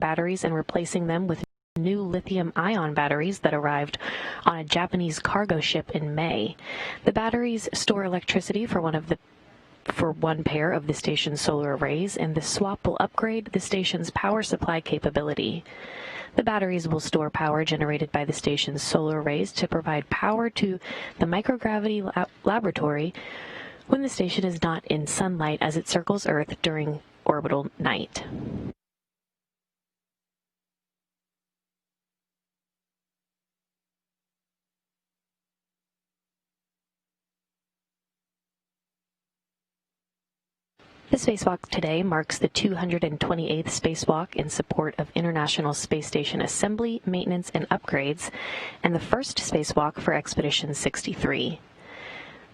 batteries and replacing them with new lithium-ion batteries that arrived on a Japanese cargo ship in May. The batteries store electricity for one pair of the station's solar arrays, and the swap will upgrade the station's power supply capability. The batteries will store power generated by the station's solar arrays to provide power to the microgravity laboratory when the station is not in sunlight as it circles Earth during orbital night. The spacewalk today marks the 228th spacewalk in support of International Space Station assembly, maintenance, and upgrades, and the first spacewalk for Expedition 63.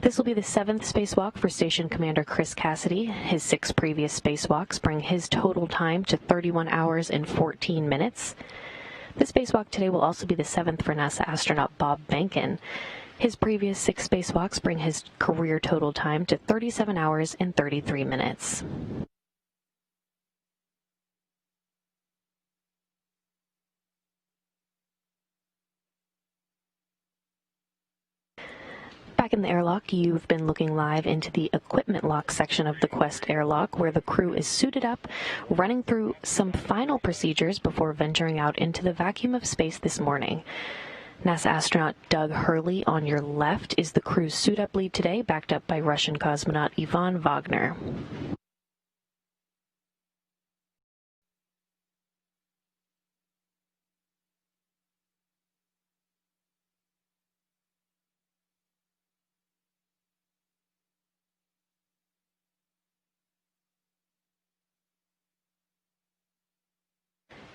This will be the 7th spacewalk for Station Commander Chris Cassidy. His 6 previous spacewalks bring his total time to 31 hours and 14 minutes. The spacewalk today will also be the 7th for NASA astronaut Bob Behnken. His previous 6 spacewalks bring his career total time to 37 hours and 33 minutes. Back in the airlock, you've been looking live into the equipment lock section of the Quest airlock, where the crew is suited up, running through some final procedures before venturing out into the vacuum of space this morning. NASA astronaut Doug Hurley on your left is the crew's suit-up lead today, backed up by Russian cosmonaut Ivan Wagner.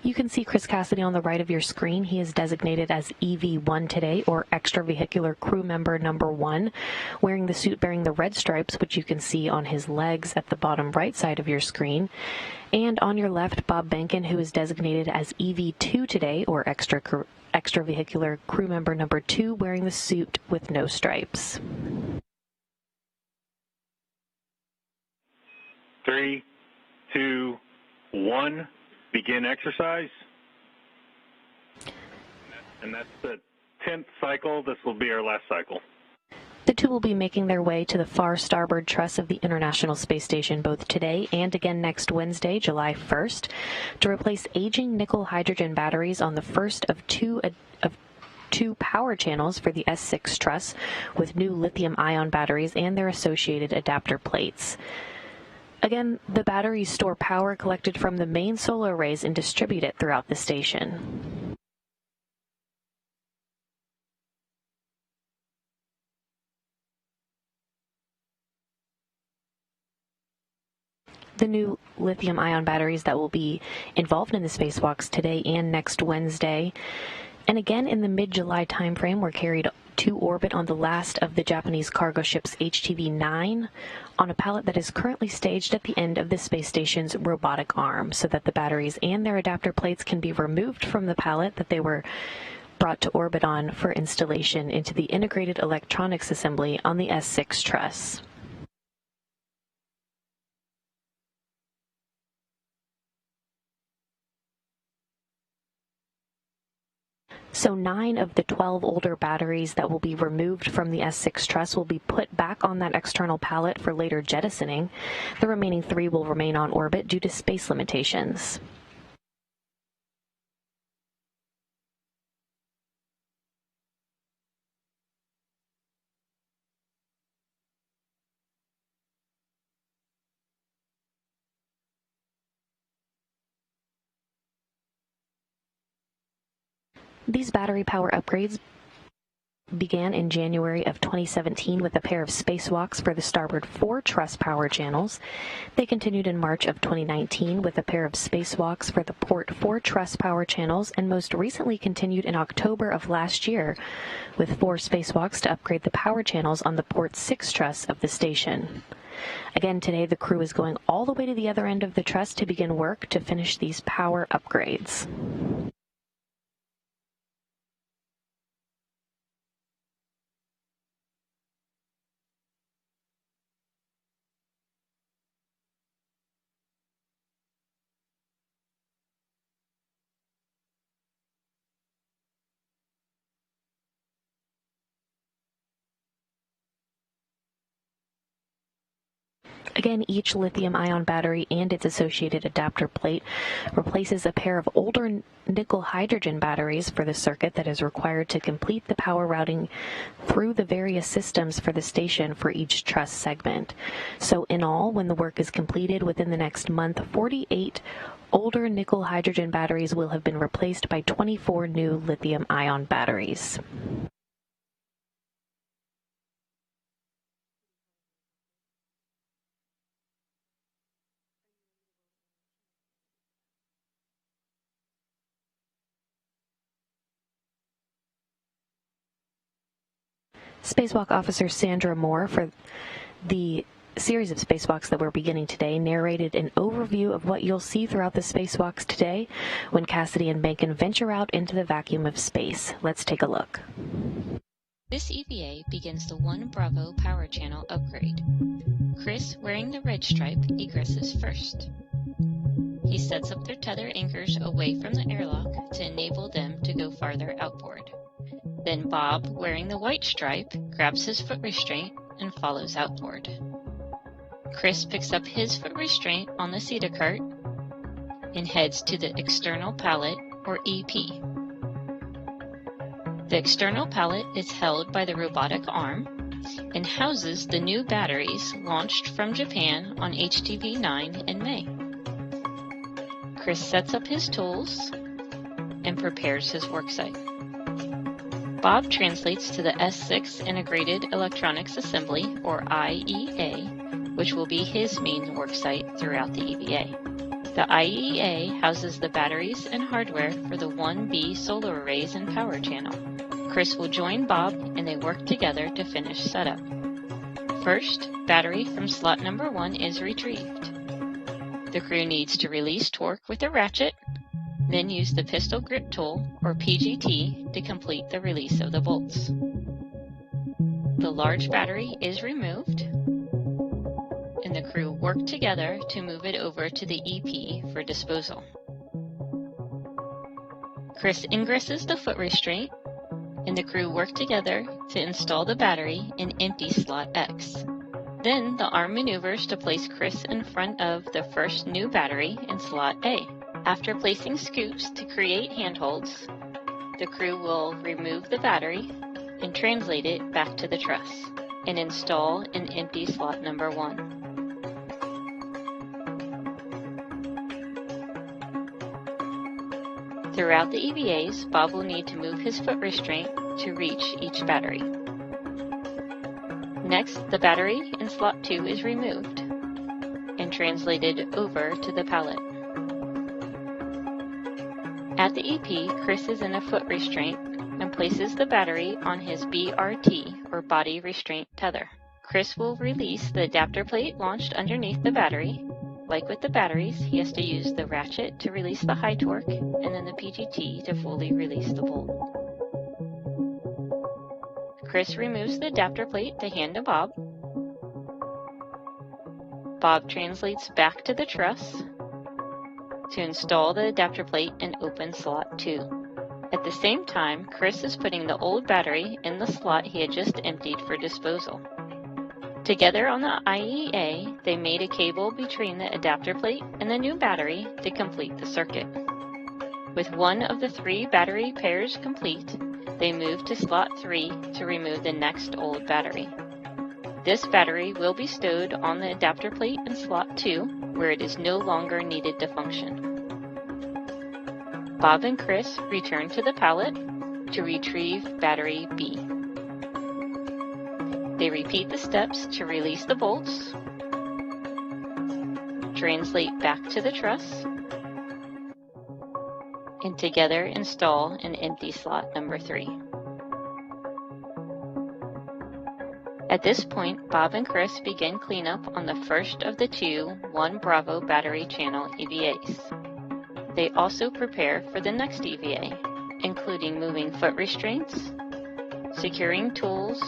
You can see Chris Cassidy on the right of your screen. He is designated as EV1 today, or Extravehicular Crew Member Number 1, wearing the suit bearing the red stripes, which you can see on his legs at the bottom right side of your screen. And on your left, Bob Behnken, who is designated as EV2 today, or Extravehicular Crew Member Number 2, wearing the suit with no stripes. 3, 2, 1. Begin exercise. And that's the 10th cycle. This will be our last cycle. The two will be making their way to the far starboard truss of the International Space Station both today and again next Wednesday, July 1st, to replace aging nickel-hydrogen batteries on the first of two power channels for the S6 truss with new lithium-ion batteries and their associated adapter plates. Again, the batteries store power collected from the main solar arrays and distribute it throughout the station. The new lithium-ion batteries that will be involved in the spacewalks today and next Wednesday, and again in the mid-July timeframe, were carried to orbit on the last of the Japanese cargo ships HTV-9 on a pallet that is currently staged at the end of the space station's robotic arm, so that the batteries and their adapter plates can be removed from the pallet that they were brought to orbit on for installation into the integrated electronics assembly on the S6 truss. So 9 of the 12 older batteries that will be removed from the S6 truss will be put back on that external pallet for later jettisoning. The remaining 3 will remain on orbit due to space limitations. These battery power upgrades began in January of 2017 with a pair of spacewalks for the starboard 4 truss power channels. They continued in March of 2019 with a pair of spacewalks for the port 4 truss power channels, and most recently continued in October of last year with 4 spacewalks to upgrade the power channels on the port 6 truss of the station. Again, today the crew is going all the way to the other end of the truss to begin work to finish these power upgrades. Again, each lithium-ion battery and its associated adapter plate replaces a pair of older nickel-hydrogen batteries for the circuit that is required to complete the power routing through the various systems for the station for each truss segment. So in all, when the work is completed within the next month, 48 older nickel-hydrogen batteries will have been replaced by 24 new lithium-ion batteries. Spacewalk Officer Sandra Moore, for the series of spacewalks that we're beginning today, narrated an overview of what you'll see throughout the spacewalks today when Cassidy and Bacon venture out into the vacuum of space. Let's take a look. This EVA begins the 1 Bravo power channel upgrade. Chris, wearing the red stripe, egresses first. He sets up their tether anchors away from the airlock to enable them to go farther outboard. Then Bob, wearing the white stripe, grabs his foot restraint and follows outboard. Chris picks up his foot restraint on the CETA cart and heads to the external pallet, or EP. The external pallet is held by the robotic arm and houses the new batteries launched from Japan on HTV-9 in May. Chris sets up his tools and prepares his worksite. Bob translates to the S6 Integrated Electronics Assembly, or IEA, which will be his main worksite throughout the EVA. The IEA houses the batteries and hardware for the 1B solar arrays and power channel. Chris will join Bob and they work together to finish setup. First, battery from slot number 1 is retrieved. The crew needs to release torque with a ratchet, then use the pistol grip tool, or PGT, to complete the release of the bolts. The large battery is removed, and the crew work together to move it over to the EP for disposal. Chris ingresses the foot restraint, and the crew work together to install the battery in empty slot X. Then the arm maneuvers to place Chris in front of the first new battery in slot A. After placing scoops to create handholds, the crew will remove the battery and translate it back to the truss and install in empty slot number 1. Throughout the EVAs, Bob will need to move his foot restraint to reach each battery. Next, the battery in slot 2 is removed and translated over to the pallet. At the EP, Chris is in a foot restraint and places the battery on his BRT, or body restraint tether. Chris will release the adapter plate launched underneath the battery. Like with the batteries, he has to use the ratchet to release the high torque and then the PGT to fully release the bolt. Chris removes the adapter plate to hand to Bob. Bob translates back to the truss to install the adapter plate and open slot 2. At the same time, Chris is putting the old battery in the slot he had just emptied for disposal. Together on the IEA, they made a cable between the adapter plate and the new battery to complete the circuit. With one of the 3 battery pairs complete, they move to slot 3 to remove the next old battery. This battery will be stowed on the adapter plate in slot 2, where it is no longer needed to function. Bob and Chris return to the pallet to retrieve battery B. They repeat the steps to release the bolts, translate back to the truss, and together install an empty slot number 3. At this point, Bob and Chris begin cleanup on the first of the 2 1 Bravo battery channel EVAs. They also prepare for the next EVA, including moving foot restraints, securing tools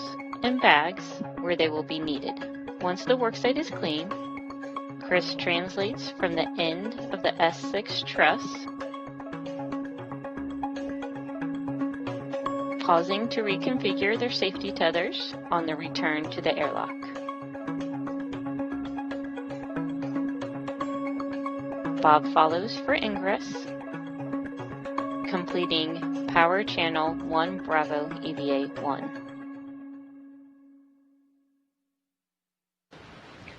and bags where they will be needed. Once the worksite is clean, Chris translates from the end of the S6 truss, pausing to reconfigure their safety tethers on the return to the airlock. Bob follows for ingress, completing Power Channel 1 Bravo EVA 1.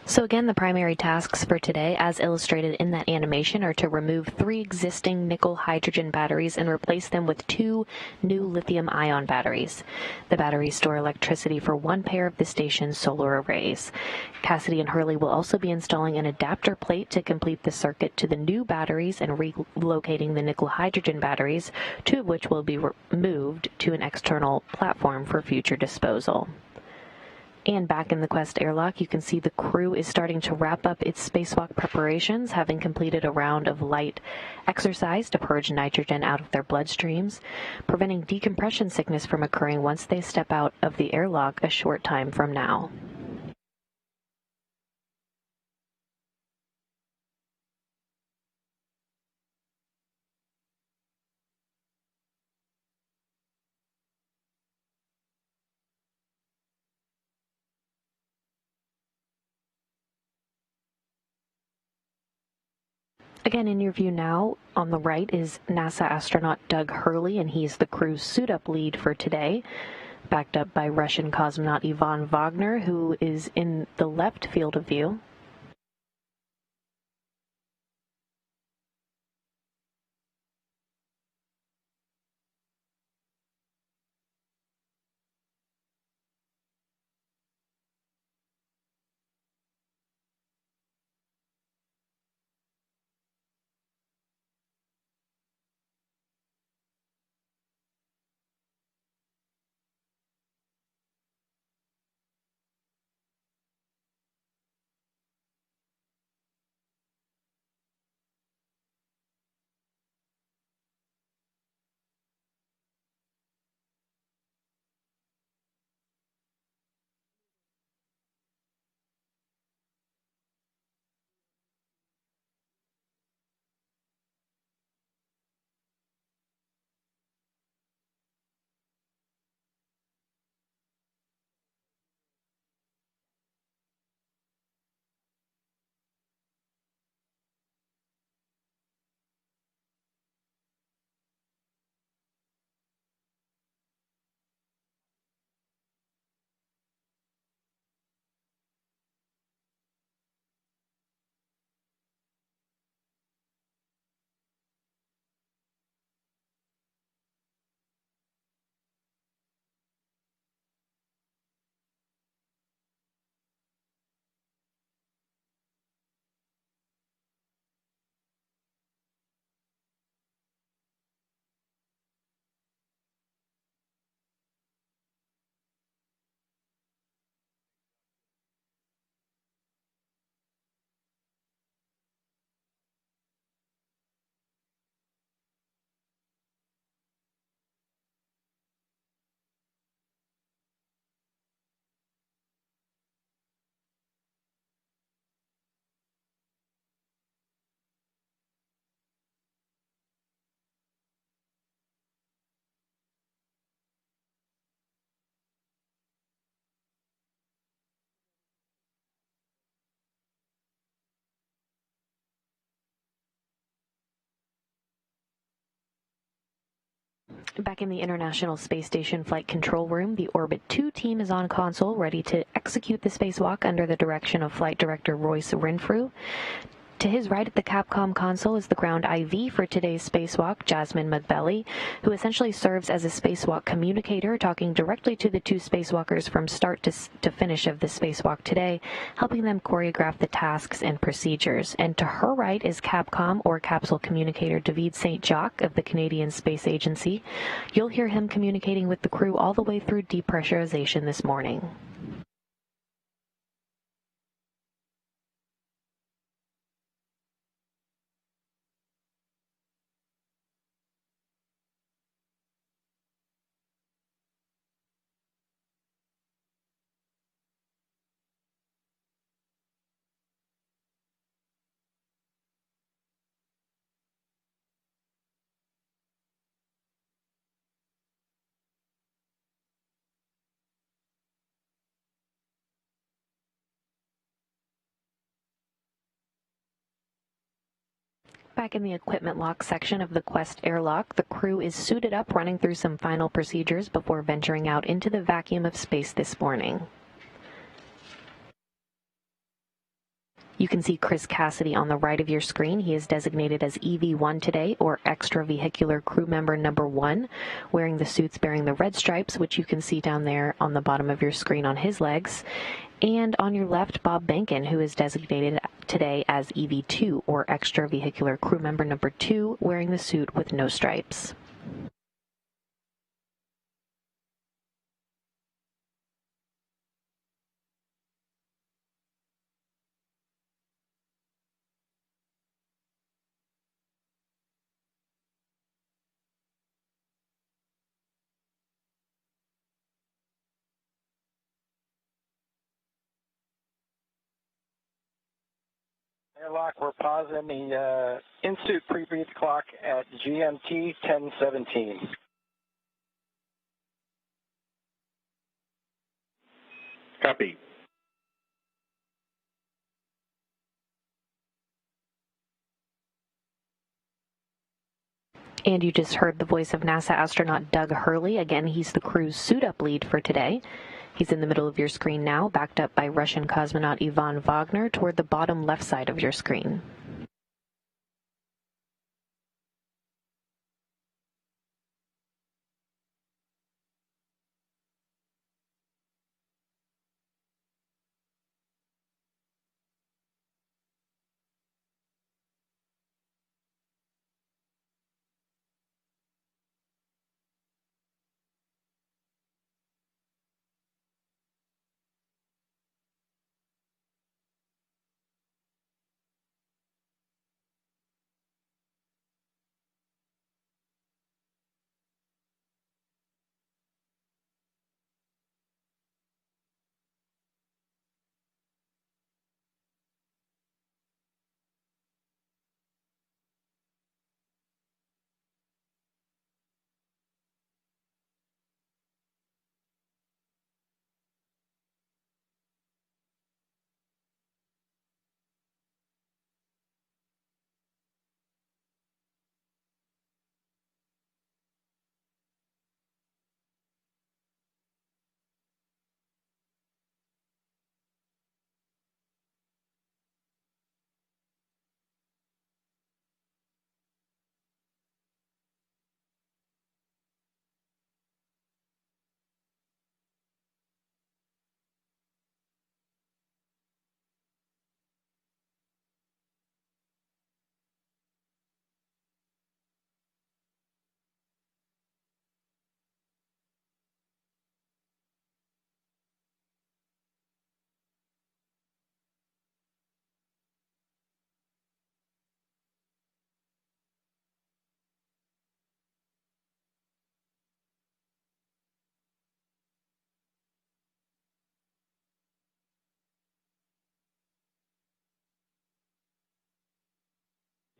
So again, the primary tasks for today, as illustrated in that animation, are to remove 3 existing nickel-hydrogen batteries and replace them with 2 new lithium-ion batteries. The batteries store electricity for 1 pair of the station's solar arrays. Cassidy and Hurley will also be installing an adapter plate to complete the circuit to the new batteries and relocating the nickel-hydrogen batteries, 2 of which will be moved to an external platform for future disposal. And back in the Quest airlock, you can see the crew is starting to wrap up its spacewalk preparations, having completed a round of light exercise to purge nitrogen out of their bloodstreams, preventing decompression sickness from occurring once they step out of the airlock a short time from now. Again, in your view now, on the right is NASA astronaut Doug Hurley, and he's the crew's suit-up lead for today, backed up by Russian cosmonaut Ivan Wagner, who is in the left field of view. Back in the International Space Station Flight Control Room, the Orbit 2 team is on console, ready to execute the spacewalk under the direction of Flight Director Royce Renfrew. To his right at the Capcom console is the ground IV for today's spacewalk, Jasmine McBelly, who essentially serves as a spacewalk communicator, talking directly to the 2 spacewalkers from start to finish of the spacewalk today, helping them choreograph the tasks and procedures. And to her right is Capcom, or capsule communicator, David St. Jacques of the Canadian Space Agency. You'll hear him communicating with the crew all the way through depressurization this morning. Back in the equipment lock section of the Quest airlock, the crew is suited up, running through some final procedures before venturing out into the vacuum of space this morning. You can see Chris Cassidy on the right of your screen. He is designated as EV1 today, or Extravehicular Crew Member Number 1, wearing the suits bearing the red stripes, which you can see down there on the bottom of your screen on his legs. And on your left, Bob Bankin, who is designated today as EV2, or Extravehicular Crew Member Number 2, wearing the suit with no stripes. Airlock, we're pausing the in-suit pre-breathe clock at GMT 10:17. Copy. And you just heard the voice of NASA astronaut Doug Hurley. Again, he's the crew's suit-up lead for today. He's in the middle of your screen now, backed up by Russian cosmonaut Ivan Wagner toward the bottom left side of your screen.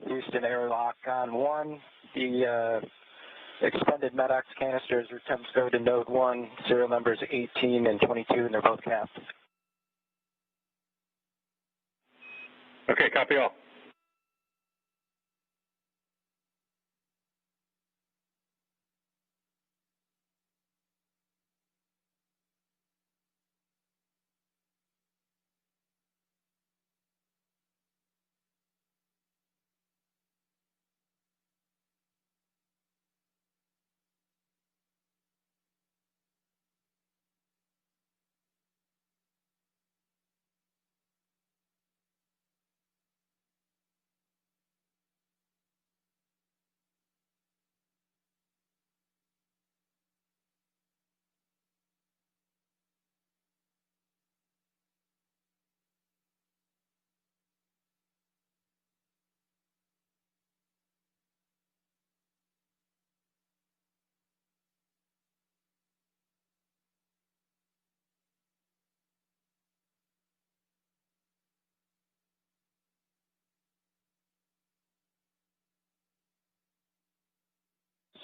Houston airlock on 1. The expended MEDOX canisters are attempts go to node 1, serial numbers 18 and 22, and they're both capped. Okay, copy all.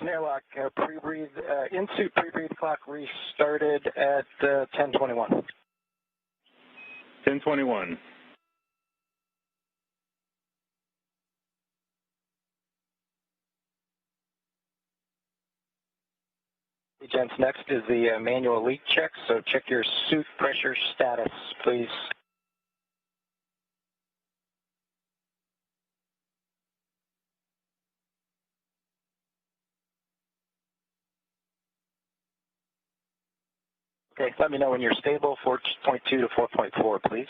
Airlock pre-breathe, in-suit pre-breathe clock restarted at 10:21. 1021. Hey, gents, next is the manual leak check, so check your suit pressure status, please. Okay, let me know when you're stable, 4.2 to 4.4, please.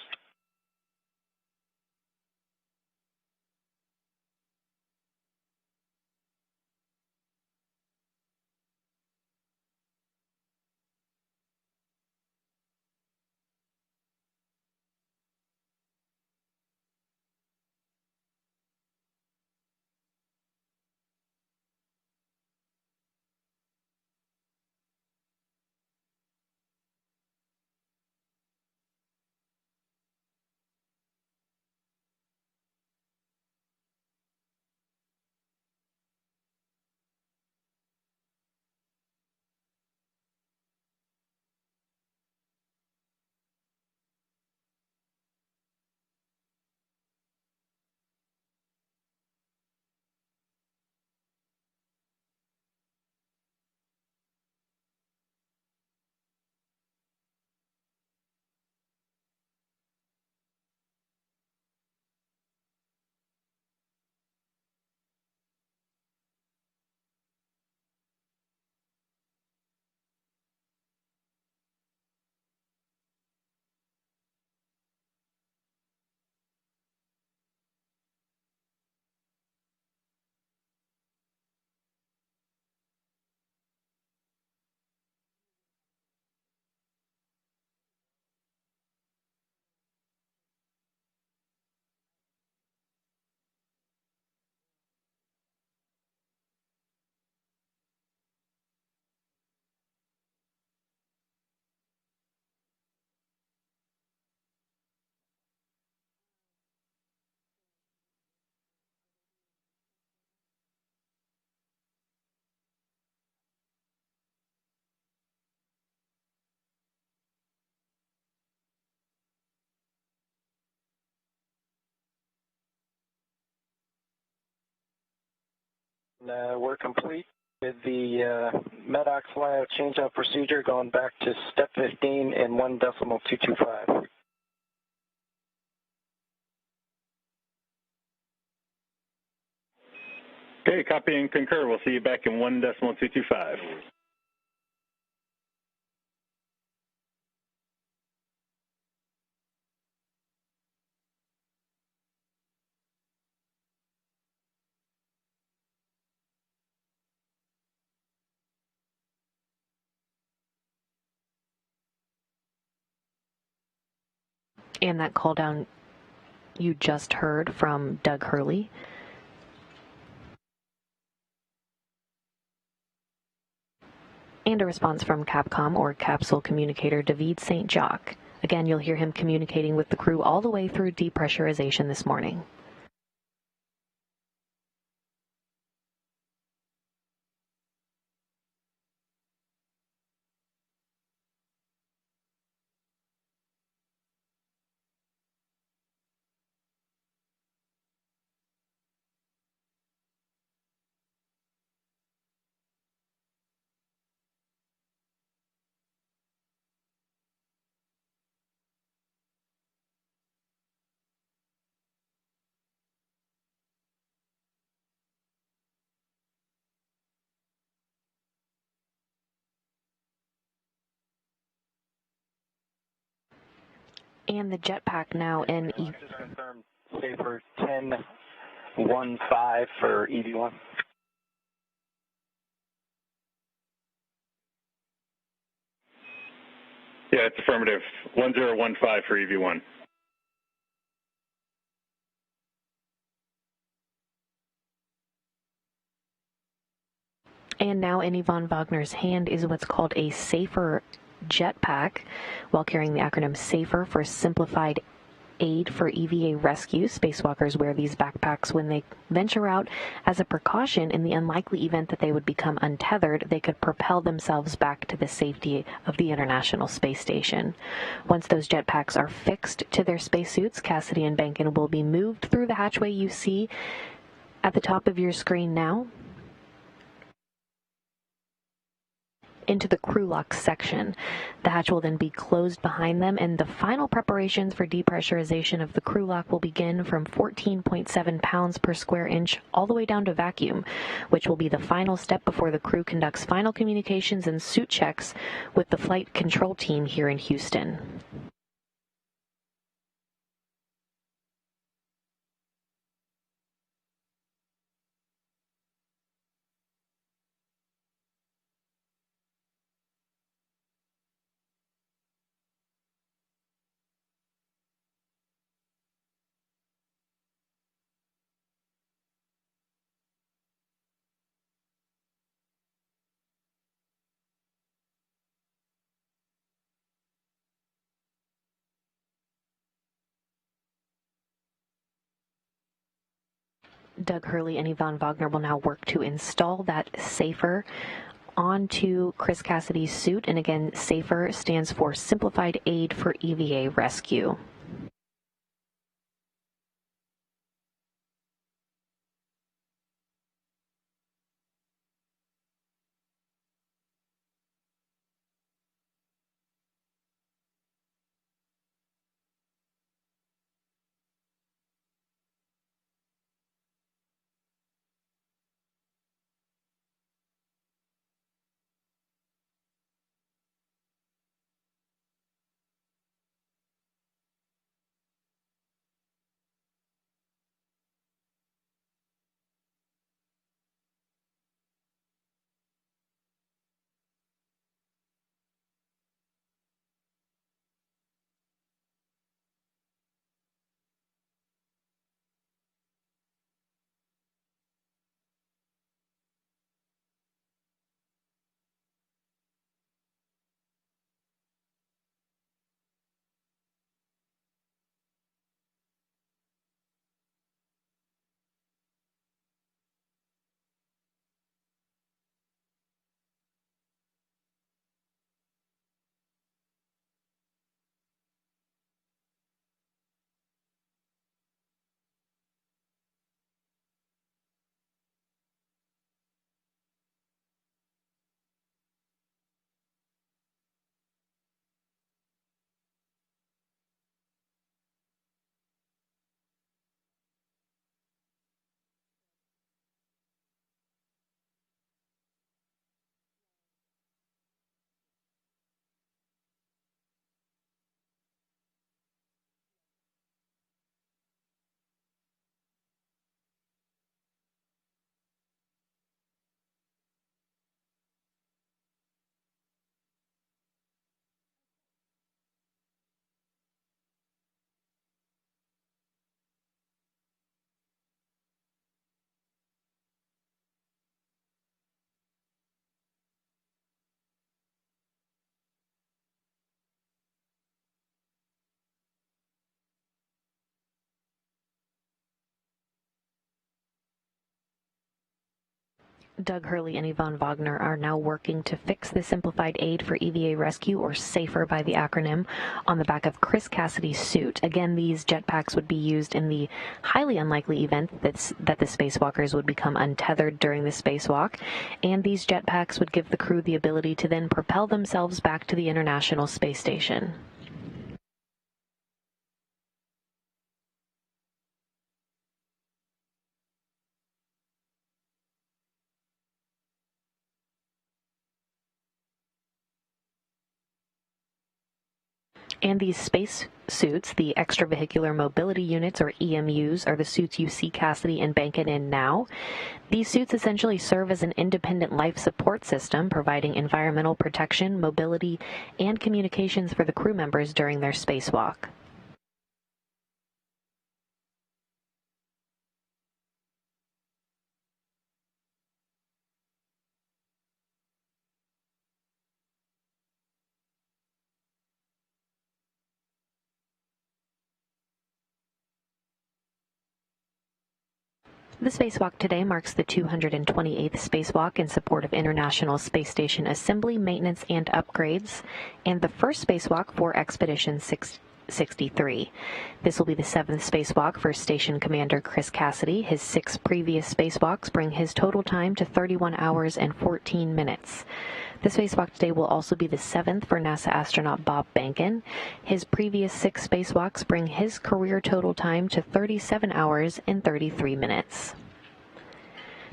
We're complete with the MEDOX layout change-out procedure going back to step 15 in 1.225. Okay, copy and concur. We'll see you back in 1.225. And that call down you just heard from Doug Hurley. And a response from Capcom or Capsule Communicator David St. Jacques. Again, you'll hear him communicating with the crew all the way through depressurization this morning. And the jetpack now in Just confirmed, safer 10.15 for EV1. Yeah, it's affirmative. 1015 for EV1. And now in Yvonne Wagner's hand is what's called a safer jetpack, while carrying the acronym SAFER for Simplified Aid for EVA Rescue. Spacewalkers wear these backpacks when they venture out as a precaution in the unlikely event that they would become untethered. They could propel themselves back to the safety of the International Space Station. Once those jetpacks are fixed to their spacesuits, Cassidy and Bankin will be moved through the hatchway you see at the top of your screen now. into the crew lock section. The hatch will then be closed behind them, and the final preparations for depressurization of the crew lock will begin from 14.7 pounds per square inch all the way down to vacuum, which will be the final step before the crew conducts final communications and suit checks with the flight control team here in Houston. Doug Hurley and Yvonne Wagner will now work to install that SAFER onto Chris Cassidy's suit. And again, SAFER stands for Simplified Aid for EVA Rescue. Doug Hurley and Yvonne Wagner are now working to fix the Simplified Aid for EVA Rescue, or SAFER by the acronym, on the back of Chris Cassidy's suit. Again, these jetpacks would be used in the highly unlikely event that the spacewalkers would become untethered during the spacewalk, and these jetpacks would give the crew the ability to then propel themselves back to the International Space Station. And these space suits, the Extravehicular Mobility Units, or EMUs, are the suits you see Cassidy and Bankett in now. These suits essentially serve as an independent life support system, providing environmental protection, mobility, and communications for the crew members during their spacewalk. The spacewalk today marks the 228th spacewalk in support of International Space Station assembly, maintenance, and upgrades, and the first spacewalk for Expedition 63. This will be the 7th spacewalk for Station Commander Chris Cassidy. His 6 previous spacewalks bring his total time to 31 hours and 14 minutes. The spacewalk today will also be the 7th for NASA astronaut Bob Behnken. His previous 6 spacewalks bring his career total time to 37 hours and 33 minutes.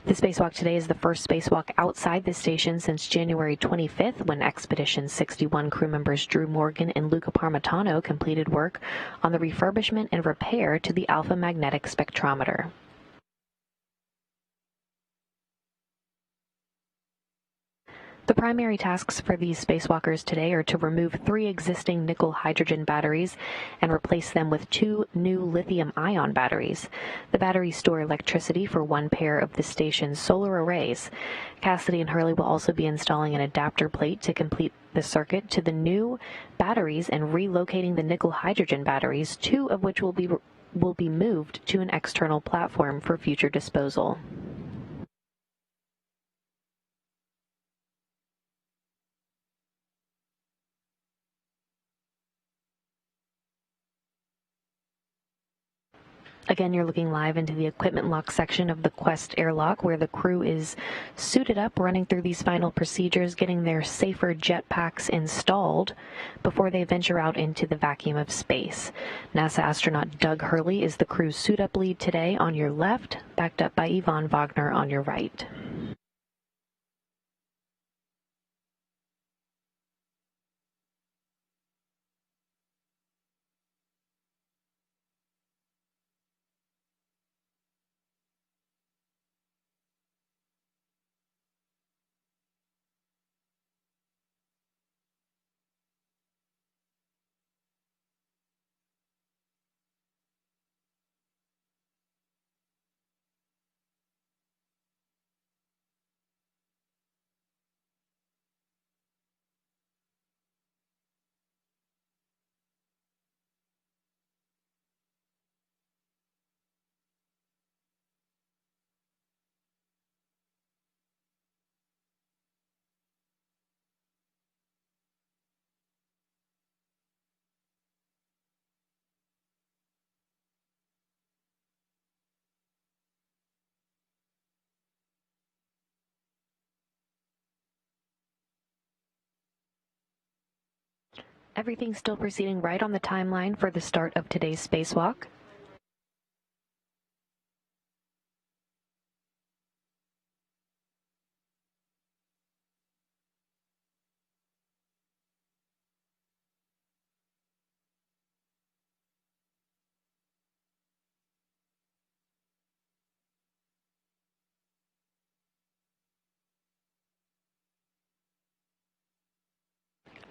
The spacewalk today is the first spacewalk outside the station since January 25th, when Expedition 61 crew members Drew Morgan and Luca Parmitano completed work on the refurbishment and repair to the alpha magnetic spectrometer. The primary tasks for these spacewalkers today are to remove 3 existing nickel-hydrogen batteries and replace them with 2 new lithium-ion batteries. The batteries store electricity for 1 pair of the station's solar arrays. Cassidy and Hurley will also be installing an adapter plate to complete the circuit to the new batteries and relocating the nickel-hydrogen batteries, 2 of which will be moved to an external platform for future disposal. Again, you're looking live into the equipment lock section of the Quest airlock, where the crew is suited up, running through these final procedures, getting their safer jetpacks installed before they venture out into the vacuum of space. NASA astronaut Doug Hurley is the crew's suit-up lead today on your left, backed up by Yvonne Wagner on your right. Everything's still proceeding right on the timeline for the start of today's spacewalk.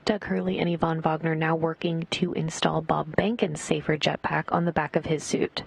Doug Hurley and Yvonne Wagner now working to install Bob Behnken's safer jetpack on the back of his suit.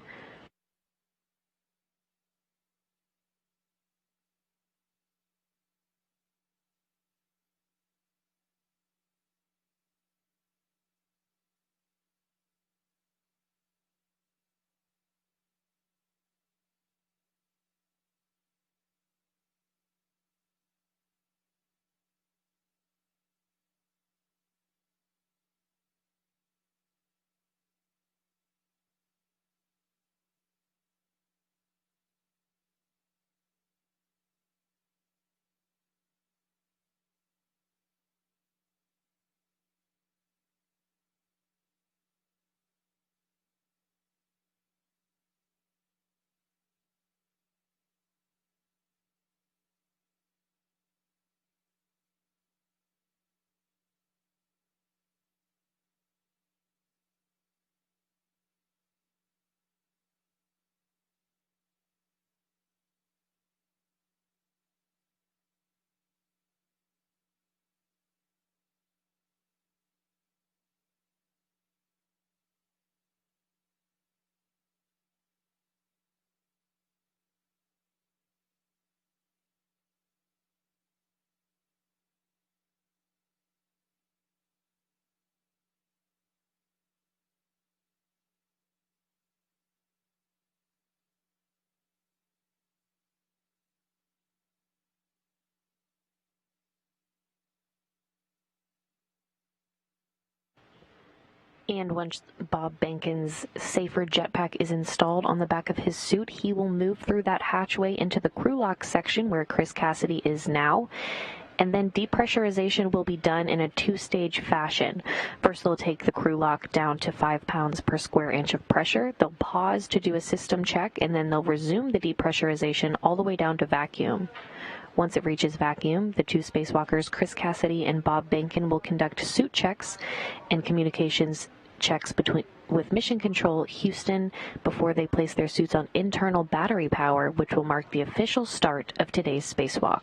And once Bob Behnken's safer jetpack is installed on the back of his suit, he will move through that hatchway into the crew lock section where Chris Cassidy is now. And then depressurization will be done in a two-stage fashion. First, they'll take the crew lock down to 5 pounds per square inch of pressure. They'll pause to do a system check, and then they'll resume the depressurization all the way down to vacuum. Once it reaches vacuum, the two spacewalkers, Chris Cassidy and Bob Behnken, will conduct suit checks and communications checks with Mission Control Houston before they place their suits on internal battery power, which will mark the official start of today's spacewalk.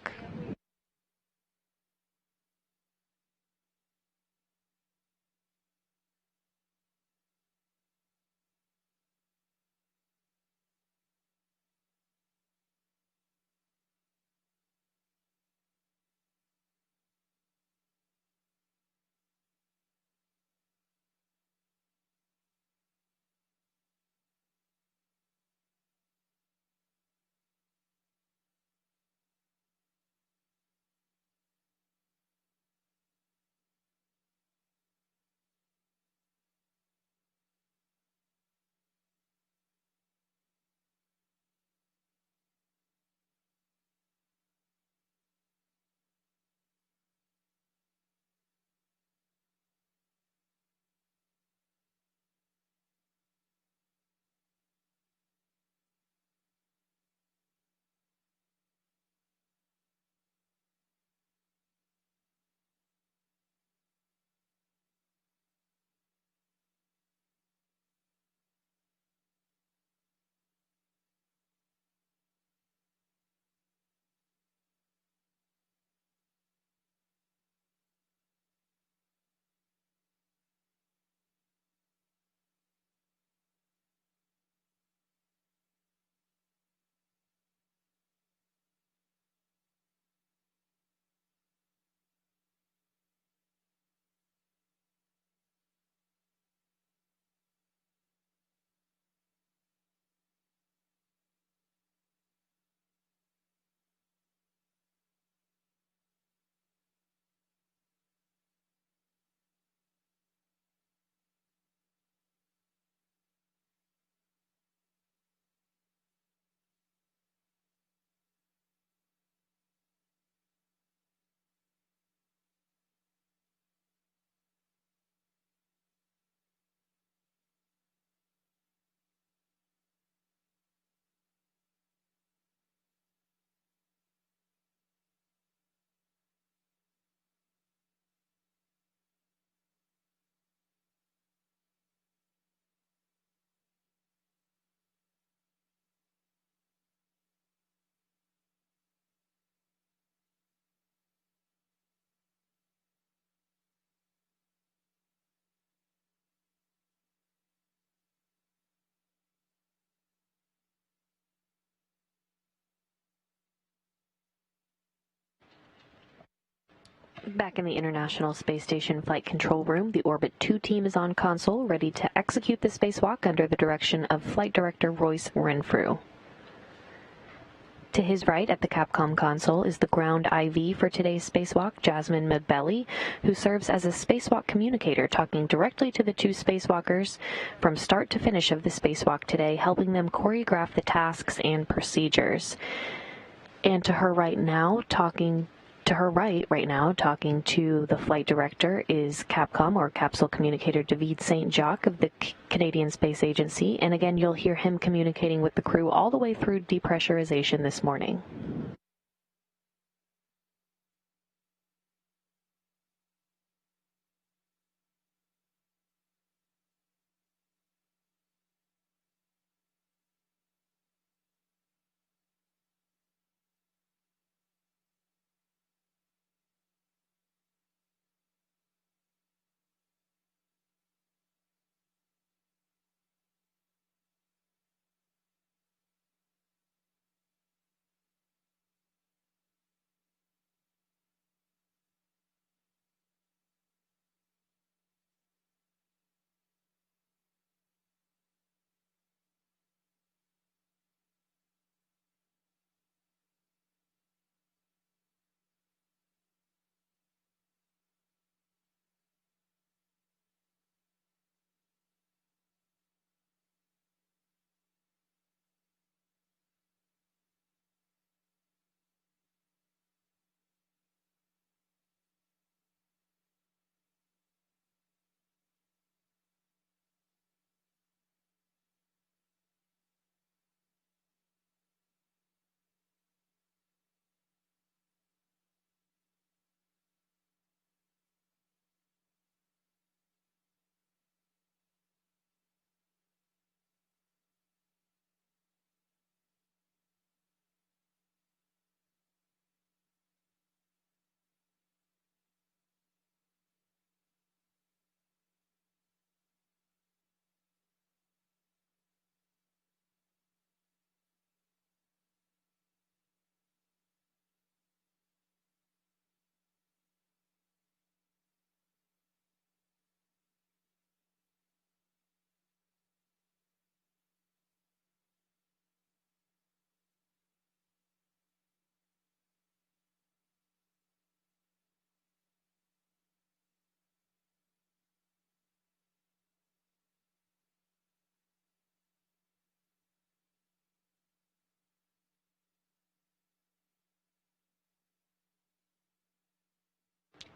Back in the International Space Station Flight Control Room, the Orbit 2 team is on console, ready to execute the spacewalk under the direction of Flight Director Royce Renfrew. To his right at the Capcom console is the ground IV for today's spacewalk, Jasmine Mabelli, who serves as a spacewalk communicator, talking directly to the two spacewalkers from start to finish of the spacewalk today, helping them choreograph the tasks and procedures. And to her right now, talking to the flight director is Capcom, or Capsule Communicator, David St. Jacques of the Canadian Space Agency. And again, you'll hear him communicating with the crew all the way through depressurization this morning.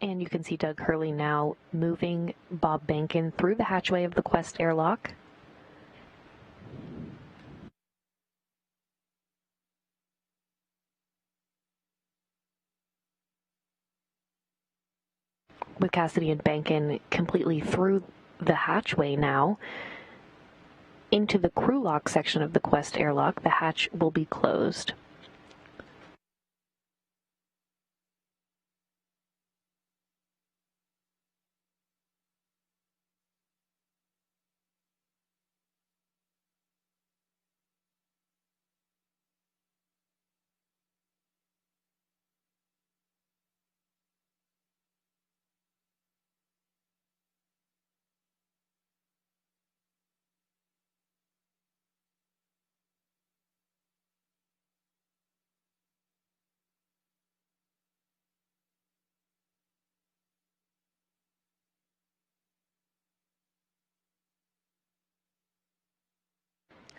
And you can see Doug Hurley now moving Bob Behnken through the hatchway of the Quest airlock. With Cassidy and Behnken completely through the hatchway now, into the crew lock section of the Quest airlock, the hatch will be closed.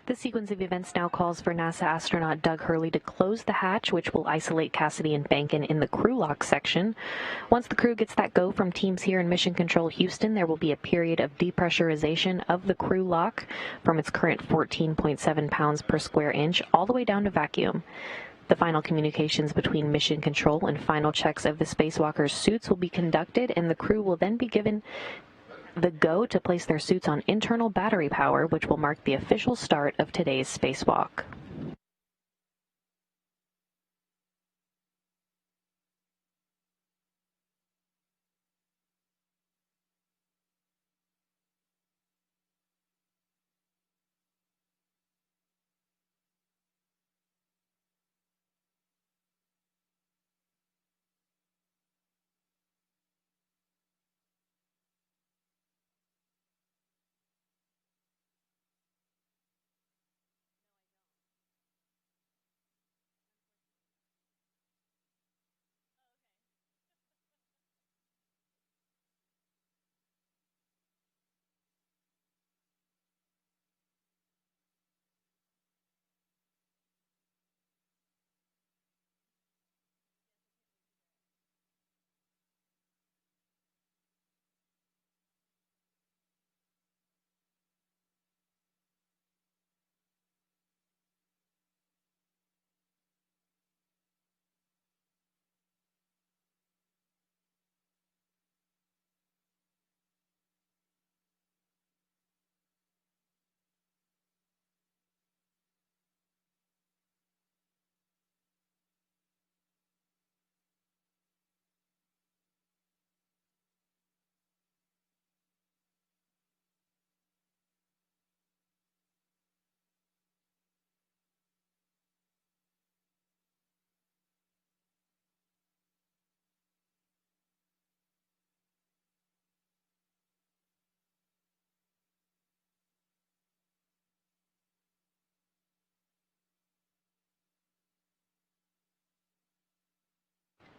The sequence of events now calls for NASA astronaut Doug Hurley to close the hatch, which will isolate Cassidy and Behnken in the crew lock section. Once the crew gets that go from teams here in Mission Control Houston, there will be a period of depressurization of the crew lock from its current 14.7 pounds per square inch all the way down to vacuum. The final communications between Mission Control and final checks of the spacewalkers' suits will be conducted, and the crew will then be given the go to place their suits on internal battery power, which will mark the official start of today's spacewalk.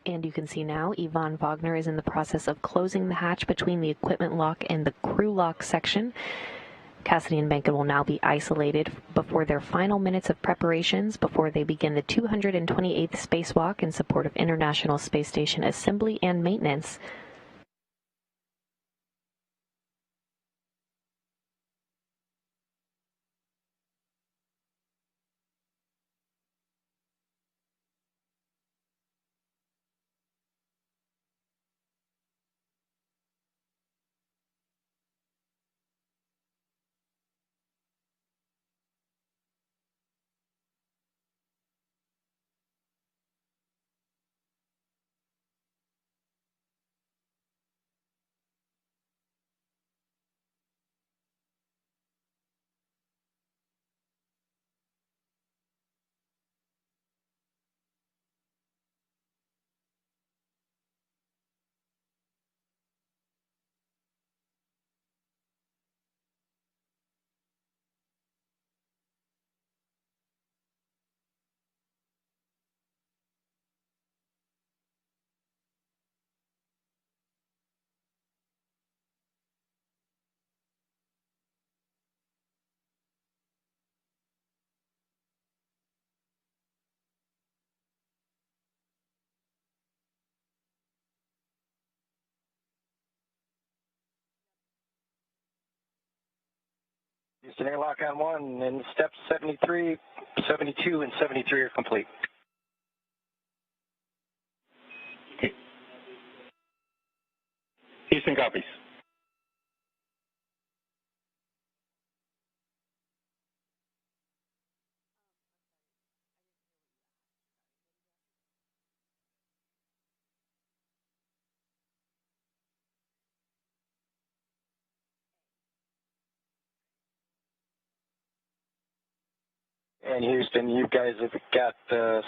And you can see now Yvonne Wagner is in the process of closing the hatch between the equipment lock and the crew lock section. Cassidy and Behnken will now be isolated before their final minutes of preparations before they begin the 228th spacewalk in support of International Space Station assembly and maintenance. Houston, airlock on 1, and steps 73, 72, and 73 are complete. Okay. Houston copies. And Houston, you guys have got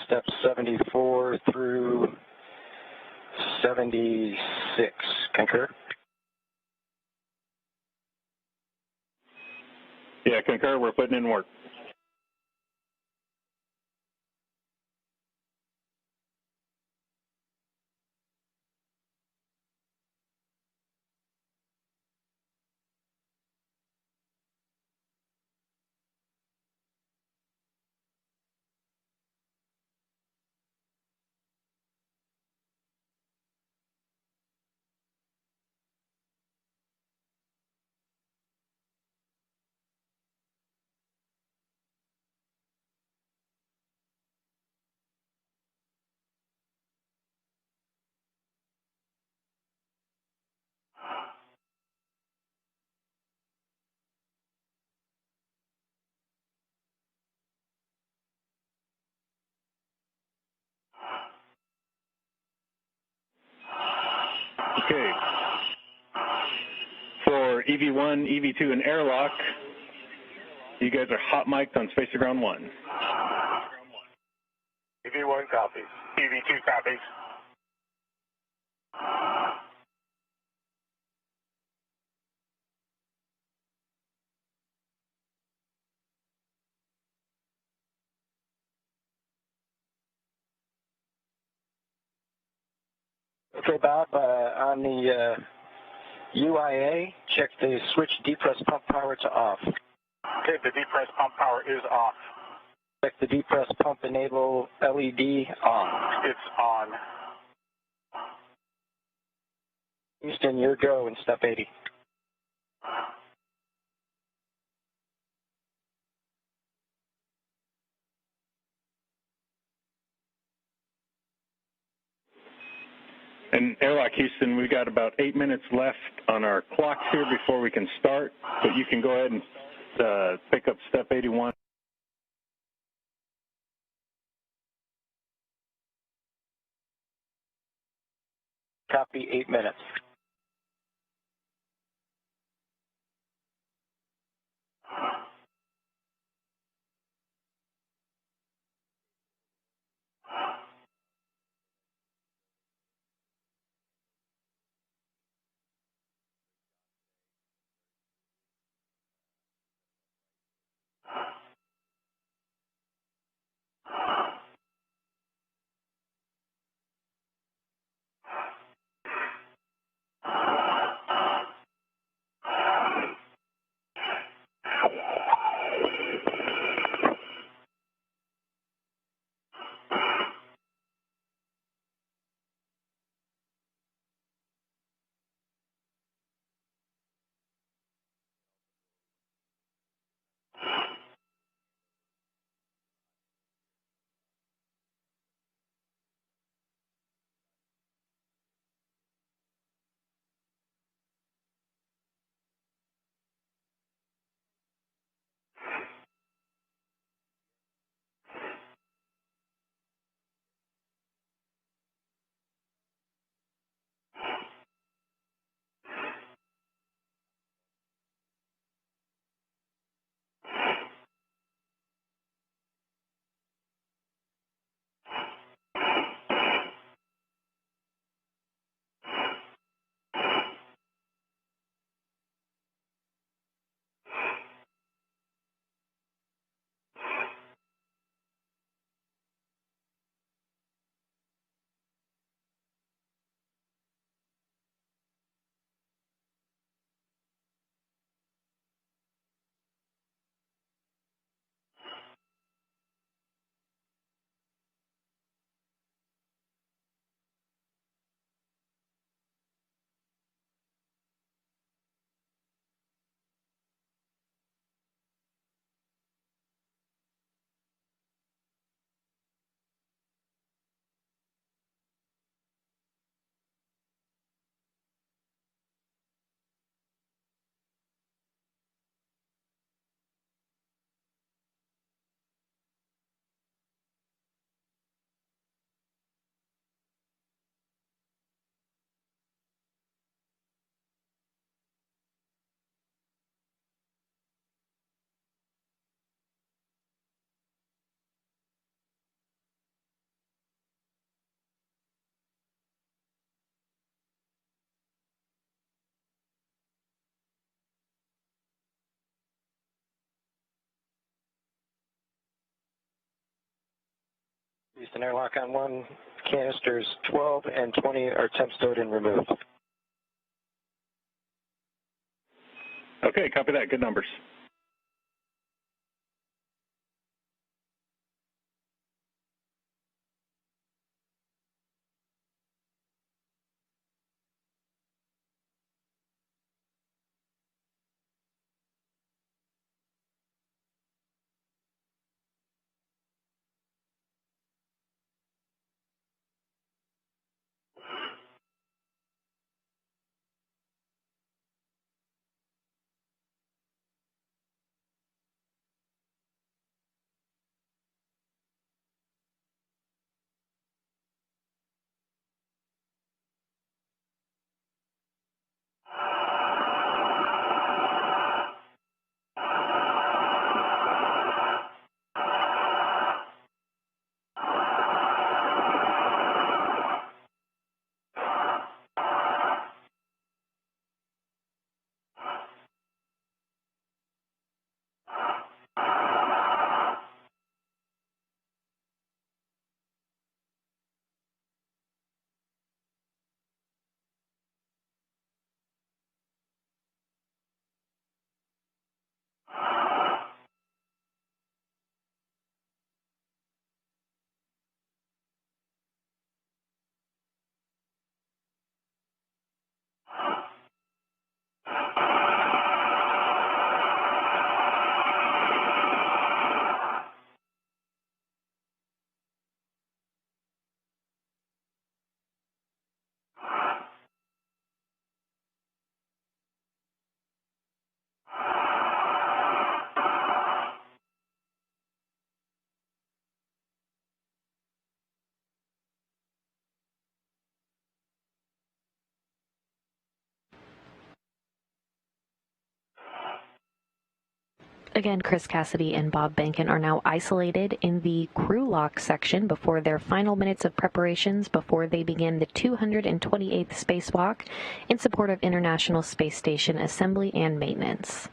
steps 74 through 76. Concur? Yeah, concur. We're putting in work. Okay. For EV1, EV2, and airlock, you guys are hot mic'd on Space to Ground 1. EV1 copies. EV2 copies. Okay, Bob, on the UIA, check the switch depress pump power to off. Okay, the depress pump power is off. Check the depress pump enable LED on. It's on. Houston, your go in step 80. And airlock Houston, we've got about 8 minutes left on our clocks here before we can start, but you can go ahead and pick up step 81. Copy, 8 minutes. Houston airlock on 1, canisters 12 and 20 are temp stowed and removed. Okay, copy that. Good numbers. Again, Chris Cassidy and Bob Bankin are now isolated in the crew lock section before their final minutes of preparations before they begin the 228th spacewalk in support of International Space Station assembly and maintenance.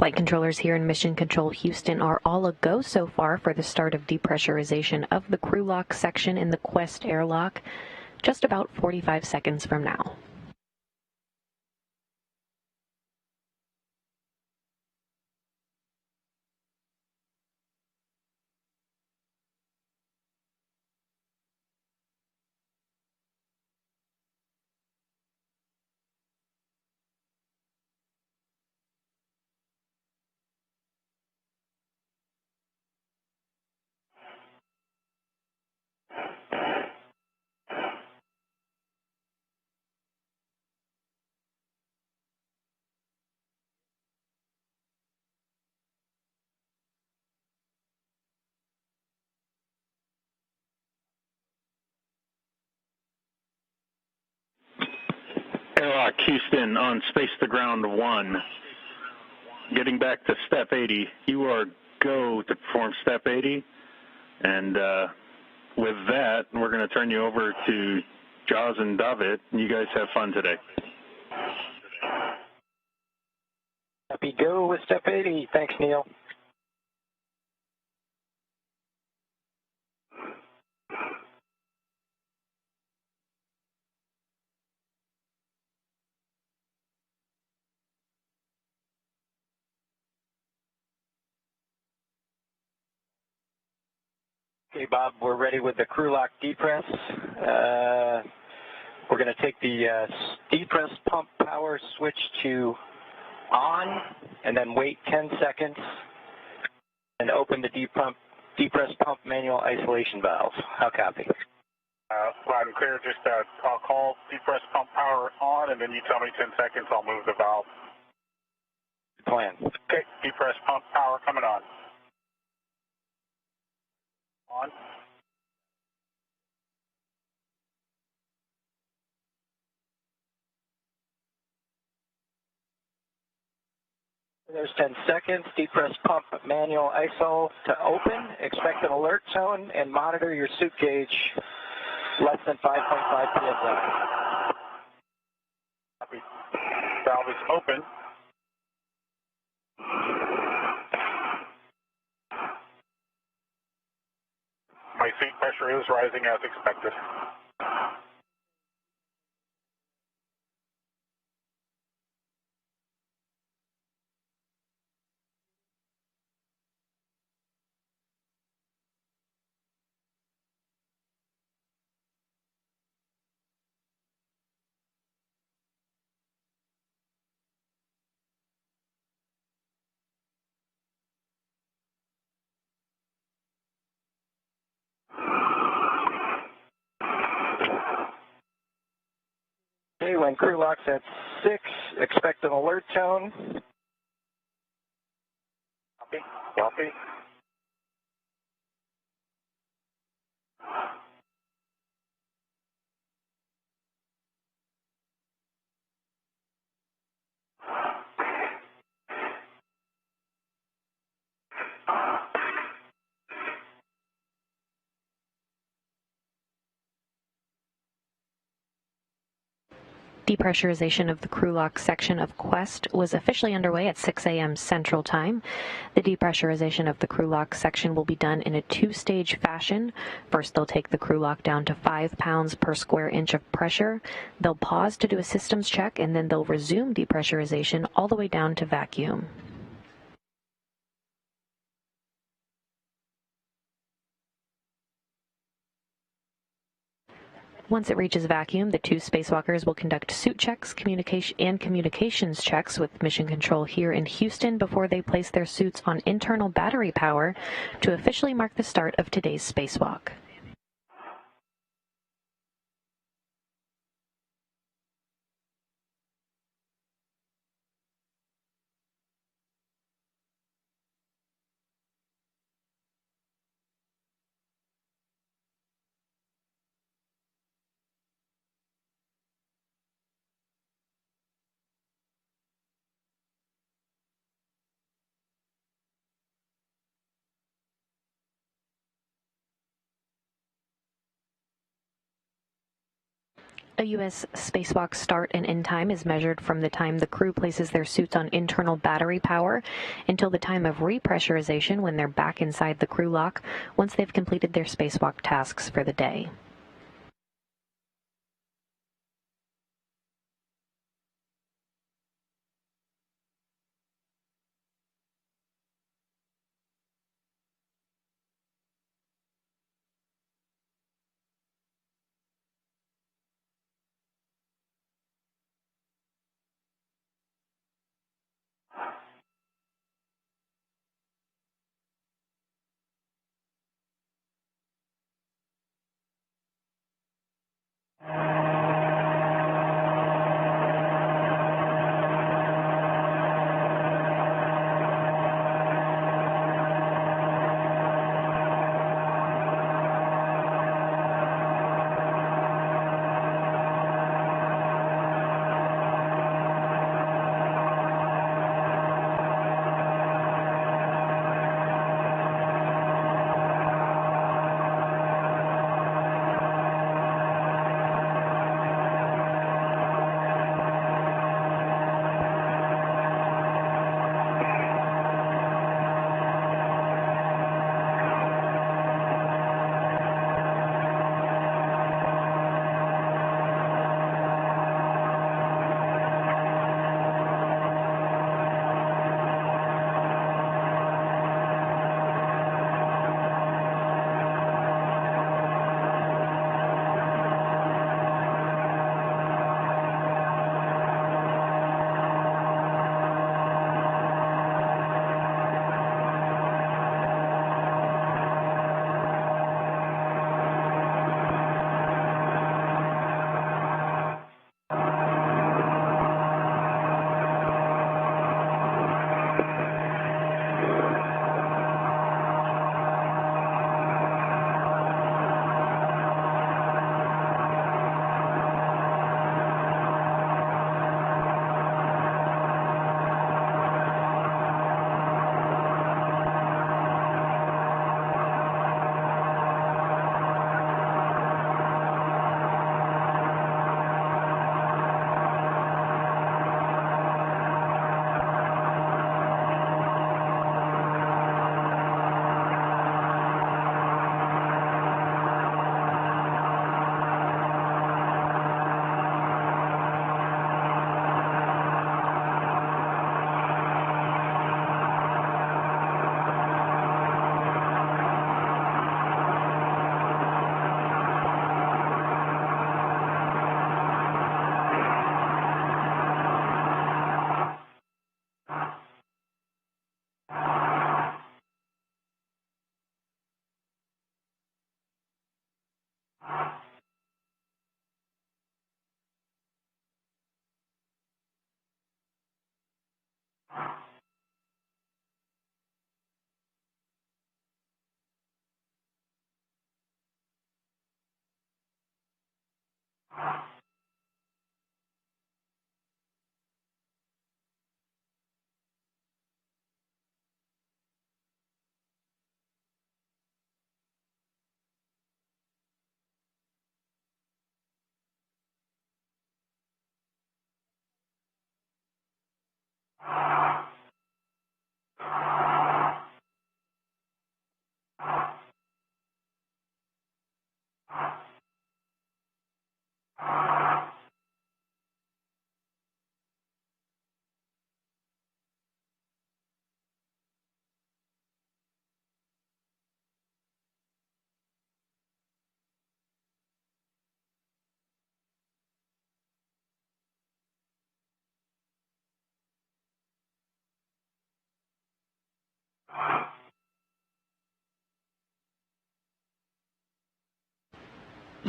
Flight controllers here in Mission Control Houston are all a go so far for the start of depressurization of the crew lock section in the Quest airlock, just about 45 seconds from now. Airlock Houston on Space to Ground 1. Getting back to Step 80, you are go to perform Step 80. And with that, we're going to turn you over to Jaws and David. You guys have fun today. Happy go with Step 80. Thanks, Neil. Okay, Bob, we're ready with the crew lock depress. We're going to take the depress pump power switch to on, and then wait 10 seconds, and open the depress pump manual isolation valve. How copy? Loud and clear. Just I'll call depress pump power on, and then you tell me 10 seconds. I'll move the valve. Plan. Okay, depress pump power coming on. On. There's 10 seconds. Depress pump manual ISO to open. Expect an alert tone and monitor your suit gauge less than 5.5 psi. Copy. Valve is open. My seat pressure is rising as expected. Okay, when crew lock's at 6, expect an alert tone. Copy. Copy. Depressurization of the crew lock section of Quest was officially underway at 6 a.m. Central Time. The depressurization of the crew lock section will be done in a two-stage fashion. First, they'll take the crew lock down to 5 pounds per square inch of pressure. They'll pause to do a systems check, and then they'll resume depressurization all the way down to vacuum. Once it reaches vacuum, the two spacewalkers will conduct suit checks, communications checks with Mission Control here in Houston before they place their suits on internal battery power to officially mark the start of today's spacewalk. A U.S. spacewalk start and end time is measured from the time the crew places their suits on internal battery power until the time of repressurization when they're back inside the crew lock once they've completed their spacewalk tasks for the day.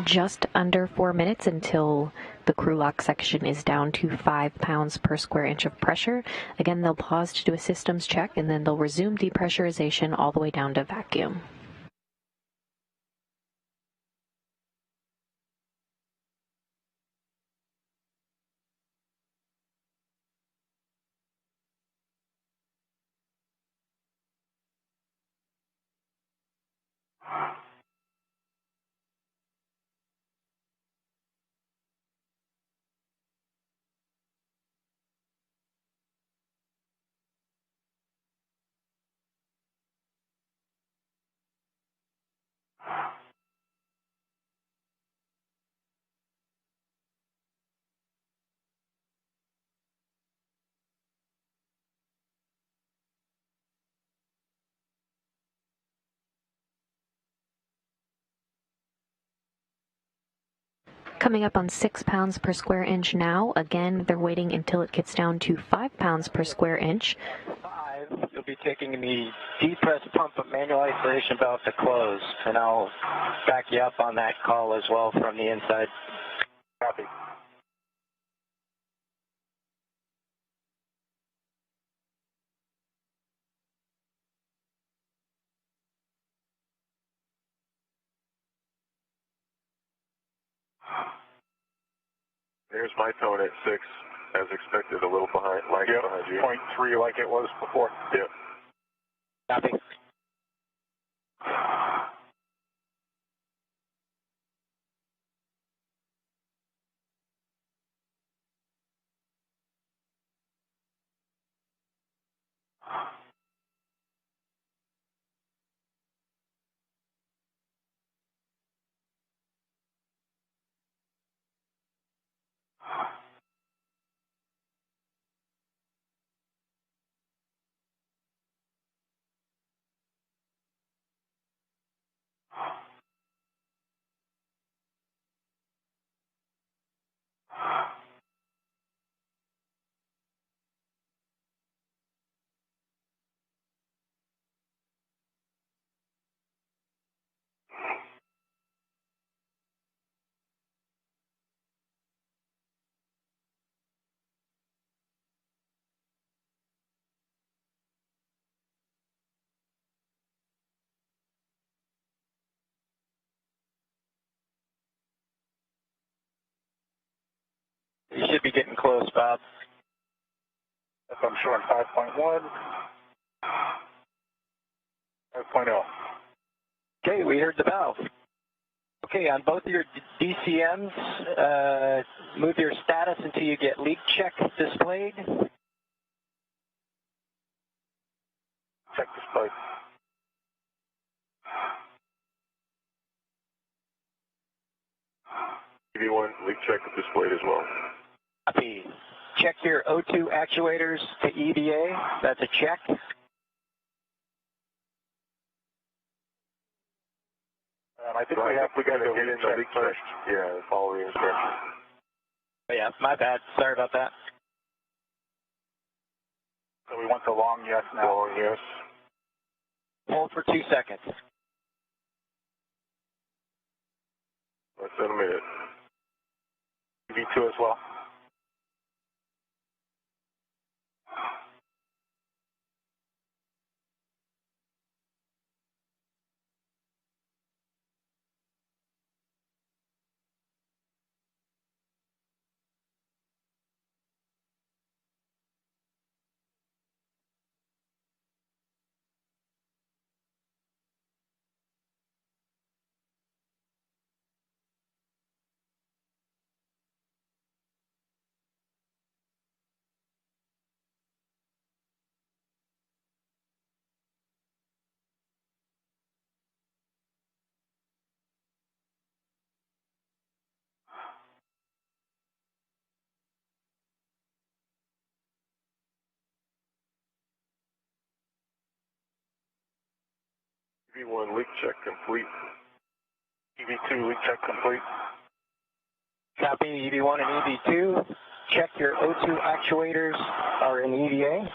just under 4 minutes until the crew lock section is down to 5 pounds per square inch of pressure. Again, they'll pause to do a systems check, and then they'll resume depressurization all the way down to vacuum. Coming up on 6 pounds per square inch now. Again, they're waiting until it gets down to 5 pounds per square inch. 5, you'll be taking the depress pump manual isolation valve to close, and I'll back you up on that call as well from the inside. Copy. There's my tone at 6, as expected, a little behind, behind you. 0.3 like it was before. Yep. Copy. You should be getting close, Bob. If I'm showing 5.1, 5.0. Okay, we heard the valve. Okay, on both of your DCMs, move your status until you get leak check displayed. Check display. EV1, leak check displayed as well. Copy. Check your O2 actuators to EVA. That's a check. I think we got to get in the leak check. Yeah, follow the instructions. Oh, yeah, my bad. Sorry about that. So we want the long yes now. Long yes. Hold for 2 seconds. Less than a minute. V2 as well. EV1, leak check complete. EV2 leak check complete. Copy EV1 and EV2. Check your O2 actuators are in EVA.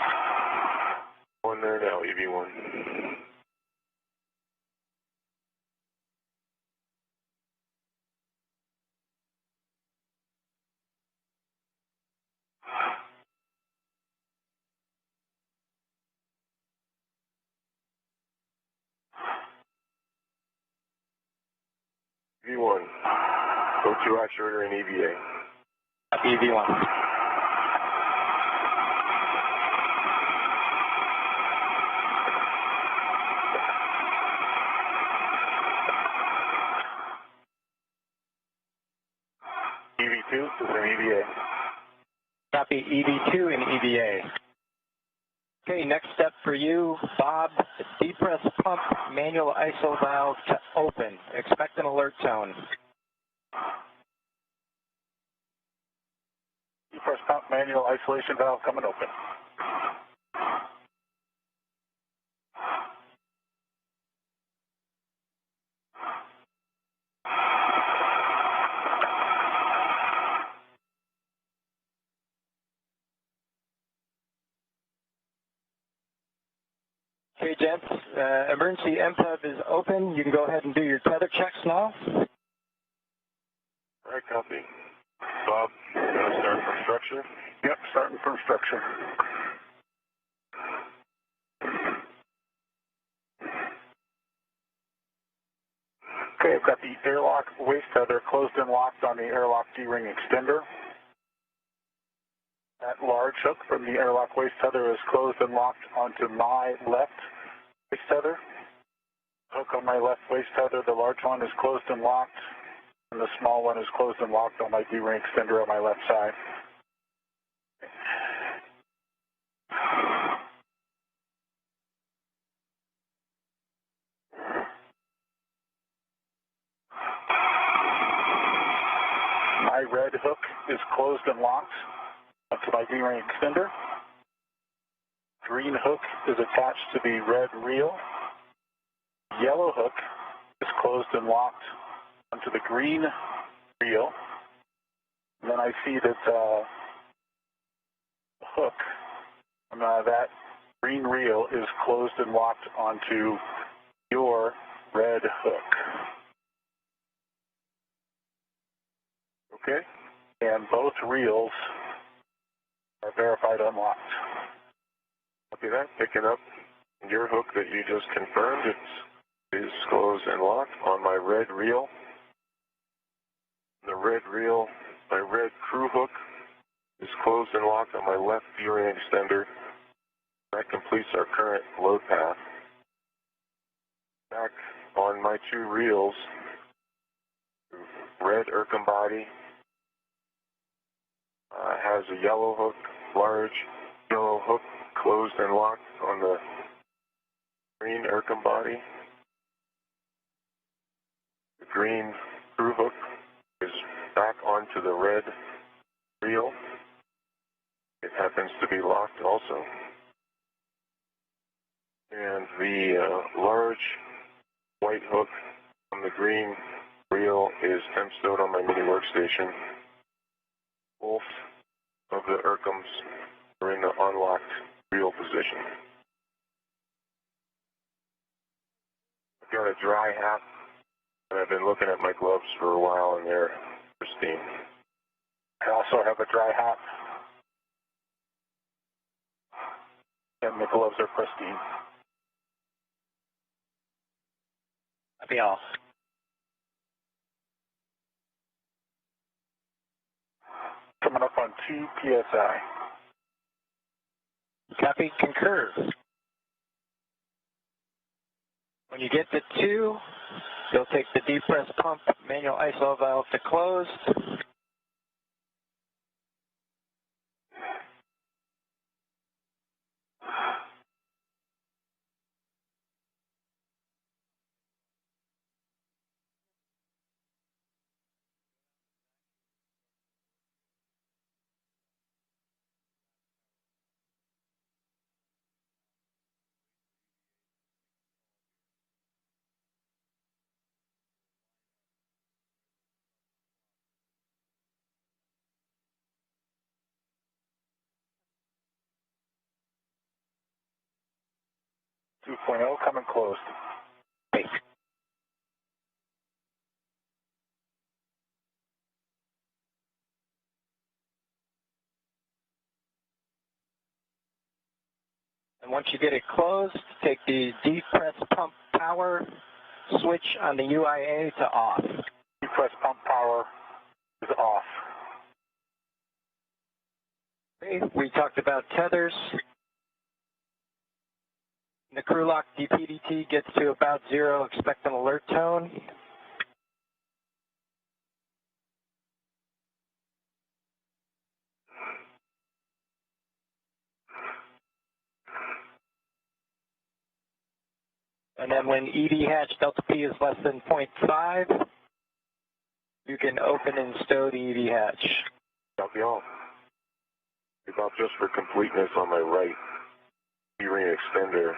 One there now, EV1. V1. O2 actuator and EVA. EV1. EV2 is an EVA. Copy EV2 and EVA. Okay, next step for you, Bob. Depress pump manual ISO valve to open. Expect an alert tone. Depress pump manual isolation valve coming open. Okay, gents, emergency MPEV is open. You can go ahead and do your tether checks now. All right, copy. Bob, gonna start from structure? Yep, starting from structure. Okay, I've got the airlock waist tether closed and locked on the airlock D-ring extender. That large hook from the airlock waist tether is closed and locked onto my left waist tether. Hook on my left waist tether, the large one is closed and locked, and the small one is closed and locked on my D-ring extender on my left side. My red hook is closed and locked onto my D-ring extender. Green hook is attached to the red reel. Yellow hook is closed and locked onto the green reel. And then I see that hook on that green reel is closed and locked onto your red hook. Okay? And both reels are verified unlocked. Copy that. Picking up your hook that you just confirmed. It is closed and locked on my red reel. The red reel, my red crew hook is closed and locked on my left D-ring extender. That completes our current load path. Back on my two reels, red Ercom body has a yellow hook, large yellow hook closed and locked on the green Ercom body. The green crew hook is back onto the red reel. It happens to be locked also. And the large white hook on the green reel is temp stowed on my mini workstation. Both of the Ercoms are in the unlocked reel position. I've got a dry hat, and I've been looking at my gloves for a while, and they're pristine. I also have a dry hat, and the gloves are pristine. Copy all. Coming up on 2 PSI. Copy, concur. When you get to 2, you'll take the depress pump manual ISO valve to close. Coming closed. Wait. And once you get it closed, take the depress pump power switch on the UIA to off. depress pump power is off. Okay, we talked about tethers. The crew lock DPDT gets to about 0, expect an alert tone. And then when ED hatch delta P is less than 0.5, you can open and stow the ED hatch. Copy all. About just for completeness on my right, E-ring extender.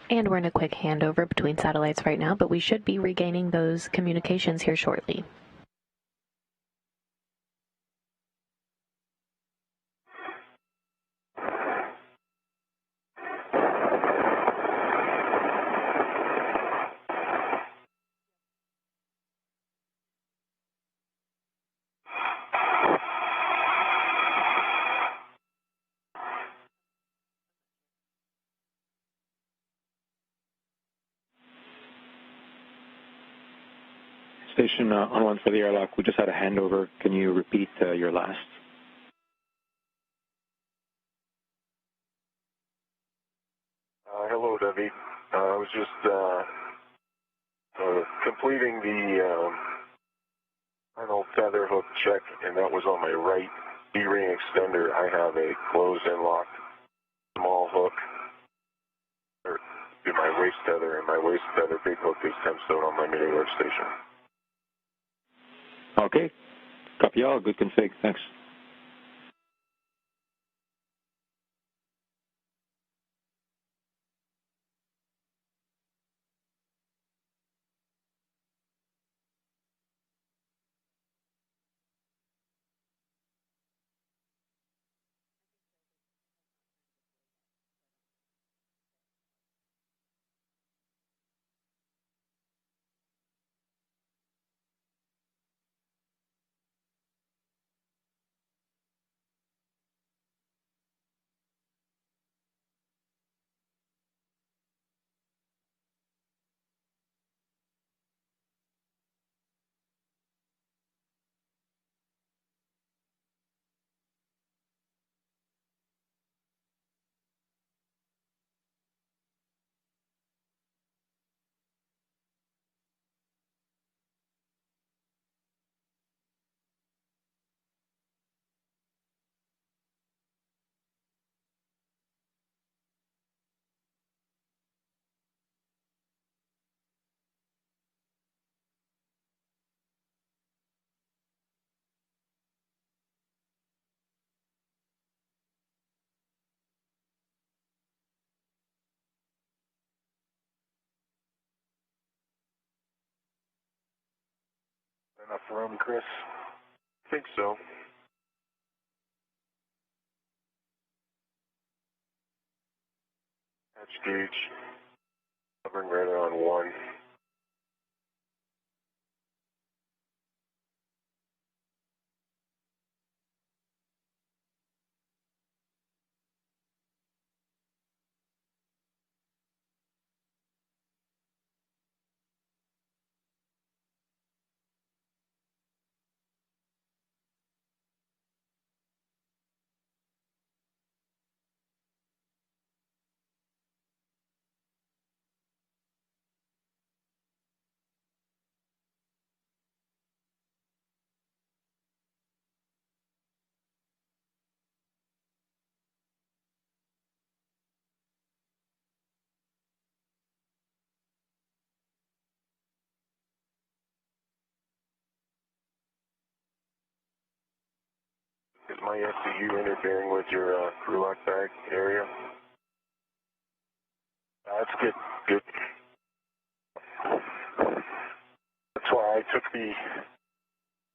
And we're in a quick handover between satellites right now, but we should be regaining those communications here shortly. Station on one for the airlock, we just had a handover. Can you repeat your last? Hello, Debbie. I was just completing the final tether hook check, and that was on my right E-ring extender. I have a closed and locked small hook to my waist tether, and my waist tether big hook is temp stowed on my mini workstation. Okay. Copy all. Good config. Thanks. Enough room, Chris? I think so. Hatch gauge, hovering right around 1. Is my SCU interfering with your crew lock bag area? That's good. Good. That's why I took the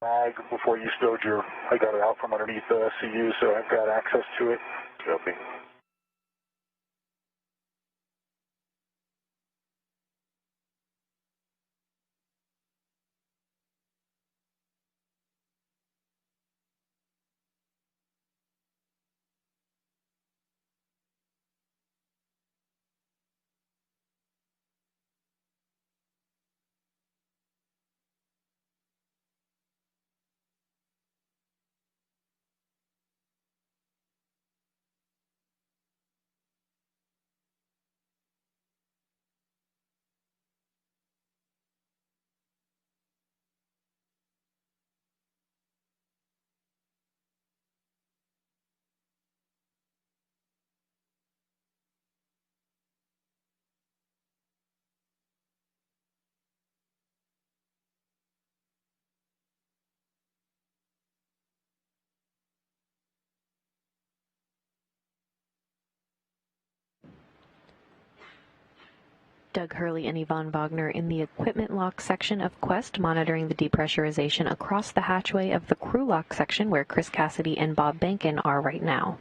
bag before you stowed your, I got it out from underneath the SCU, so I've got access to it. Copy. Doug Hurley and Yvonne Wagner in the equipment lock section of Quest, monitoring the depressurization across the hatchway of the crew lock section where Chris Cassidy and Bob Bankin are right now.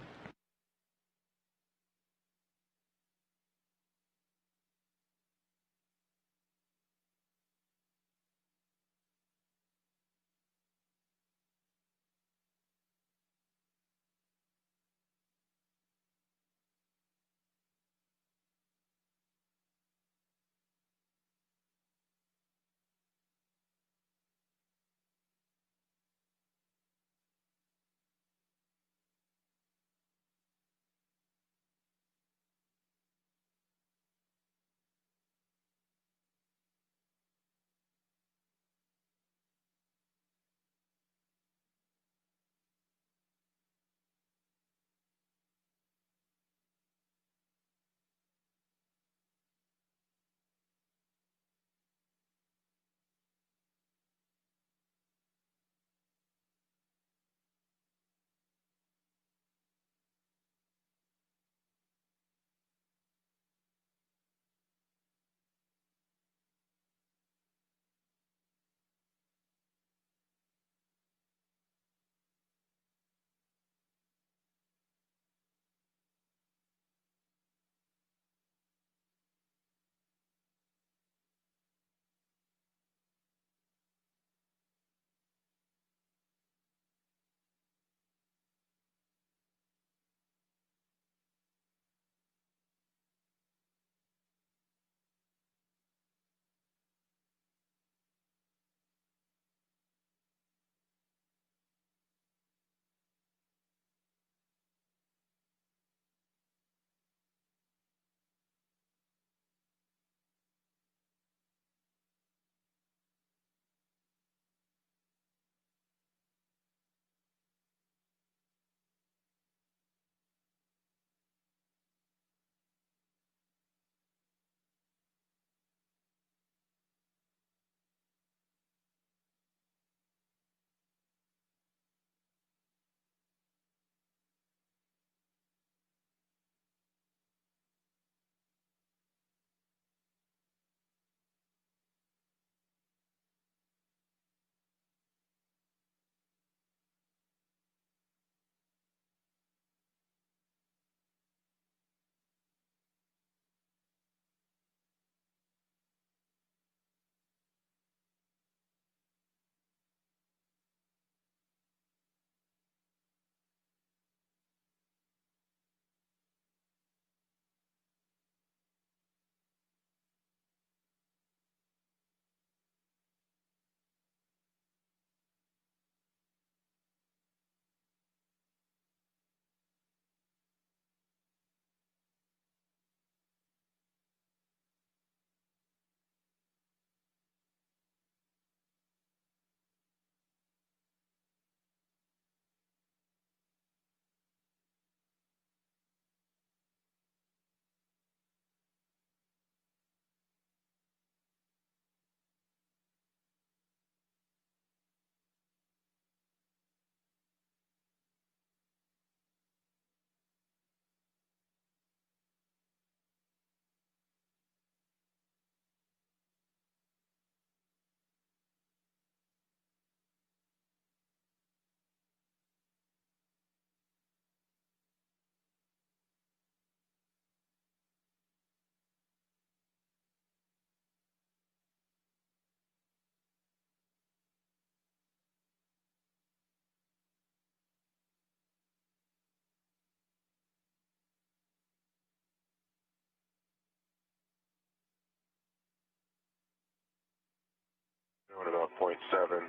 Doing about 0.7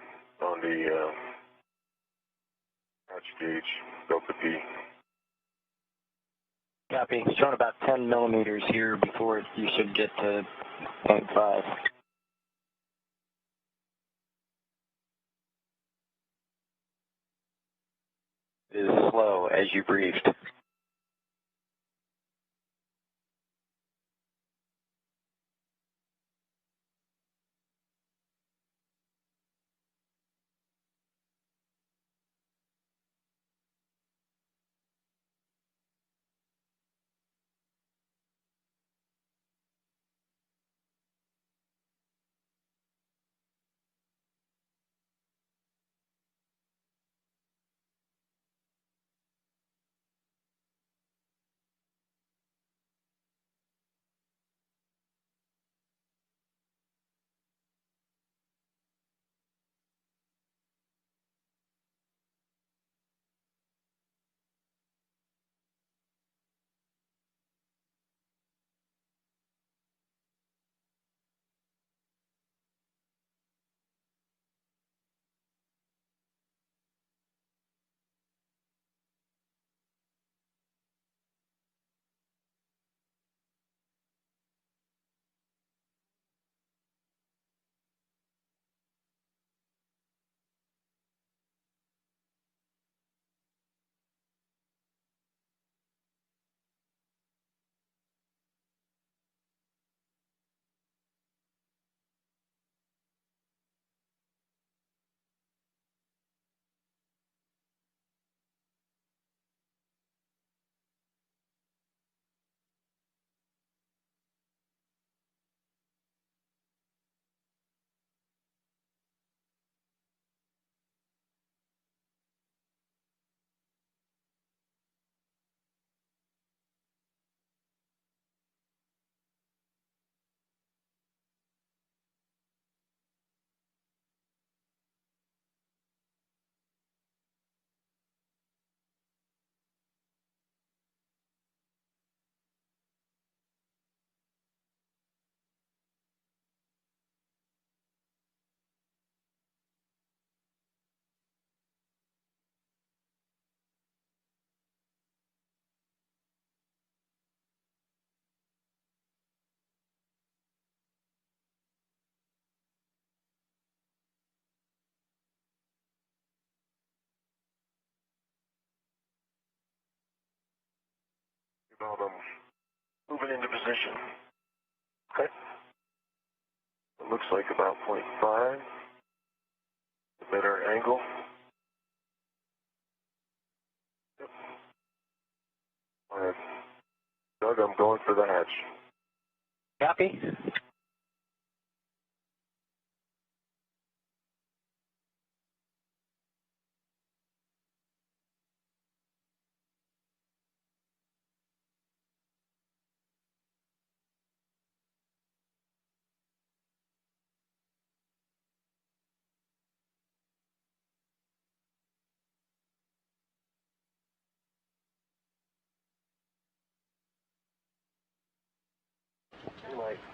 on the hatch gauge, delta P. Copy. Showing about 10 millimeters here before you should get to 0.5. It is slow as you briefed. About moving into position. Okay. It looks like about 0.5. A better angle. Yep. All right. Doug, I'm going for the hatch. Copy.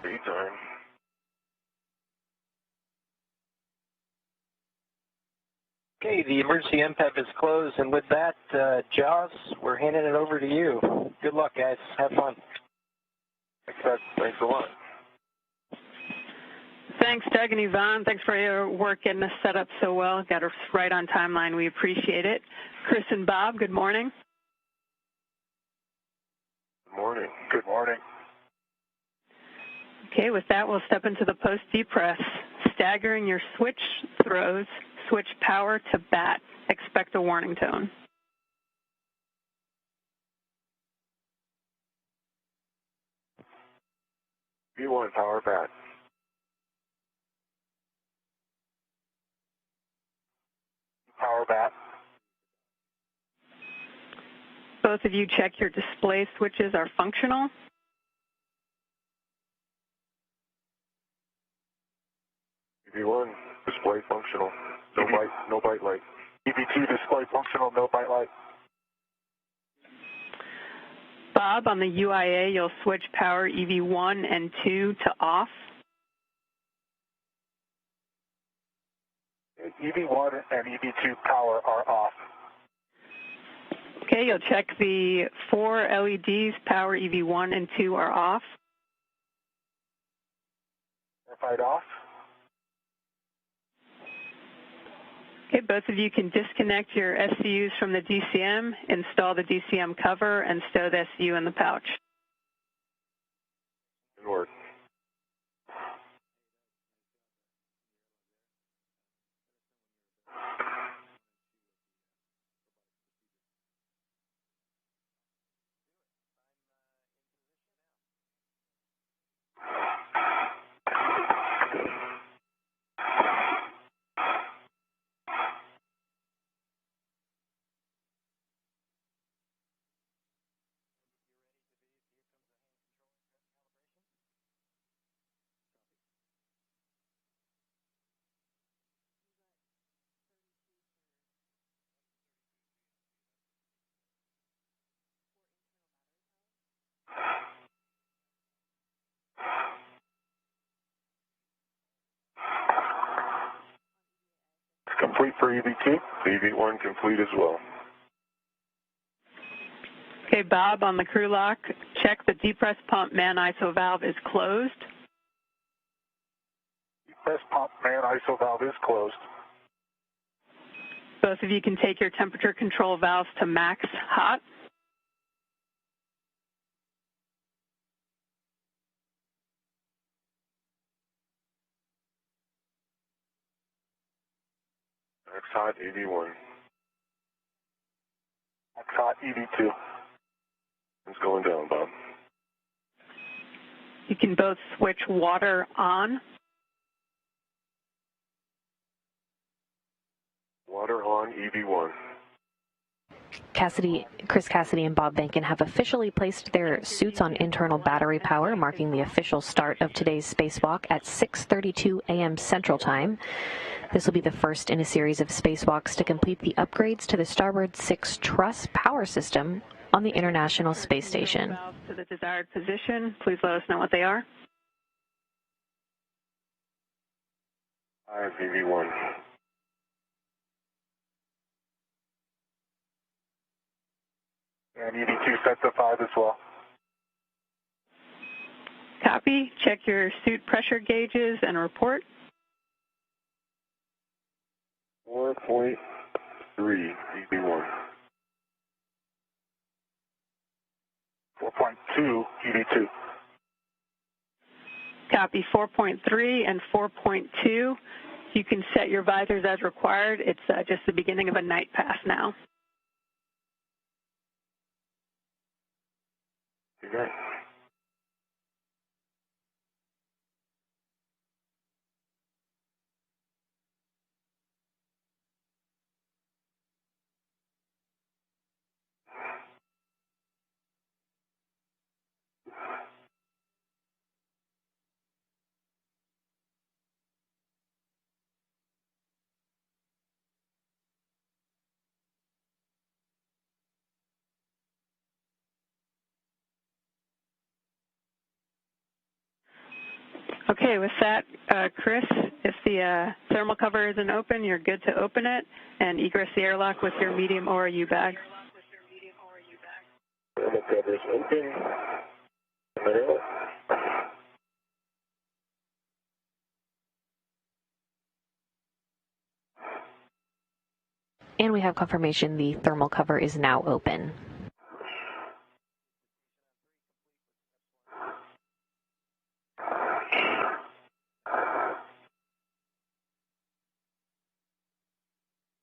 Free time. Okay, the emergency MPEP is closed, and with that, Jaws, we're handing it over to you. Good luck, guys. Have fun. Thanks a lot. Thanks, Doug and Yvonne. Thanks for your work getting us set up so well. Got us right on timeline. We appreciate it. Chris and Bob, good morning. Good morning. Good morning. Okay, with that, we'll step into the post-depress. Staggering your switch throws, switch power to bat. Expect a warning tone. V1 power bat. Power bat. Both of you check your display switches are functional. V1 display functional. No bite light. EV2 display functional, no bite light. Bob, on the UIA, you'll switch power EV1 and 2 to off. EV1 and EV2 power are off. Okay, you'll check the 4 LEDs, power EV1 and 2 are off. Verified off. Okay, both of you can disconnect your SCUs from the DCM, install the DCM cover, and stow the SCU in the pouch. Good work. Complete for EV2. EV1 complete as well. Okay, Bob, on the crew lock, check the depress pump man ISO valve is closed. Depress pump man ISO valve is closed. Both of you can take your temperature control valves to max hot. Max hot EV1. Max hot EV2. It's going down, Bob. You can both switch water on. Water on EV1. Chris Cassidy and Bob Bankin have officially placed their suits on internal battery power, marking the official start of today's spacewalk at 6:32 a.m. Central Time. This will be the first in a series of spacewalks to complete the upgrades to the Starboard 6 truss power system on the International Space Station. To the desired position, please let us know what they are. 5 EV1. And EV2 set to 5 as well. Copy. Check your suit pressure gauges and report. 4.3 EV1. 4.3 4.2 EV2. Copy 4.3 and 4.2. You can set your visors as required. It's just the beginning of a night pass now. Good night. Okay, with that, Chris, if the thermal cover isn't open, you're good to open it and egress the airlock with your medium ORU bag. Thermal cover is open. And we have confirmation the thermal cover is now open.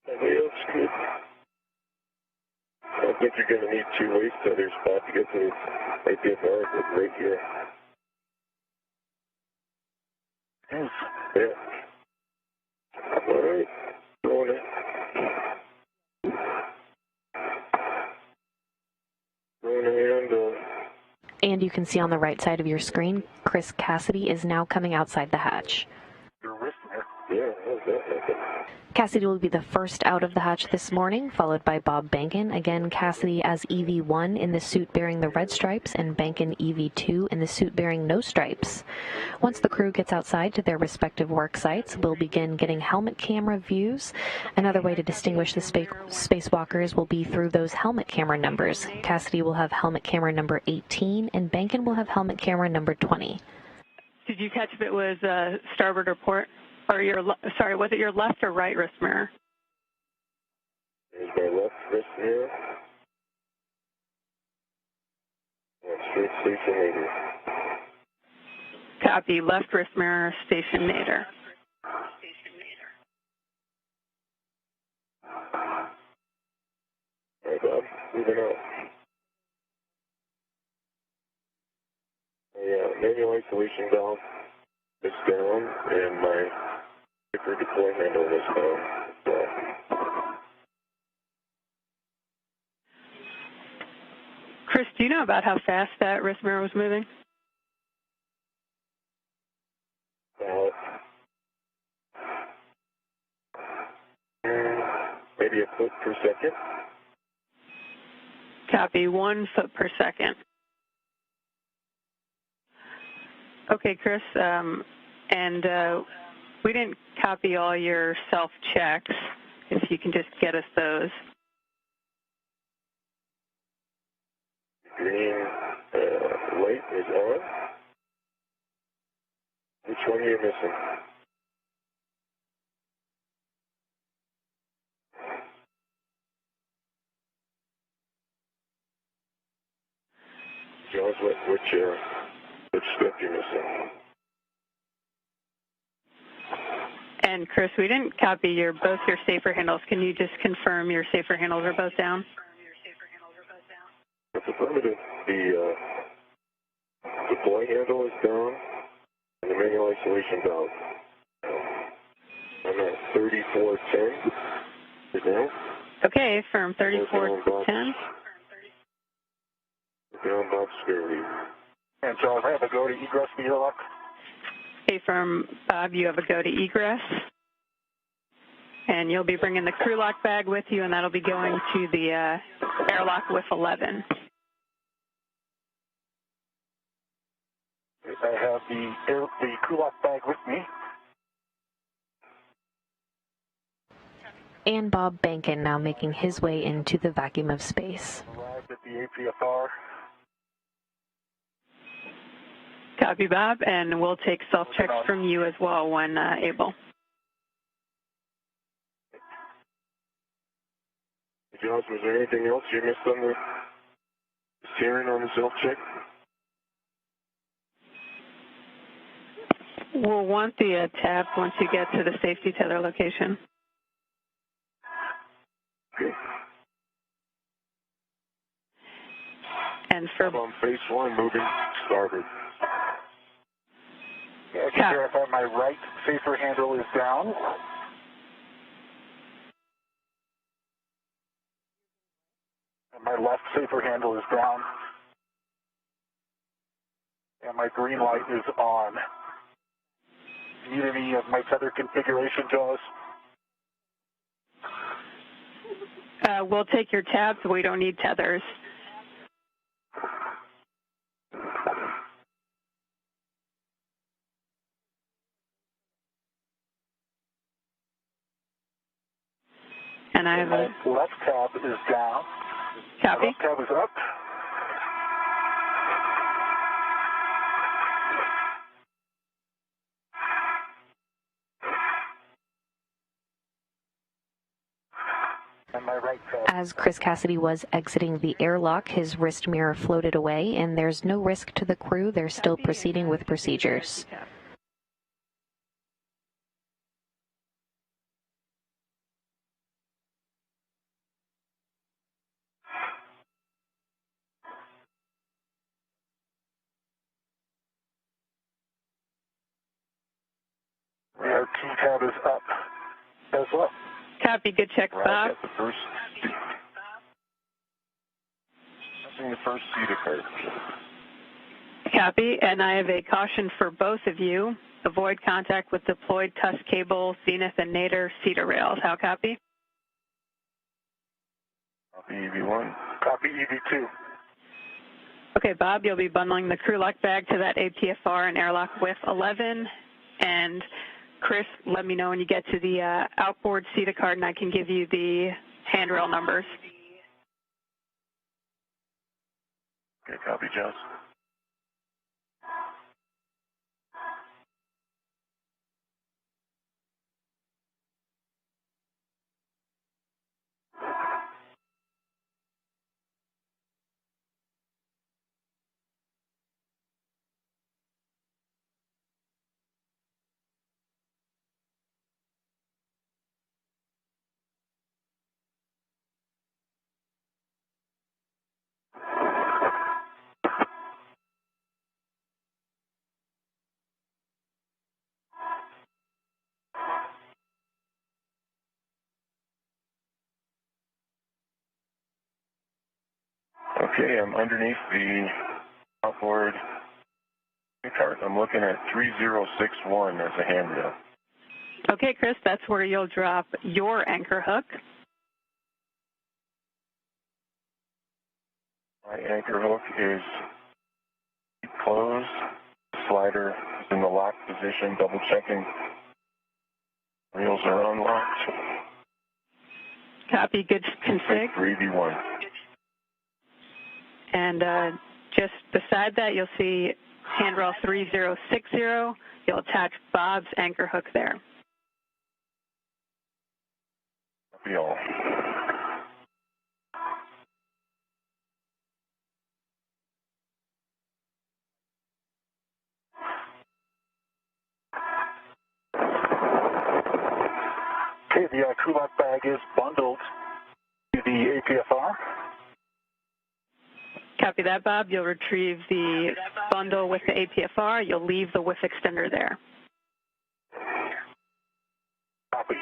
Everybody else good? I don't think you're going to need 2 waist tethers, Bob, to get to this. Might be a bar, but right here. Yes. Yeah. All right. Going in. Going around. And you can see on the right side of your screen, Chris Cassidy is now coming outside the hatch. Your wrist there. Yeah, how's that happen? Cassidy will be the first out of the hatch this morning, followed by Bob Bankin. Again, Cassidy as EV1 in the suit bearing the red stripes, and Bankin EV2 in the suit bearing no stripes. Once the crew gets outside to their respective work sites, we'll begin getting helmet camera views. Another way to distinguish the spacewalkers will be through those helmet camera numbers. Cassidy will have helmet camera number 18, and Bankin will have helmet camera number 20. Did you catch if it was starboard or port? Or sorry, was it your left or right wrist mirror? Here's my left wrist mirror. And straight station leader. Copy, left wrist mirror, station nadir. All right, Bob, moving out. Manual isolation valve is down, and my zipper deploy handle is down. Chris, do you know about how fast that wrist mirror was moving? Maybe a foot per second. Copy, 1 foot per second. Okay, Chris, and we didn't copy all your self-checks. If you can just get us those. Green light is on. Which one are you missing? Jones, which step you missing? And Chris, we didn't copy both your safer handles. Can you just confirm your safer handles are both down? That's affirmative. The deploy handle is down, and the manual isolation valve. I'm at 3410. Is now? Okay, firm 3410. Down box squarely. And Charles, I have a go to egress the airlock. Okay, firm Bob, you have a go to egress. And you'll be bringing the crew lock bag with you, and that'll be going to the airlock with 11. I have the crew lock bag with me. And Bob Bankin now making his way into the vacuum of space. Arrived at the APFR. Copy, Bob, and we'll take self-checks from you as well when able. Jones, was there anything else you missed on the steering on the self-check? We'll want the tab once you get to the safety tether location. Okay. And for on phase 1, moving starboard. I can verify my right safer handle is down. And my left safer handle is down. And my green light is on. Need any of my tether configuration, Jaws? We'll take your tabs. We don't need tethers. And I have my left tab is down. Copy. My left tab is up. And my right tab. As Chris Cassidy was exiting the airlock, his wrist mirror floated away, and there's no risk to the crew. They're still proceeding with procedures. Our T tab is up as well. Copy. Good check, Bob. The first seat occurred. Copy. And I have a caution for both of you. Avoid contact with deployed TUS cable, Zenith and Nadir cedar rails. How copy? Copy EV1. Copy EV2. Okay, Bob, you'll be bundling the crew lock bag to that APFR and airlock with 11. And Chris, let me know when you get to the outboard SETA card, and I can give you the handrail numbers. Okay, copy, Jones. Okay, I'm underneath the outboard cart. I'm looking at 3061 as a handrail. Okay, Chris, that's where you'll drop your anchor hook. My anchor hook is closed. Slider is in the lock position, double checking. Reels are unlocked. Copy, good config. 3V1. And just beside that, you'll see handrail 3060. You'll attach Bob's anchor hook there. Copy all. Okay, the crew lock bag is bundled to the APFR. Copy that, Bob. You'll retrieve the bundle with the APFR. You'll leave the whiff extender there. Copy.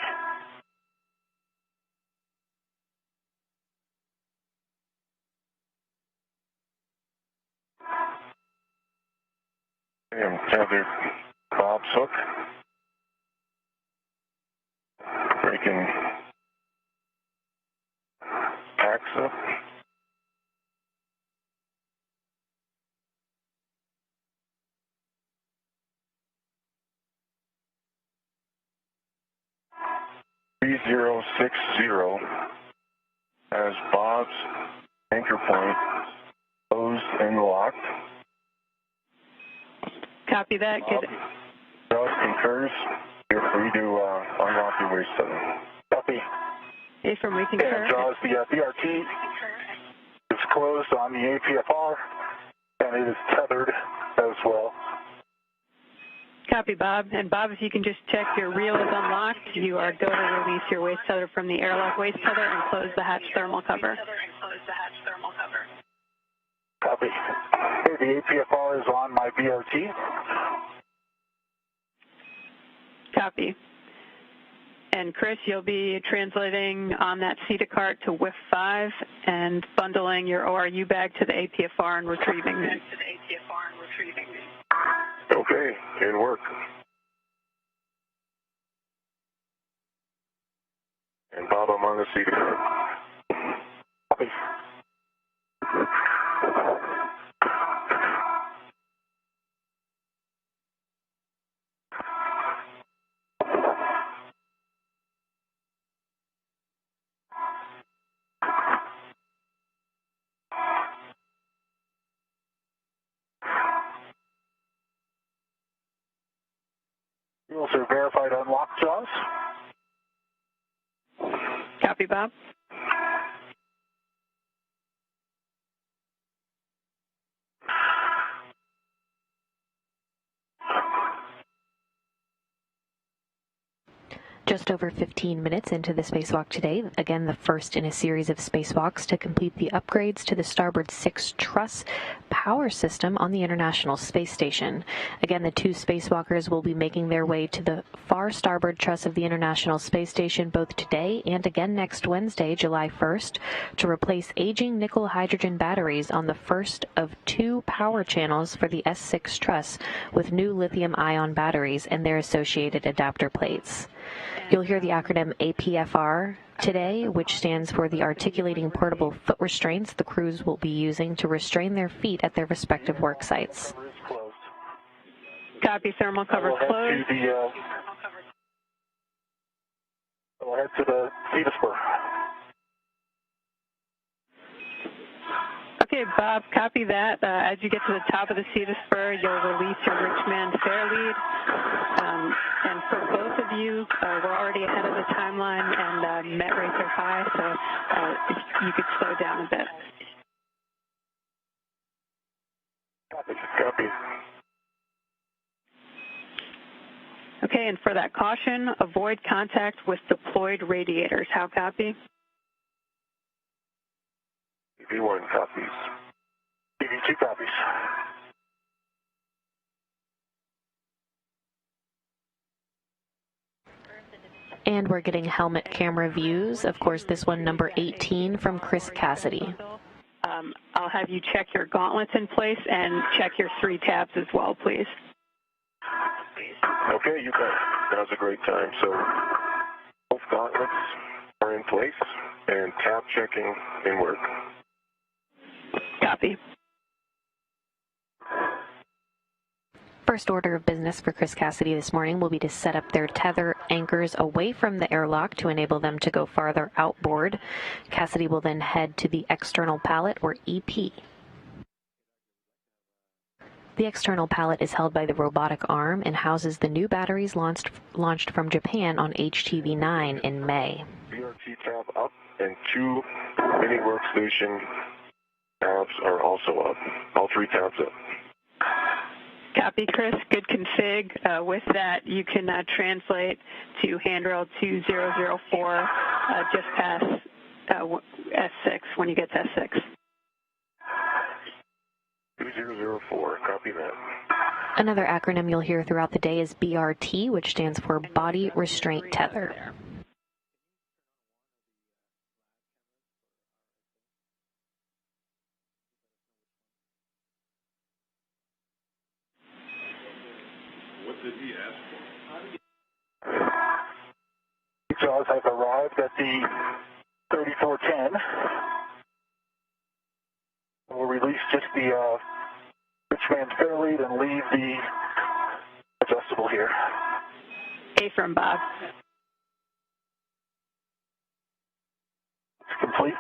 I'm tethered Bob's hook. Breaking packs up. As Bob's anchor point closed and locked. Copy that. Good. Charles concurs. You're free to unlock your waist tether. Copy. A from we concur. And Jaws, the BRT is closed on the APFR, and it is tethered as well. Copy, Bob. And Bob, if you can just check your reel is unlocked, you are go to release your waste tether from the airlock waste tether and close the hatch thermal cover. Copy. Hey, the APFR is on my BRT. Copy. And Chris, you'll be translating on that CETA cart to WIF 5 and bundling your ORU bag to the APFR and retrieving it. Okay, in work. And Bob, I'm on the CETA cart. Copy. Wheels are verified unlocked, Jaws. Copy, Bob. Just over 15 minutes into the spacewalk today, again the first in a series of spacewalks to complete the upgrades to the starboard 6 truss power system on the International Space Station. Again, the 2 spacewalkers will be making their way to the far starboard truss of the International Space Station both today and again next Wednesday, July 1st, to replace aging nickel-hydrogen batteries on the first of 2 power channels for the S6 truss with new lithium-ion batteries and their associated adapter plates. You'll hear the acronym APFR today, which stands for the Articulating Portable Foot Restraints the crews will be using to restrain their feet at their respective work sites. Copy, thermal cover closed. We'll head to the CETA spur. Okay, Bob, copy that. As you get to the top of the CETA spur, you'll release your Richmond fair lead. And for both of you, we're already ahead of the timeline, and met rates are high, so you could slow down a bit. Copy. Okay, and for that caution, avoid contact with deployed radiators. How copy? V1 copies. BV2 copies. And we're getting helmet camera views. Of course, this one, number 18, from Chris Cassidy. I'll have you check your gauntlets in place and check your 3 tabs as well, please. Okay, you bet. Now's a great time. So both gauntlets are in place and tab checking in work. Copy. First order of business for Chris Cassidy this morning will be to set up their tether anchors away from the airlock to enable them to go farther outboard. Cassidy will then head to the external pallet, or EP. The external pallet is held by the robotic arm and houses the new batteries launched from Japan on HTV-9 in May. BRT tab up and 2 mini workstation tabs are also up. All 3 tabs up. Copy, Chris. Good config. With that, you can translate to handrail 2004 just past S6 when you get to S6. 2004, copy that. Another acronym you'll hear throughout the day is BRT, which stands for Body Restraint Tether. What did he ask for? Jaws have arrived at the 3410. We'll release just the Richmond fair lead and leave the adjustable here. A from Bob. It's complete.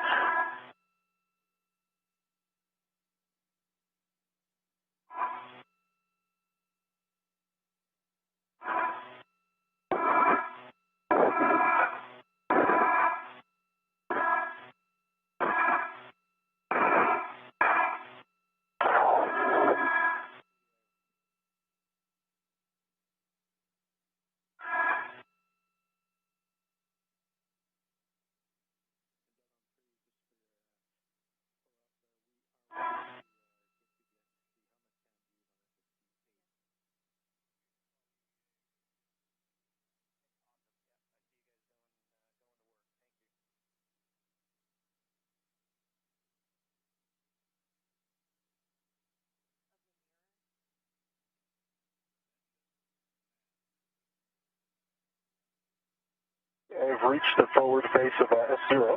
I've reached the forward face of S0.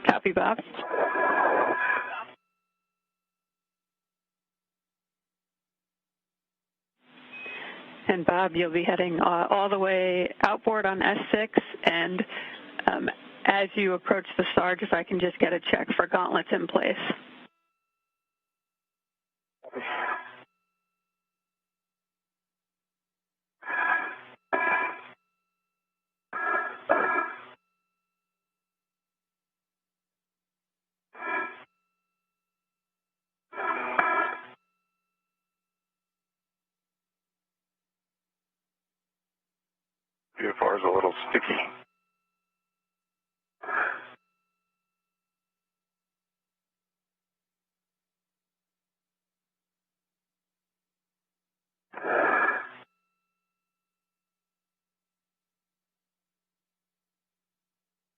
Copy, Bob. And Bob, you'll be heading all the way outboard on S6, and as you approach the Sarge, if I can just get a check for gauntlets in place. VFR is a little sticky.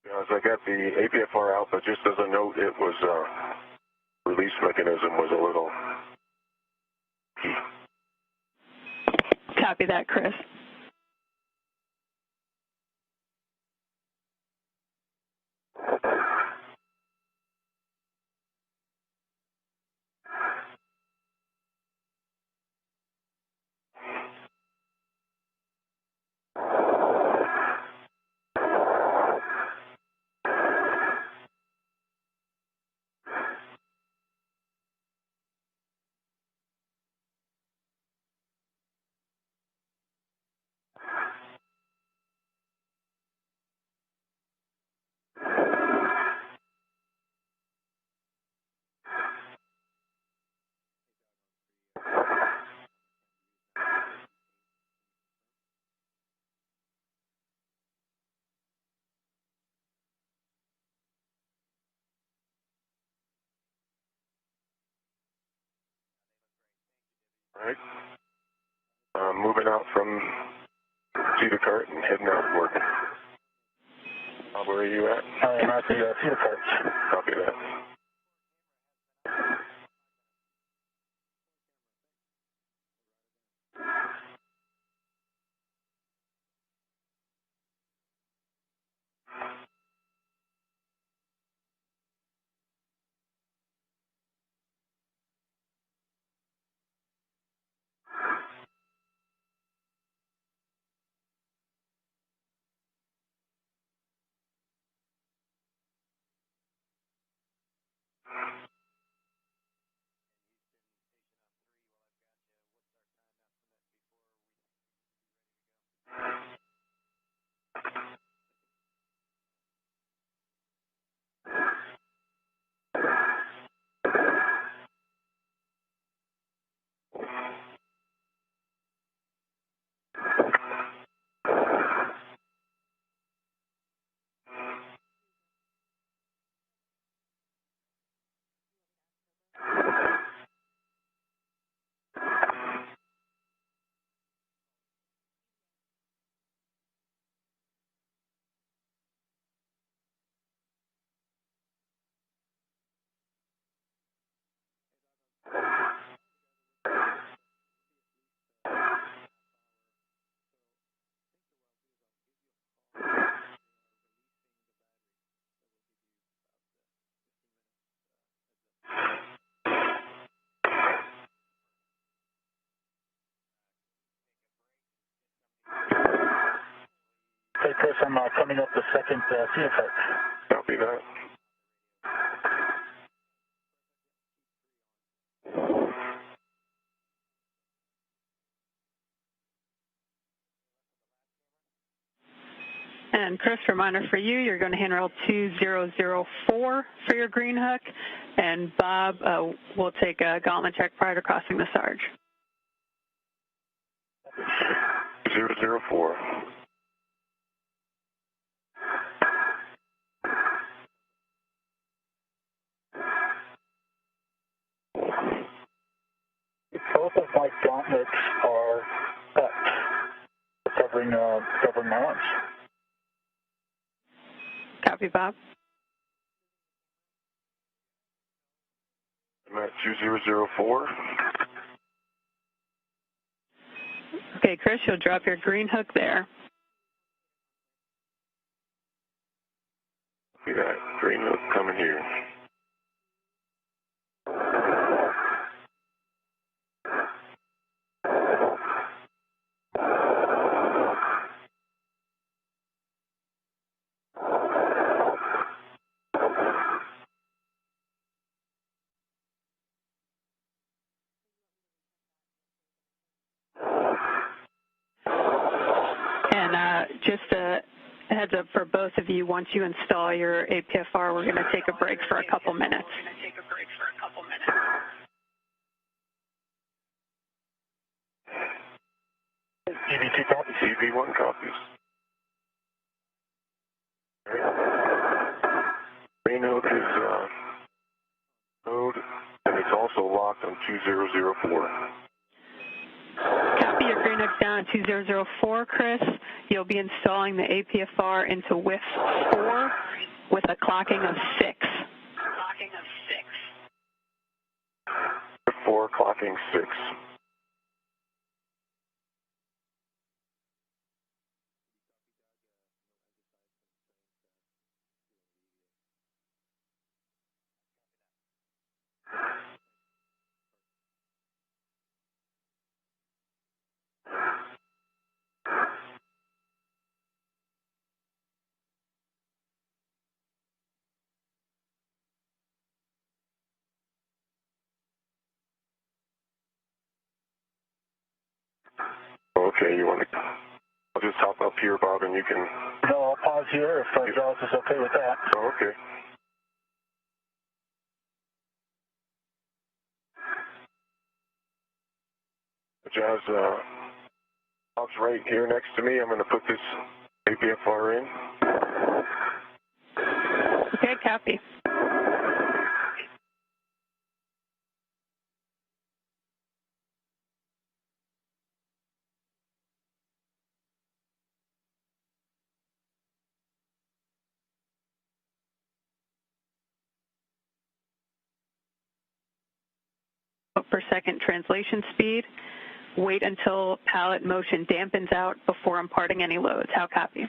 As I got the APFR out, but just as a note, it was release mechanism was a little. Copy that, Chris. All right. Moving out from Cedar Cart and heading outward. Where are you at? I am at the Cedar Cart. Copy that. Hey, Chris, I'm coming up the second Cedar Cart. Copy that. And Chris, reminder for you, you're going to handrail 2004 for your green hook, and Bob will take a gauntlet check prior to crossing the Sarge. 004. Both of my gauntlets are up, covering my arms. Copy, Bob. I'm at 2004. Okay, Chris, you'll drop your green hook there. We got green hook coming here. And just a heads up for both of you, once you install your APFR, we're going to take a break for a couple minutes. EV2 copies. EV1 copies. Green hook is mode, and it's also locked on 2004. Copy your green hook down at 2004, Chris. You'll be installing the APFR into WIF 4 with a clocking of 6. 4 clocking 6. Okay, you want to... I'll just hop up here, Bob, and you can... No, I'll pause here if Jaws is okay with that. Oh, okay. Jazz, Bob's right here next to me. I'm going to put this APFR in. Okay, copy. Per second translation speed. Wait until pallet motion dampens out before imparting any loads. How copy?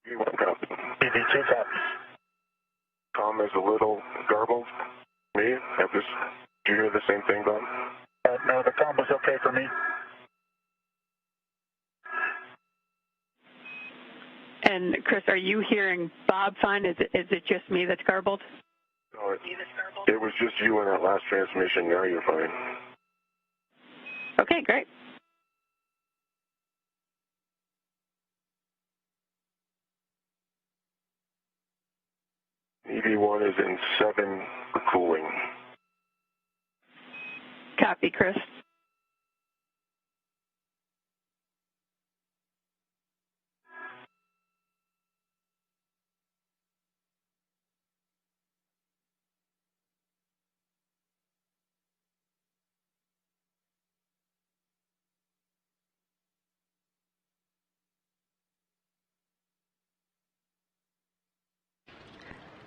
EV1 copy. EV2 copies. Tom is a little garbled. Me? Have this... Do you hear the same thing, Bob? No, the combo's okay for me. And Chris, are you hearing Bob fine? Is it just me that's garbled? No, it was just you in that last transmission. Now you're fine. Okay, great. EV1 is in 7 for cooling. Copy, Chris.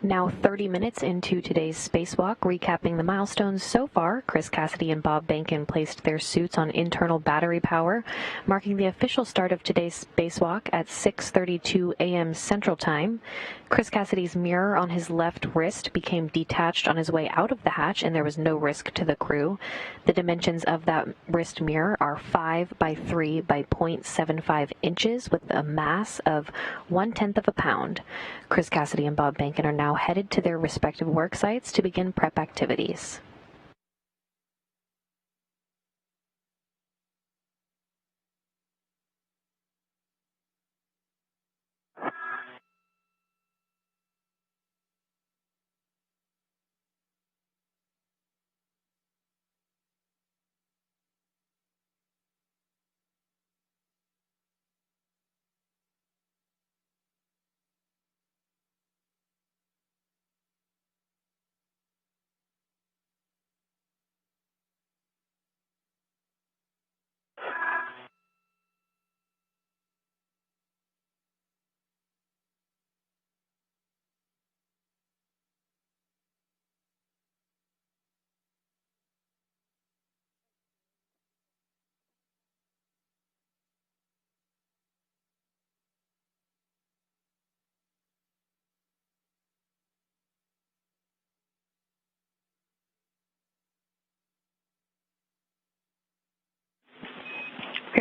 Now 30 minutes into today's spacewalk, recapping the milestones so far, Chris Cassidy and Bob Bankin placed their suits on internal battery power, marking the official start of today's spacewalk at 6:32 a.m. Central Time. Chris Cassidy's mirror on his left wrist became detached on his way out of the hatch, and there was no risk to the crew. The dimensions of that wrist mirror are 5 by 3 by 0.75 inches with a mass of 1/10 of a pound. Chris Cassidy and Bob Bankin are now headed to their respective work sites to begin prep activities.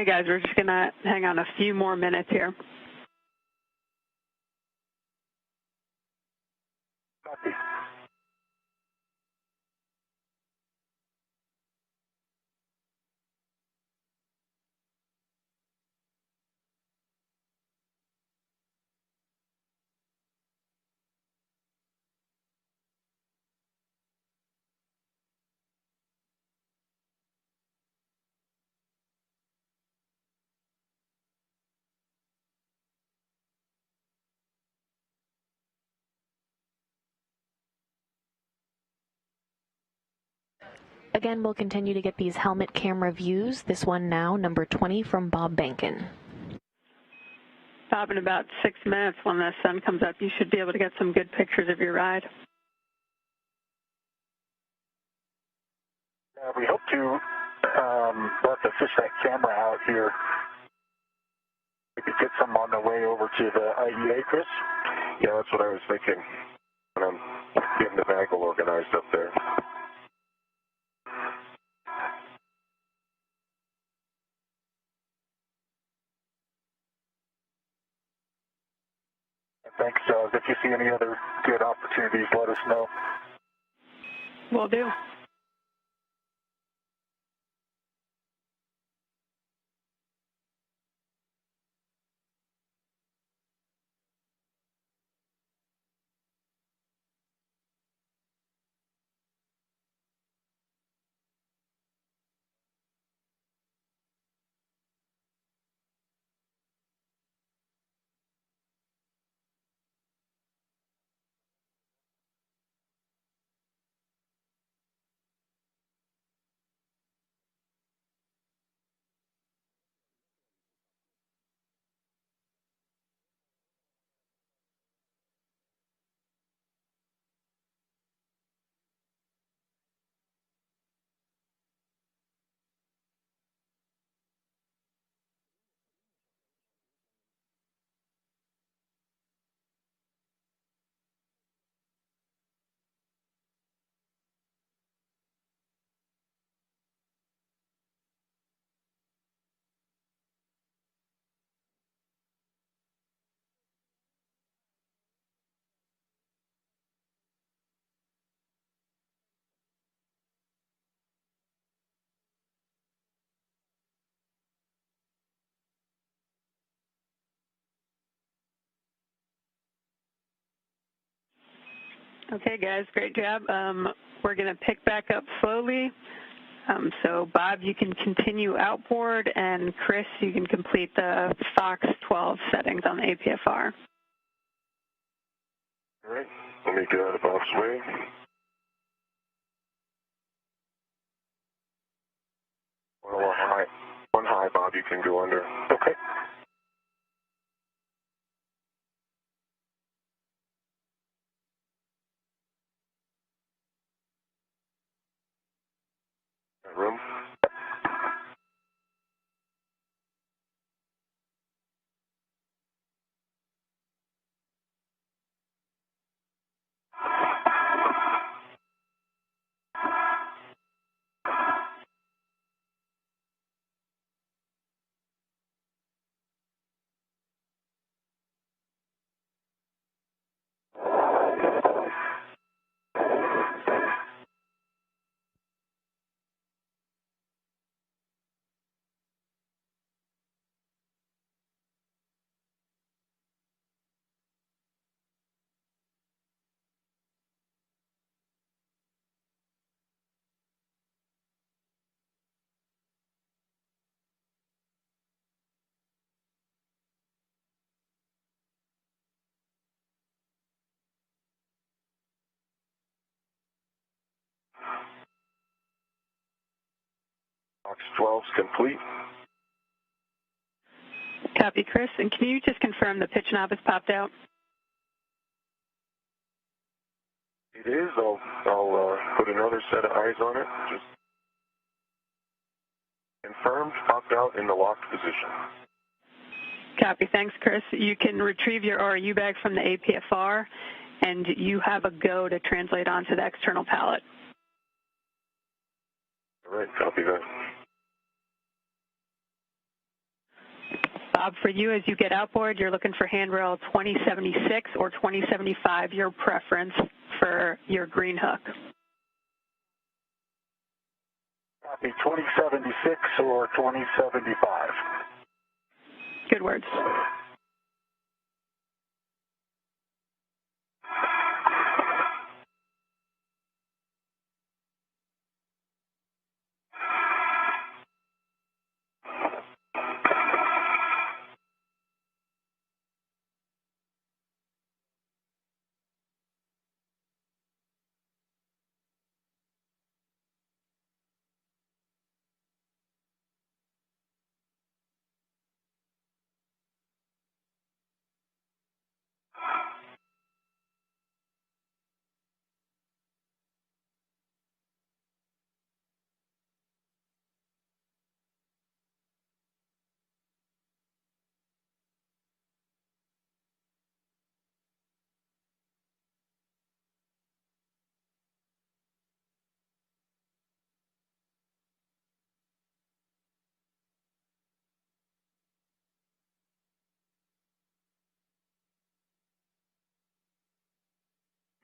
Okay, guys, we're just going to hang on a few more minutes here. Copy. Again, we'll continue to get these helmet camera views. This one now, number 20 from Bob Bankin. Bob, in about 6 minutes when the sun comes up, you should be able to get some good pictures of your ride. We hope to let the fishnet camera out here. Maybe get some on the way over to the IEA, Chris? Yeah, that's what I was thinking when I'm getting the bagel organized up there. Thanks. If you see any other good opportunities, let us know. Will do. Okay, guys, great job. We're going to pick back up slowly. So, Bob, you can continue outboard, and Chris, you can complete the Fox 12 settings on the APFR. All right, let me get out of Bob's way. Well, high. One high, Bob, you can go under. Okay. Room. Box 12's complete. Copy, Chris. And can you just confirm the pitch knob has popped out? It is. I'll put another set of eyes on it. Just confirmed, popped out in the locked position. Copy. Thanks, Chris. You can retrieve your RU bag from the APFR, and you have a go to translate onto the external pallet. All right, copy that. Bob, for you, as you get outboard, you're looking for handrail 2076 or 2075, your preference for your green hook. Copy 2076 or 2075. Good words.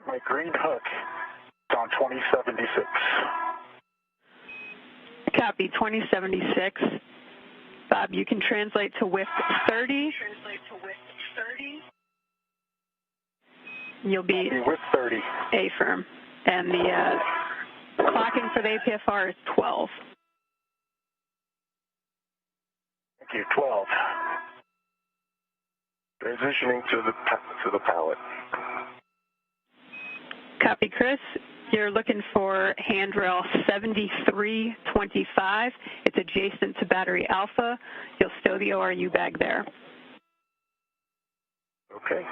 My green hook is on 2076. Copy 2076. Bob, you can translate to width 30. You'll be with 30. A firm. And the clocking for the APFR is 12. Thank you, 12. Transitioning to the pallet. Copy, Chris. You're looking for handrail 7325. It's adjacent to battery alpha. You'll stow the ORU bag there. Okay.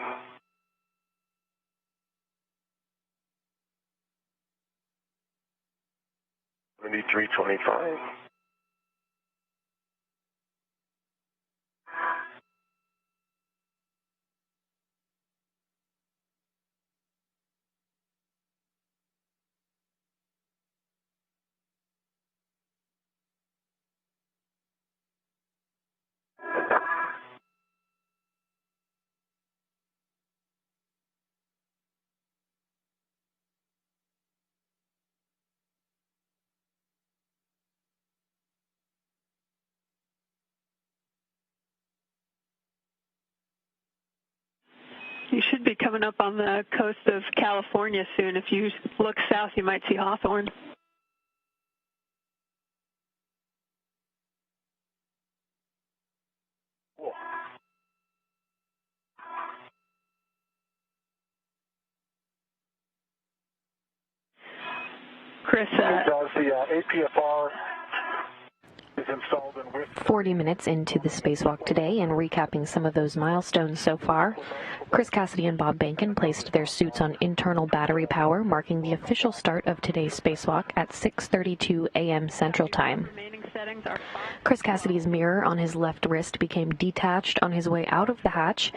$73.25. You should be coming up on the coast of California soon. If you look south, you might see Hawthorne. Cool. Chris, does the APFR is installed in with 40 minutes into the spacewalk today and recapping some of those milestones so far. Chris Cassidy and Bob Bankin placed their suits on internal battery power, marking the official start of today's spacewalk at 6:32 a.m. Central Time. Chris Cassidy's mirror on his left wrist became detached on his way out of the hatch,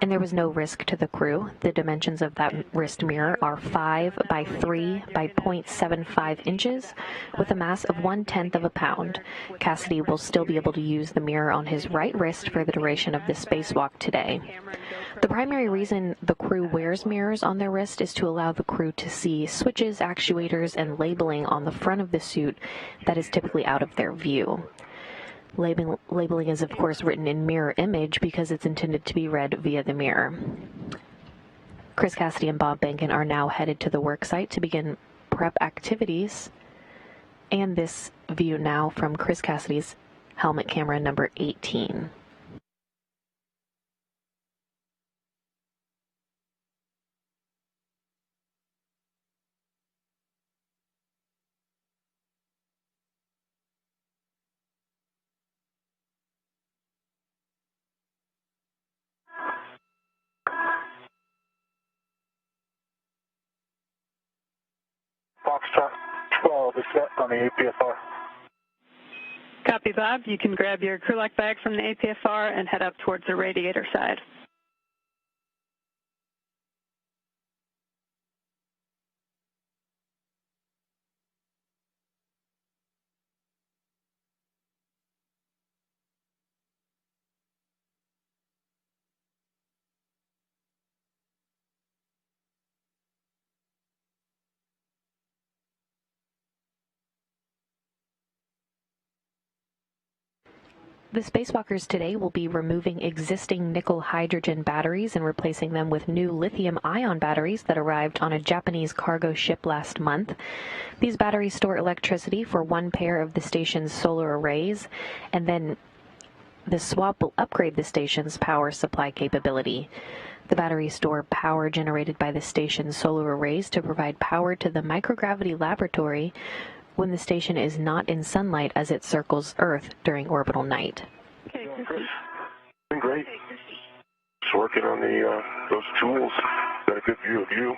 and there was no risk to the crew. The dimensions of that wrist mirror are 5 by 3 by 0.75 inches, with a mass of 1/10 of a pound. Cassidy will still be able to use the mirror on his right wrist for the duration of the spacewalk today. The primary reason the crew wears mirrors on their wrist is to allow the crew to see switches, actuators, and labeling on the front of the suit that is typically out of their view. Labeling is, of course, written in mirror image because it's intended to be read via the mirror. Chris Cassidy and Bob Bankin are now headed to the work site to begin prep activities. And this view now from Chris Cassidy's helmet camera number 18. Foxtrot 12 is set on the APFR. Copy, Bob. You can grab your crew lock bag from the APFR and head up towards the radiator side. The spacewalkers today will be removing existing nickel-hydrogen batteries and replacing them with new lithium-ion batteries that arrived on a Japanese cargo ship last month. These batteries store electricity for one pair of the station's solar arrays, and then the swap will upgrade the station's power supply capability. The batteries store power generated by the station's solar arrays to provide power to the microgravity laboratory when the station is not in sunlight as it circles Earth during orbital night. Okay, Doing great. Just working on those tools. Got a good view of you.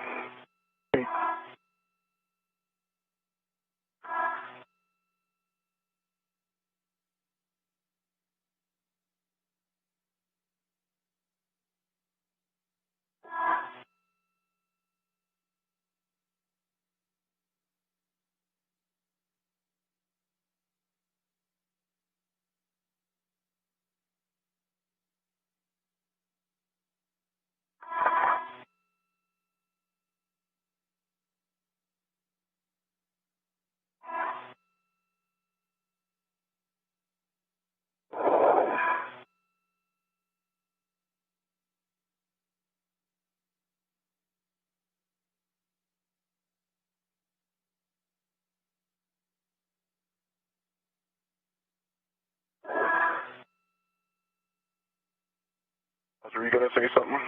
Were you going to say something?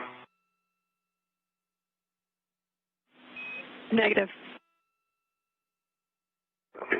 Negative. Okay.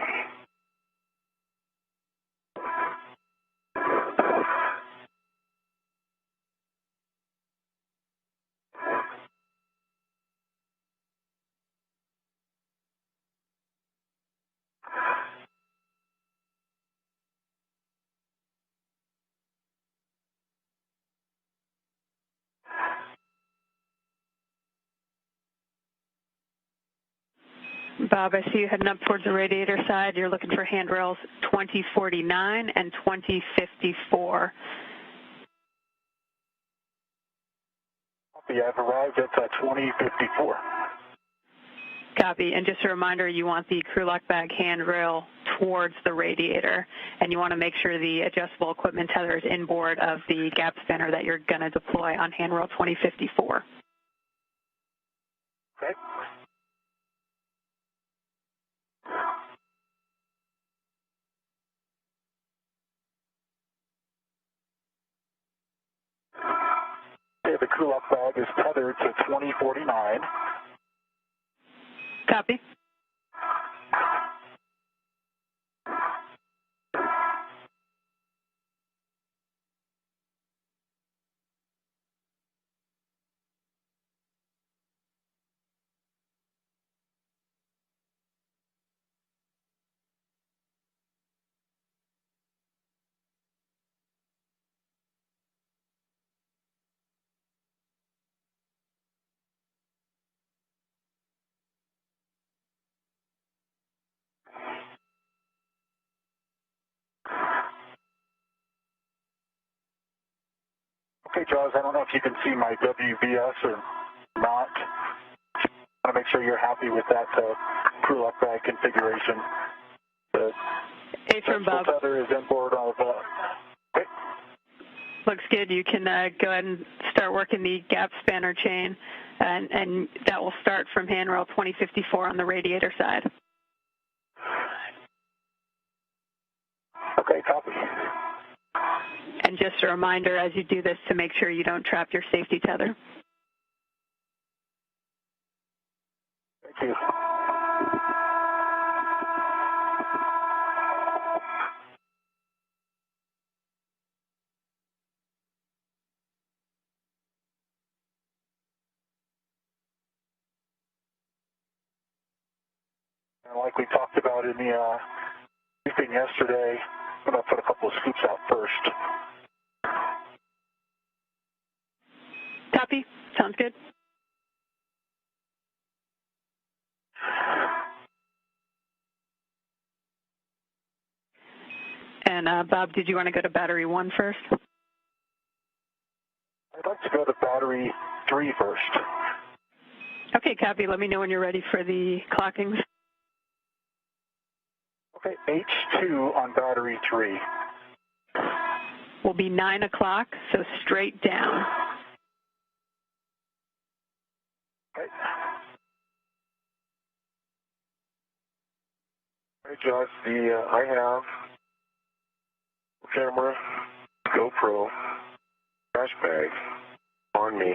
Bob, I see you heading up towards the radiator side. You're looking for handrails 2049 and 2054. Yeah, I've arrived at 2054. Copy. And just a reminder, you want the crew lock bag handrail towards the radiator, and you want to make sure the adjustable equipment tether is inboard of the gap spanner that you're going to deploy on handrail 2054. Okay. Okay, the crew lock bag is tethered to 2049. Copy. Okay, Jaws, I don't know if you can see my WBS or not. I want to make sure you're happy with that crew lock bag configuration. The Atrium, Bob. tether is inboard of... okay. Looks good. You can go ahead and start working the gap spanner chain, and that will start from handrail 2054 on the radiator side. Okay, copy. And just a reminder as you do this to make sure you don't trap your safety tether. Thank you. And like we talked about in the briefing yesterday, I'm going to put a couple of scoops out first. Copy. Sounds good. And Bob, did you want to go to battery 1 first? I'd like to go to battery 3 first. Okay, copy. Let me know when you're ready for the clockings. Okay, H2 on battery 3. will be 9 o'clock, so straight down. Okay. Hey, Josh, I have camera, GoPro, trash bag on me,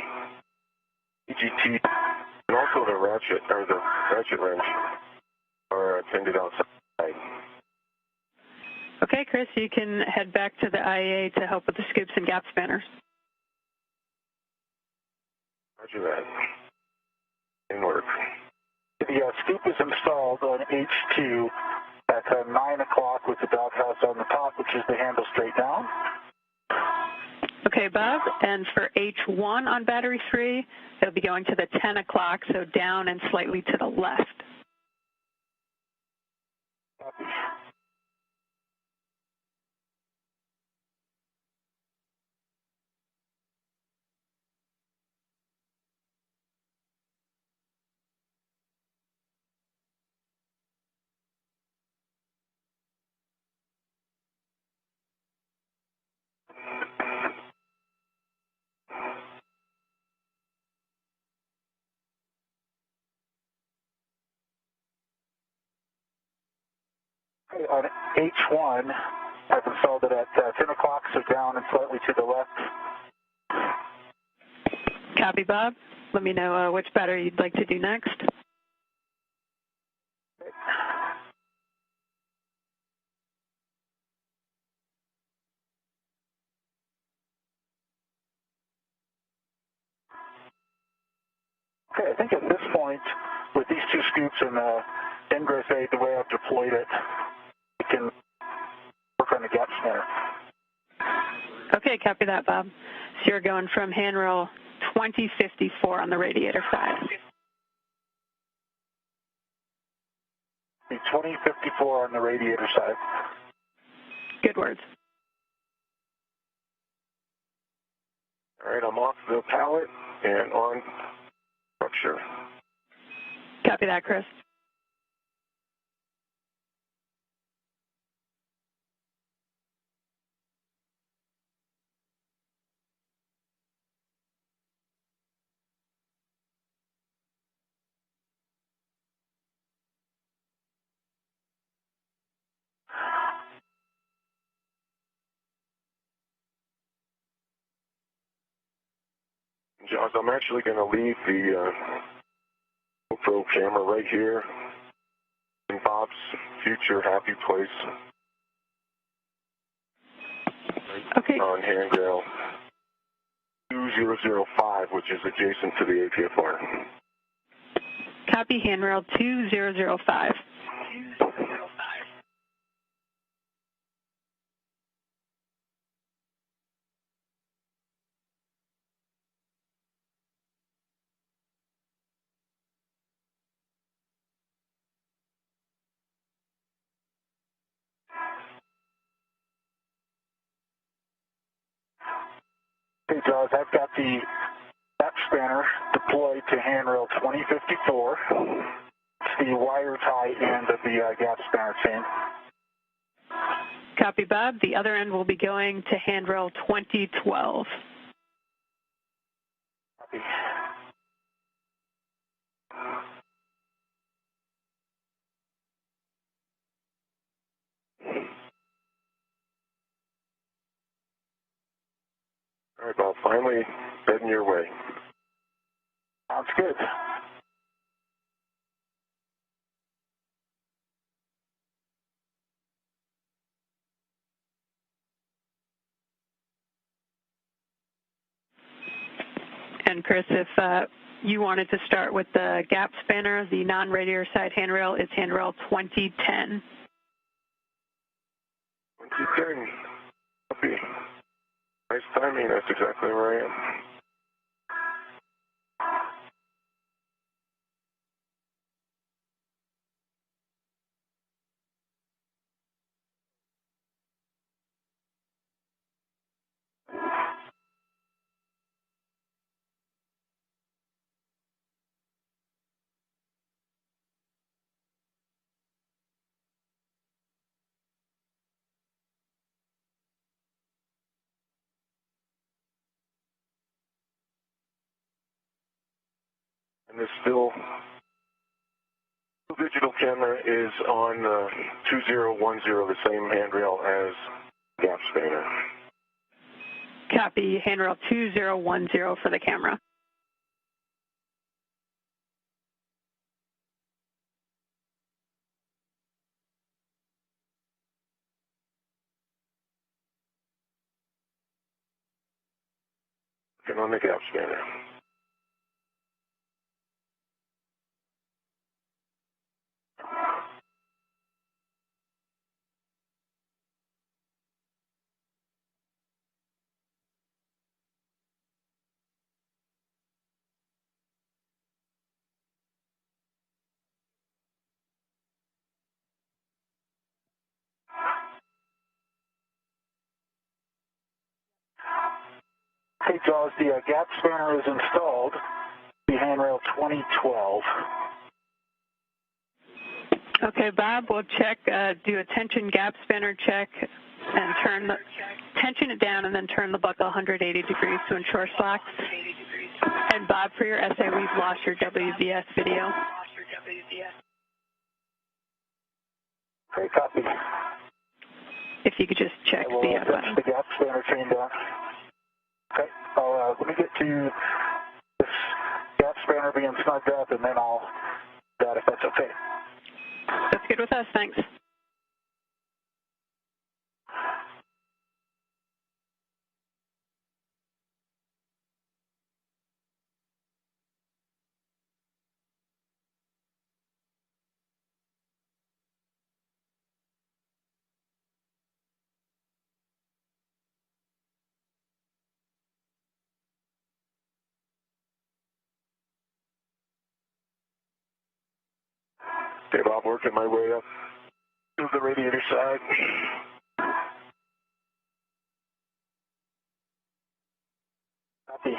EGT, and also the ratchet wrench are attended outside. Okay, Chris, you can head back to the IAA to help with the scoops and gap spanners. Roger that. In work. The scoop is installed on H2 at 9 o'clock with the doghouse on the top, which is the handle straight down. Okay, Bob, and for H1 on battery 3, it'll be going to the 10 o'clock, so down and slightly to the left. Copy. Okay, on H1, I've installed it at 10 o'clock, so down and slightly to the left. Copy, Bob. Let me know which battery you'd like to do next. Okay, I think at this point, with these two scoops and ingress aid, the way I've deployed it, we can work on the gap spanner. Okay, copy that, Bob. So you're going from handrail 2054 on the radiator side. The 2054 on the radiator side. Good words. All right, I'm off the pallet and on structure. Copy that, Chris. Josh, I'm actually going to leave the GoPro camera right here in Bob's future happy place. Okay. On handrail 2005, which is adjacent to the APFR. Copy handrail 2005. Okay, Jaws, I've got the gap spanner deployed to handrail 2054. It's the wire tie end of the gap spanner chain. Copy, Bob. The other end will be going to handrail 2012. Copy. All right, Bob, finally heading your way. Sounds good. And Chris, if you wanted to start with the gap spanner, the non-radiator side handrail is handrail 2010. 2010. Copy. Nice timing. That's exactly where I am. And this still digital camera is on 2010, the same handrail as gap spanner. Copy, handrail 2010 for the camera. And on the gap spanner. Hey, Jaws, the gap spanner is installed. The handrail 2012. Okay, Bob, we'll check, do a tension gap spanner check and tension it down and then turn the buckle 180 degrees to ensure slack. And Bob, for your essay, we've lost your WVS video. Okay, copy. If you could just check the button. The gap spanner chain down. Okay, let me get to this gap spanner being snugged up, and then I'll do that if that's okay. That's good with us, thanks. Okay, Bob, working my way up to the radiator side. Copy.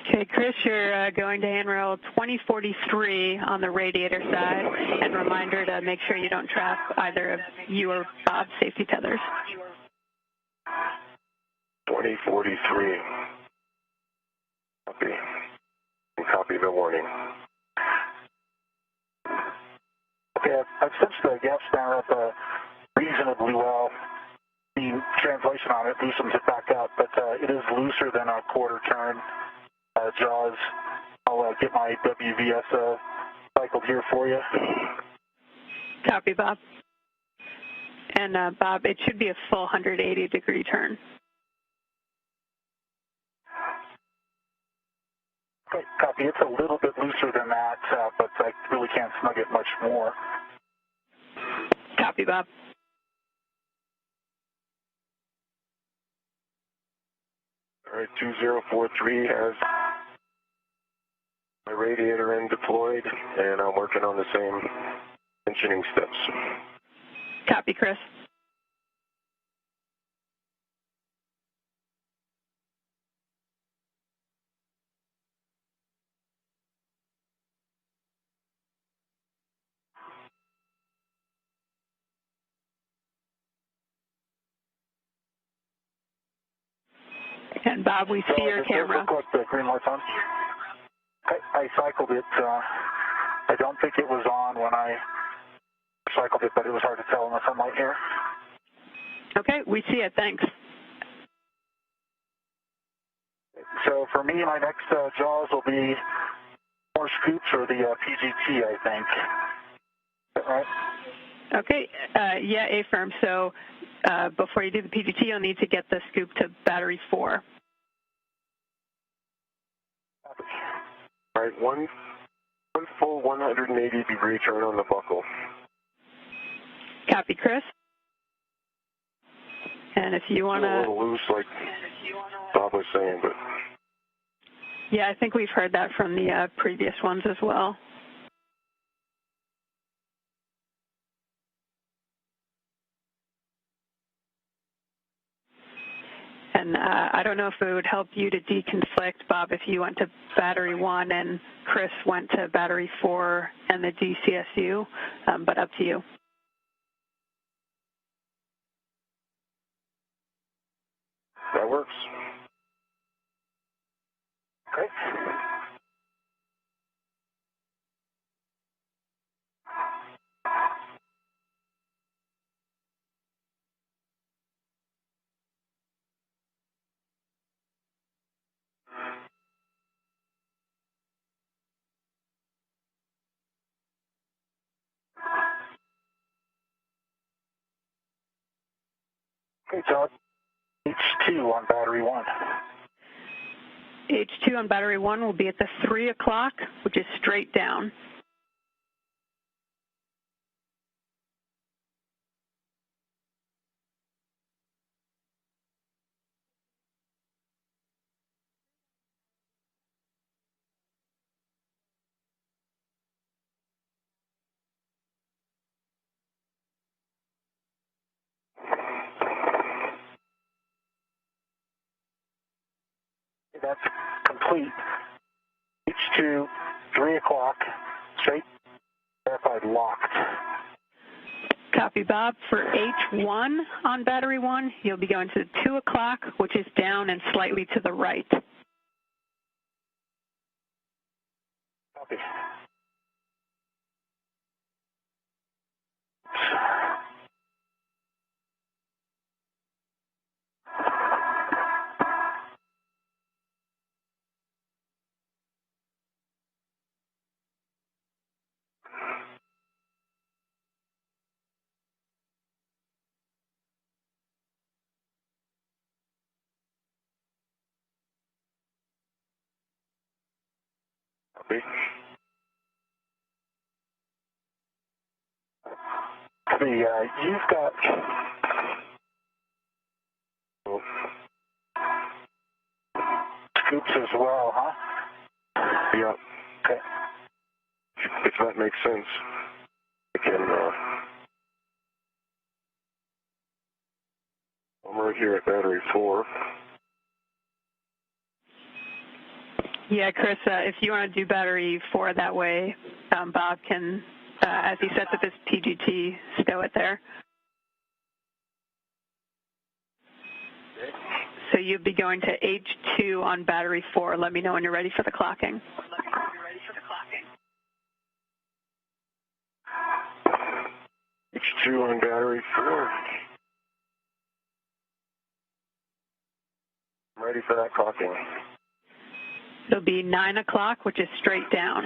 Okay, Chris, you're going to handrail 2043 on the radiator side, and reminder to make sure you don't trap either of you or Bob's safety tethers. 2043. Copy. Copy the warning. Okay, I've cinched the gap spanner up reasonably well. The translation on it loosens it back up, but it is looser than a quarter turn. Jaws, I'll get my WVS cycled here for you. Copy, Bob. And Bob, it should be a full 180 degree turn. Okay, copy. It's a little bit looser than that, but I really can't snug it much more. Copy, Bob. All right, 2043 has my radiator end deployed, and I'm working on the same tensioning steps. Copy, Chris. And Bob, we see your camera. Look like the green light's on. I cycled it. I don't think it was on when I cycled it, but it was hard to tell in the sunlight here. Okay, we see it. Thanks. So for me, my next JAWS will be more scoops or the PGT, I think. Is that right? Okay, yeah, A-firm. So before you do the PGT, you'll need to get the scoop to battery 4. All right, one full 180 degree turn on the buckle. Copy, Chris. And if you want to... A little loose, like Bob was saying, but... Yeah, I think we've heard that from the previous ones as well. And I don't know if it would help you to deconflict, Bob, if you went to battery 1 and Chris went to battery 4 and the DCSU, but up to you. That works. Okay. Okay, Todd. H2 on battery 1. H2 on battery 1 will be at the 3 o'clock, which is straight down. That's complete. H2, 3 o'clock, straight, verified, locked. Copy, Bob. For H1 on battery 1, you'll be going to 2 o'clock, which is down and slightly to the right. Copy. Copy. You've got scoops as well, huh? Yeah. Okay. If that makes sense, I can, I'm right here at battery 4. Yeah, Chris, if you want to do battery 4 that way, Bob can, as he sets up his PGT, stow it there. Okay. So you'll be going to H2 on battery 4. Let me know when you're ready for the clocking. H2 on battery 4. I'm ready for that clocking. It'll be 9 o'clock, which is straight down.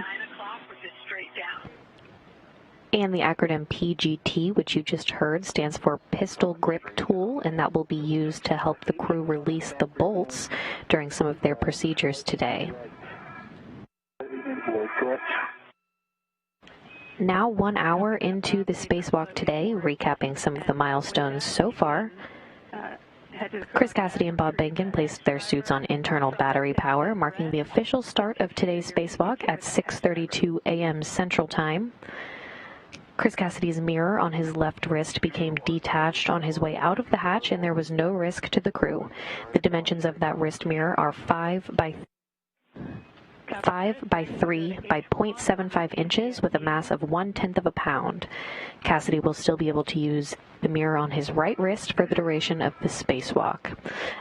And the acronym PGT, which you just heard, stands for Pistol Grip Tool, and that will be used to help the crew release the bolts during some of their procedures today. Now 1 hour into the spacewalk today, recapping some of the milestones so far. Chris Cassidy and Bob Behnken placed their suits on internal battery power, marking the official start of today's spacewalk at 6:32 a.m. Central Time. Chris Cassidy's mirror on his left wrist became detached on his way out of the hatch, and there was no risk to the crew. The dimensions of that wrist mirror are 5 by 3 by 0.75 inches with a mass of 1/10 of a pound. Cassidy will still be able to use the mirror on his right wrist for the duration of the spacewalk.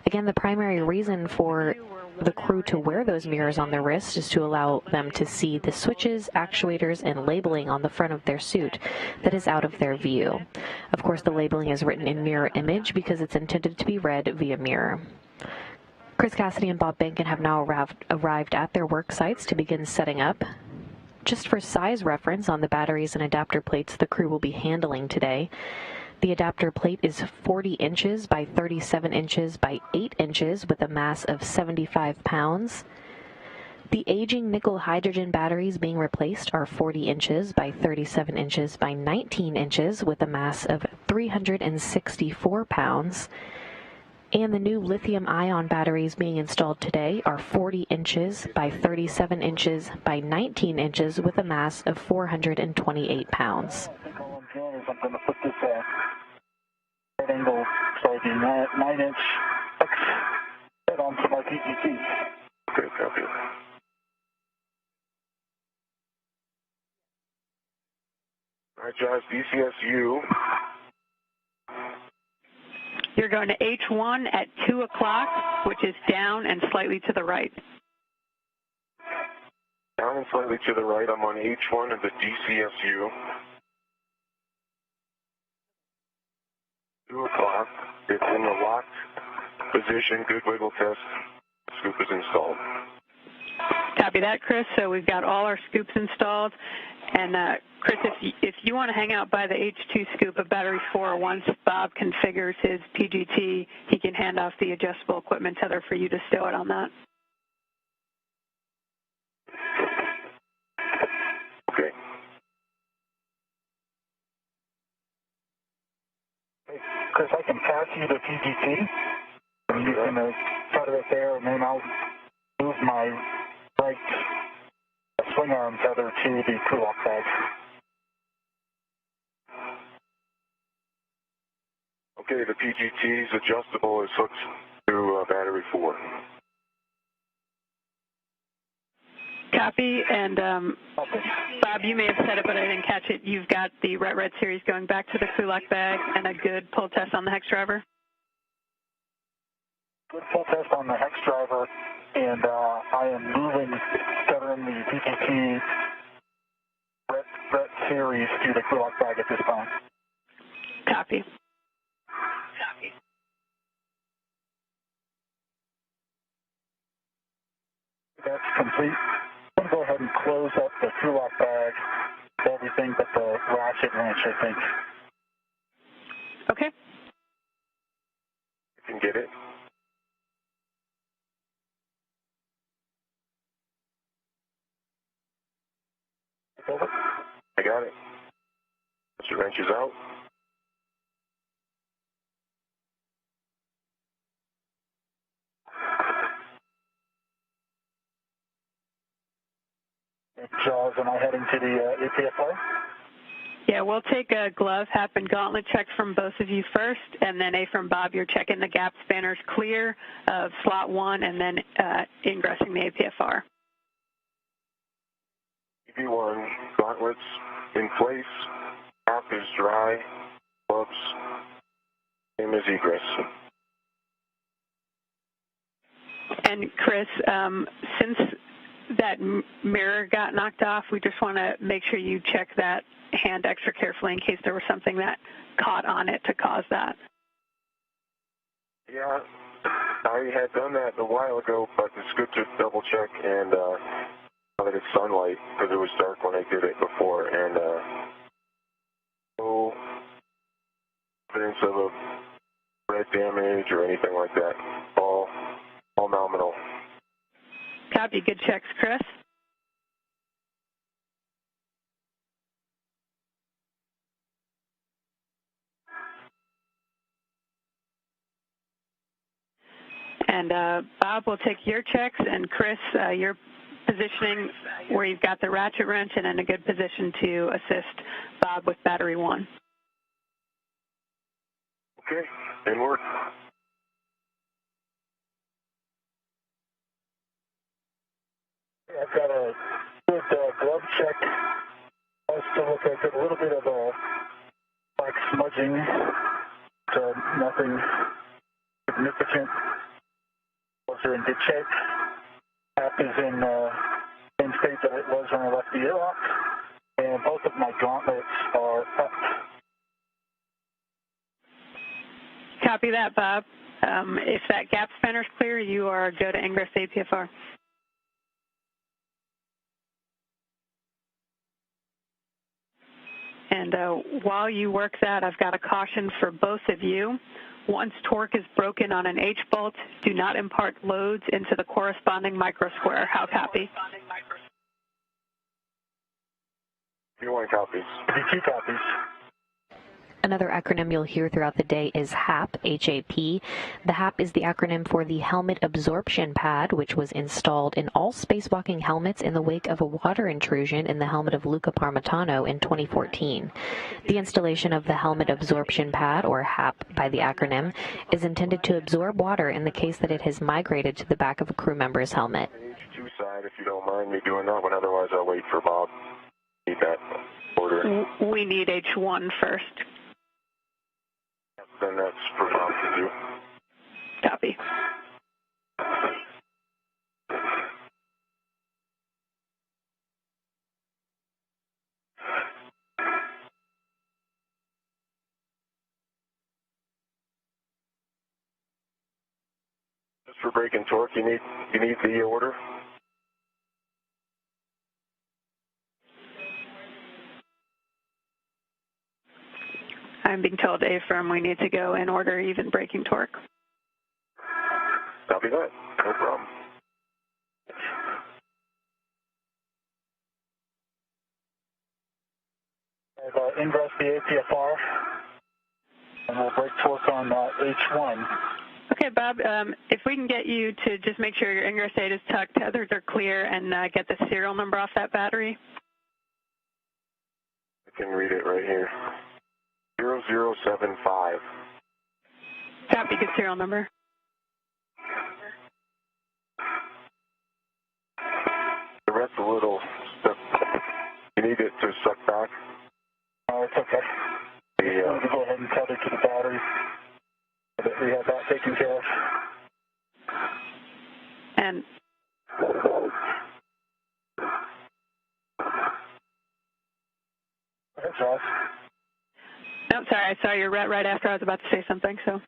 Again, the primary reason for the crew to wear those mirrors on their wrists is to allow them to see the switches, actuators, and labeling on the front of their suit that is out of their view. Of course, the labeling is written in mirror image because it's intended to be read via mirror. Chris Cassidy and Bob Behnken have now arrived at their work sites to begin setting up. Just for size reference on the batteries and adapter plates the crew will be handling today, the adapter plate is 40 inches by 37 inches by 8 inches with a mass of 75 pounds. The aging nickel hydrogen batteries being replaced are 40 inches by 37 inches by 19 inches with a mass of 364 pounds. And the new lithium-ion batteries being installed today are 40 inches by 37 inches by 19 inches with a mass of 428 pounds. I'm going to put this right angle, so the 9-inch head onto my PGT. Okay, copy. All right, Josh, DCSU. You're going to H1 at 2 o'clock, which is down and slightly to the right. Down and slightly to the right, I'm on H1 of the DCSU. 2 o'clock, it's in the locked position, good wiggle test, scoop is installed. Copy that, Chris. So we've got all our scoops installed, And Chris, if you want to hang out by the H2 scoop of battery 4, once Bob configures his PGT, he can hand off the adjustable equipment tether for you to stow it on that. Okay. Hey, Chris, I can pass you the PGT, and you can tether it there, and then I'll move my right swing arm tether to the crew lock bag. Okay, the PGT's adjustable is hooked to battery 4. Copy, and Bob, you may have said it, but I didn't catch it. You've got the red series going back to the crew lock bag and a good pull test on the hex driver? Good pull test on the hex driver, and I am tethering the PGT red series to the crew lock bag at this time. Copy. That's complete. I'm going to go ahead and close up the crew lock bag, everything but the ratchet wrench, I think. Okay. You can get it. Over. I got it. Your wrench is out. Jaws, am I heading to the APFR? Yeah, we'll take a glove, hap, and gauntlet check from both of you first, and then A from Bob, you're checking the gap spanners clear of slot 1 and then ingressing the APFR. EV1 gauntlets in place. Hap is dry. Gloves, same as egress. And Chris, since that mirror got knocked off, we just want to make sure you check that hand extra carefully in case there was something that caught on it to cause that. Yeah, I had done that a while ago, but it's good to double check and now that it's sunlight, because it was dark when I did it before, and no evidence of a red damage or anything like that. All nominal. Copy. Good checks, Chris. And Bob will take your checks, and Chris, your positioning where you've got the ratchet wrench and in a good position to assist Bob with battery 1. Okay, in work. I've got a good glove check. Also look at a little bit of black smudging, so nothing significant. Gloves are in good shape. Tap is in the same state that it was when I left the airlock, and both of my gauntlets are up. Copy that, Bob. If that gap spanner's clear, you are go to ingress APFR. And while you work that, I've got a caution for both of you. Once torque is broken on an H-bolt, do not impart loads into the corresponding microsquare. How copy? P1 copies. P2 copies. Another acronym you'll hear throughout the day is HAP, H-A-P. The HAP is the acronym for the Helmet Absorption Pad, which was installed in all spacewalking helmets in the wake of a water intrusion in the helmet of Luca Parmitano in 2014. The installation of the Helmet Absorption Pad, or HAP by the acronym, is intended to absorb water in the case that it has migrated to the back of a crew member's helmet. H2 side, if you don't mind me doing that, but otherwise I'll wait for Bob. Need that order. We need H1 first. Then that's for Bob to do. Copy. Just for breaking torque, you need the order? I'm being told to affirm we need to go in order even braking torque. Copy that. No problem. I've ingress the APFR, and we'll brake torque on H1. Okay, Bob, if we can get you to just make sure your ingress aid is tucked, tethers are clear, and get the serial number off that battery. I can read it right here. 0075. Copy, good serial number. The rest a little stuff. You need it to suck back. Oh, it's okay. We'll go ahead and tether to the battery. We have that taken care of. And That's Ross. no, sorry, I saw you right after I was about to say something, so.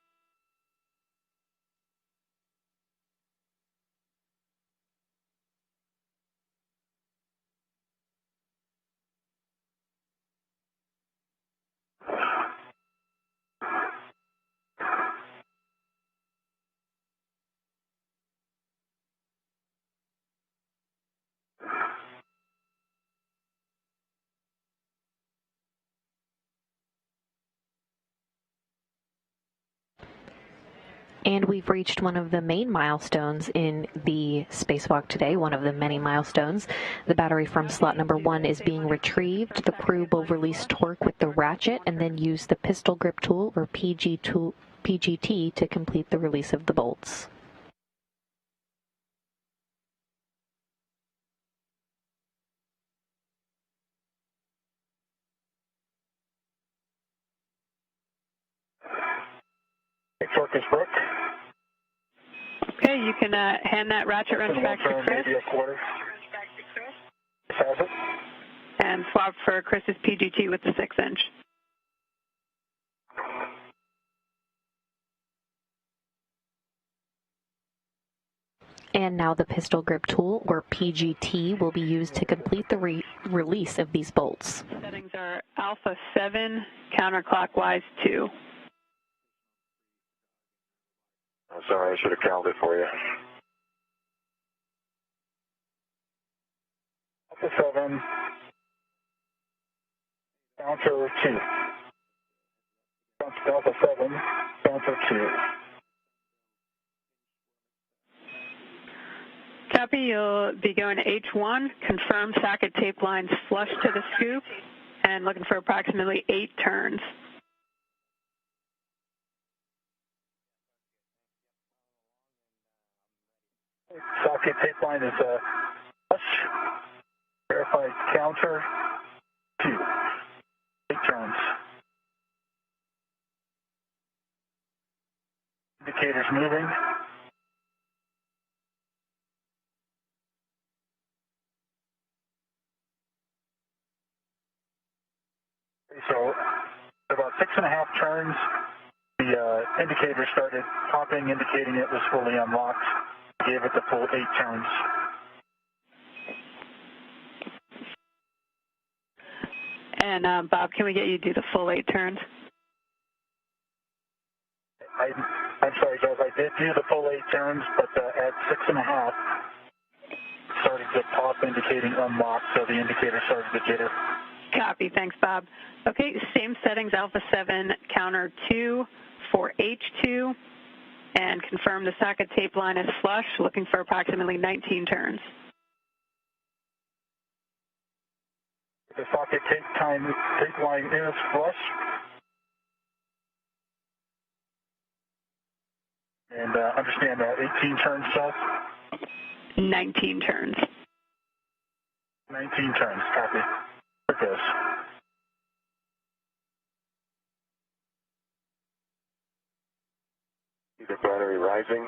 And we've reached one of the main milestones in the spacewalk today, one of the many milestones. The battery from slot number 1 is being retrieved. The crew will release torque with the ratchet and then use the pistol grip tool, or PGT, to complete the release of the bolts. Torque is broke. Okay, you can hand that ratchet wrench back to Chris. Maybe a quarter. Has it? And swap for Chris's PGT with the 6-inch. And now the pistol grip tool, or PGT, will be used to complete the release of these bolts. Settings are alpha 7, counterclockwise 2. I'm sorry, I should have counted it for you. Alpha 7, counter 2. Alpha 7, counter 2. Copy, you'll be going to H1, confirm socket tape lines flush to the scoop, and looking for approximately 8 turns. Socket tape line is flush. Verified counter 2. 8 turns. Indicators moving. So about 6.5 turns, the indicator started popping, indicating it was fully unlocked. Gave it the full 8 turns. And Bob, can we get you to do the full 8 turns? I'm sorry, guys. I did do the full 8 turns, but at 6.5, started to pop, indicating unlocked, so the indicator started to jitter. Copy. Thanks, Bob. Okay, same settings, alpha 7, counter 2 for H2, and confirm the socket tape line is flush, looking for approximately 19 turns. The socket tape line is flush. And understand that 18 turns, Seth? 19 turns. 19 turns, copy. There it goes. See the battery rising.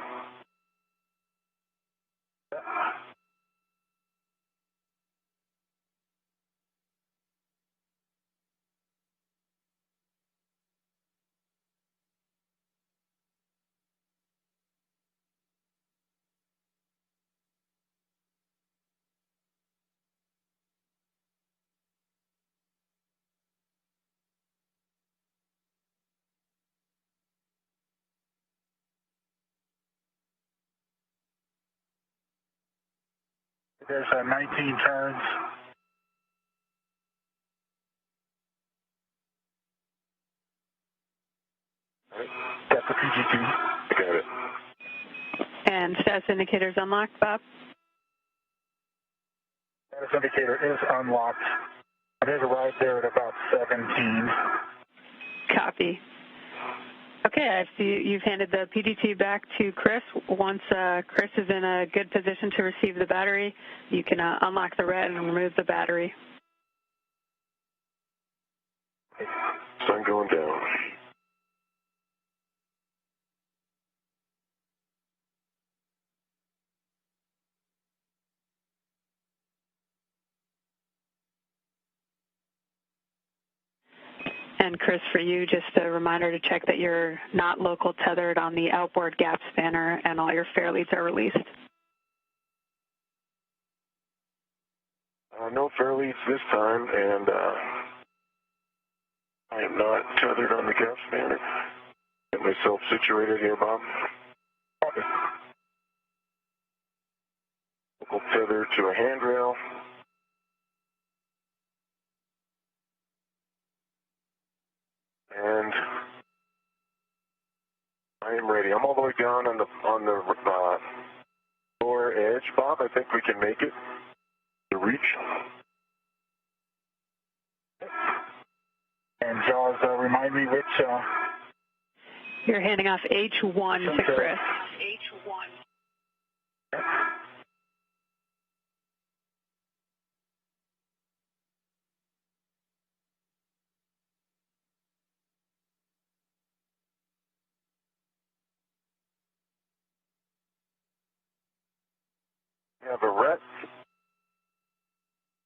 There's 19 turns. Got the PGT. Got it. And status indicators unlocked, Bob? Status indicator is unlocked. It has arrived there at about 17. Copy. Okay, I see you've handed the PGT back to Chris. Once Chris is in a good position to receive the battery, you can unlock the red and remove the battery. Sun going down. And Chris, for you, just a reminder to check that you're not local tethered on the outboard gap spanner and all your fair leads are released. No fair leads this time, and I am not tethered on the gap spanner. Get myself situated here, Bob. Copy. Local tether to a handrail. And I am ready. I'm all the way down on the lower edge, Bob. I think we can make it to reach. And Jaws, remind me which... You're handing off H1 to Chris. We have a ret.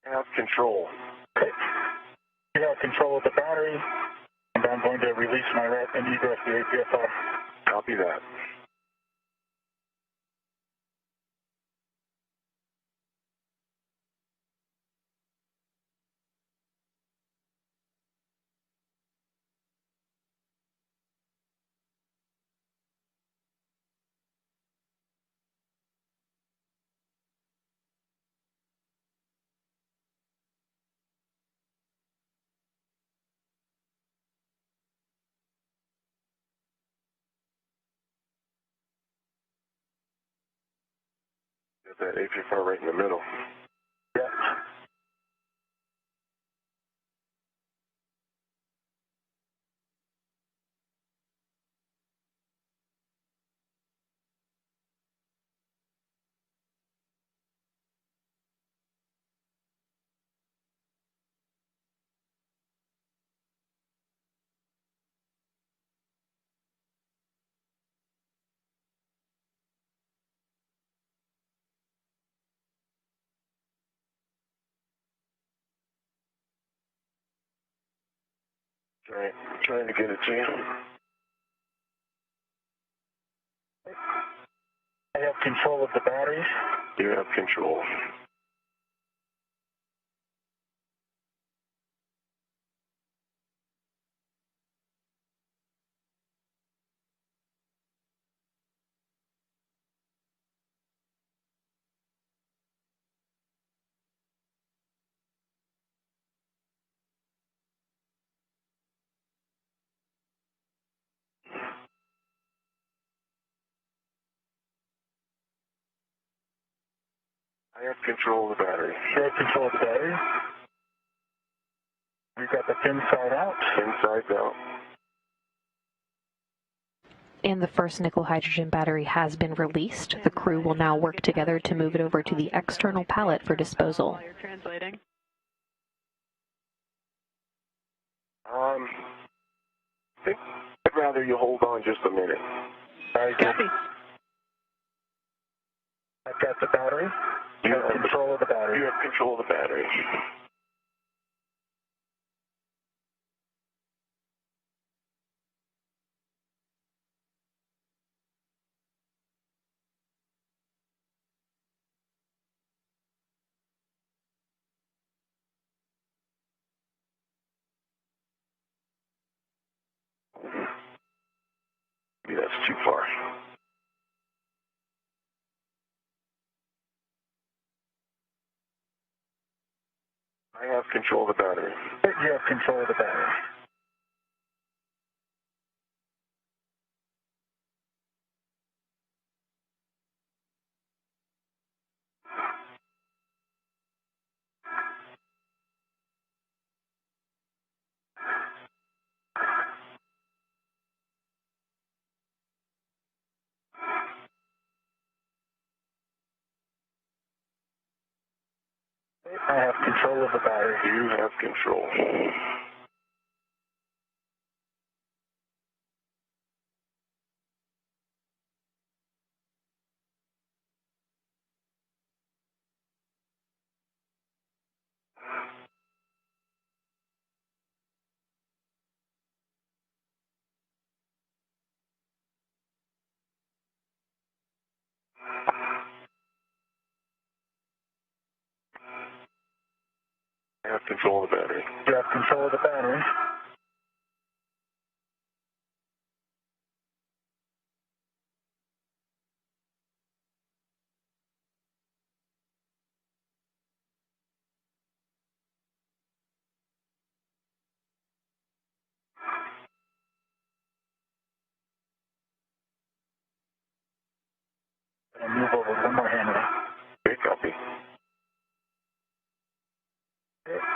Have control. You have control of the battery, and I'm going to release my ret and egress the APFR. Copy that. Got that APFR right in the middle. Yeah. Trying to get it to you. I have control of the batteries. You have control. I have control of the battery. You have control of the battery. We've got the pin side out. Inside out. And the first nickel hydrogen battery has been released. The crew will now work together to move it over to the external pallet for disposal. While you're translating. I think I'd rather you hold on just a minute. Copy. I've got the battery. You have control of the battery. You have control of the battery. Maybe that's too far. I have control of the battery. You have control of the battery. I have control of the battery. You have control. I have control of the battery. You have control of the battery. And move over one more handle. Okay, copy.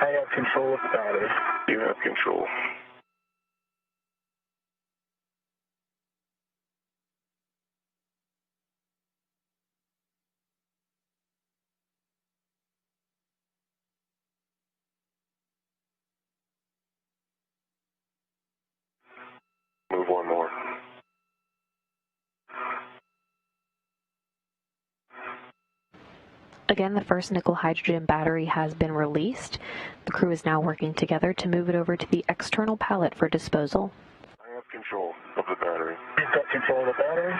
I have control of the battery. You have control. Move one more. Again, the first nickel hydrogen battery has been released. The crew is now working together to move it over to the external pallet for disposal. I have control of the battery. You've got control of the battery.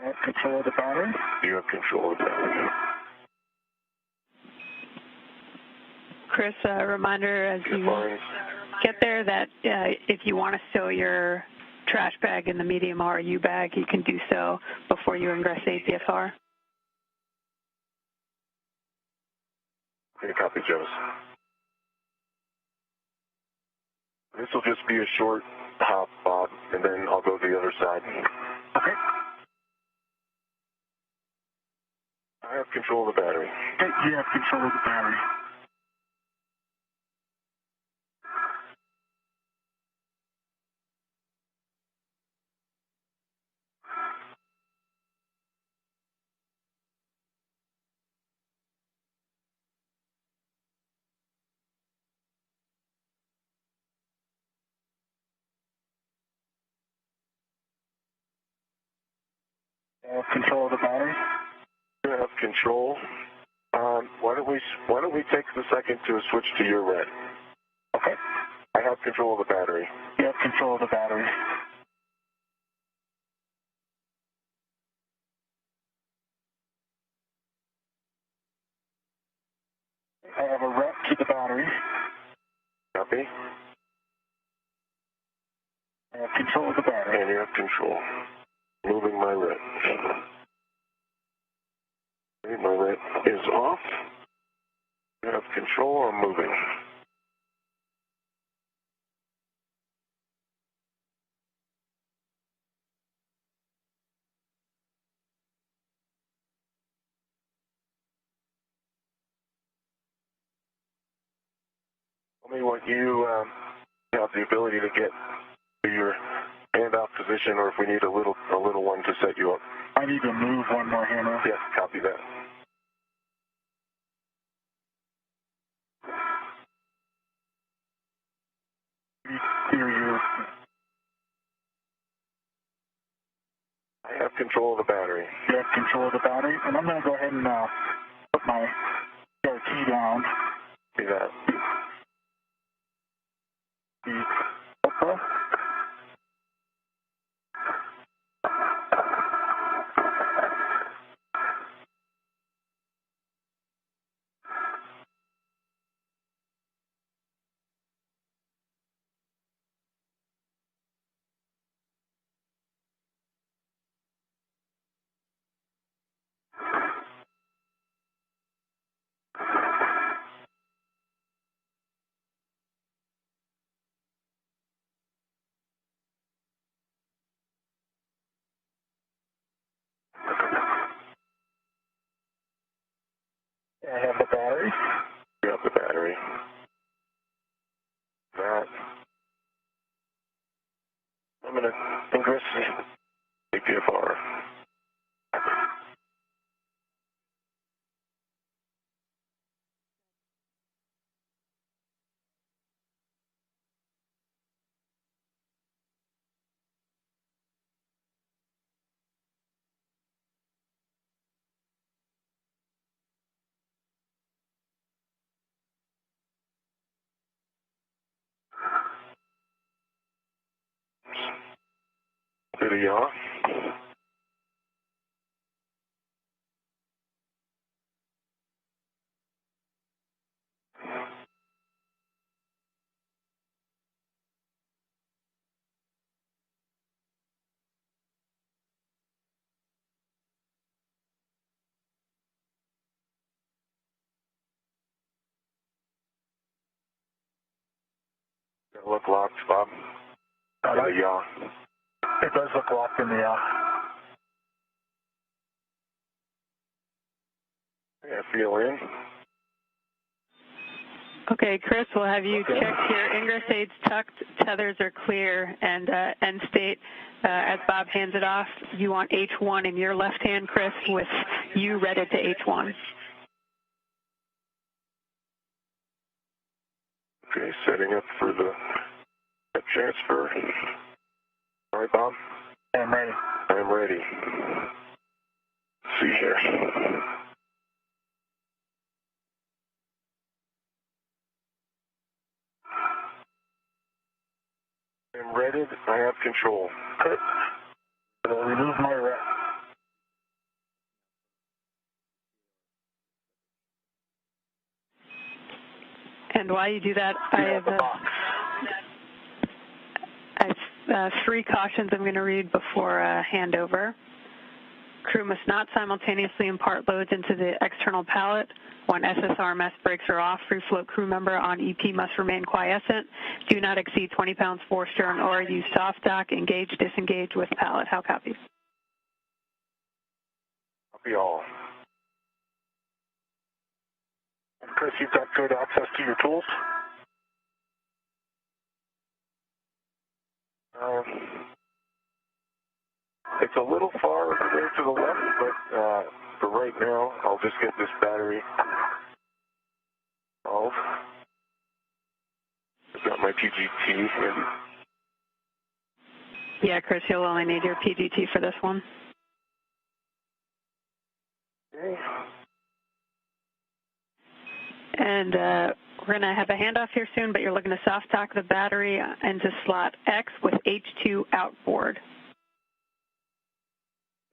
I have control of the battery. You have control of the battery. Chris, a reminder as you get there that if you want to stow your trash bag in the medium RU bag, you can do so before you ingress APFR. Okay, copy, Jones. This will just be a short hop, Bob, and then I'll go to the other side. Okay. I have control of the battery. You have control of the battery. I have control of the battery. You have control. Why don't we take the second to switch to your red? Okay. I have control of the battery. You have control of the battery. I have a rep to the battery. Copy. I have control of the battery. And you have control. Moving my red. Okay, my red is off. You have control. I'm moving. Tell me what you have the ability to get to your handoff position, or if we need a little one to set you up. I need to move one more handle. Yes, copy that. Clear you. I have control of the battery. You have control of the battery, and I'm going to go ahead and put my T down. See that? The Alpha. I have the battery. You have the battery. That. I'm going to ingress APFR. Bit of yaw. Look locked, Bob. Bit of yaw. It does look locked in the Yeah, feel in. Okay, Chris, we'll have you check your ingress aids tucked, tethers are clear, and end state. As Bob hands it off, you want H1 in your left hand, Chris, with you ready to H1. Okay, setting up for the transfer. All right, Bob? I'm ready. I'm ready. See here. I'm ready. I have control. Okay. I'll remove my rest. And while you do that, I have 3 cautions I'm going to read before handover. Crew must not simultaneously impart loads into the external pallet. When SSRMS brakes are off, free float crew member on EP must remain quiescent. Do not exceed 20 pounds forced stern or use soft dock. Engage, disengage with pallet. How copy? Copy all. And Chris, you've got good access to your tools? It's a little far away to the left, but for right now, I'll just get this battery off. I've got my PGT in. Yeah, Chris, you'll only need your PGT for this one. Okay. And we're going to have a handoff here soon, but you're looking to soft dock the battery into slot X with H2 outboard.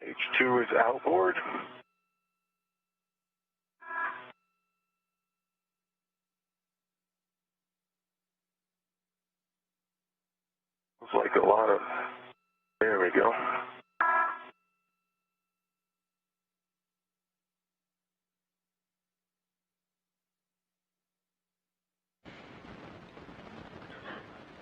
H2 is outboard. Looks like a lot of, there we go.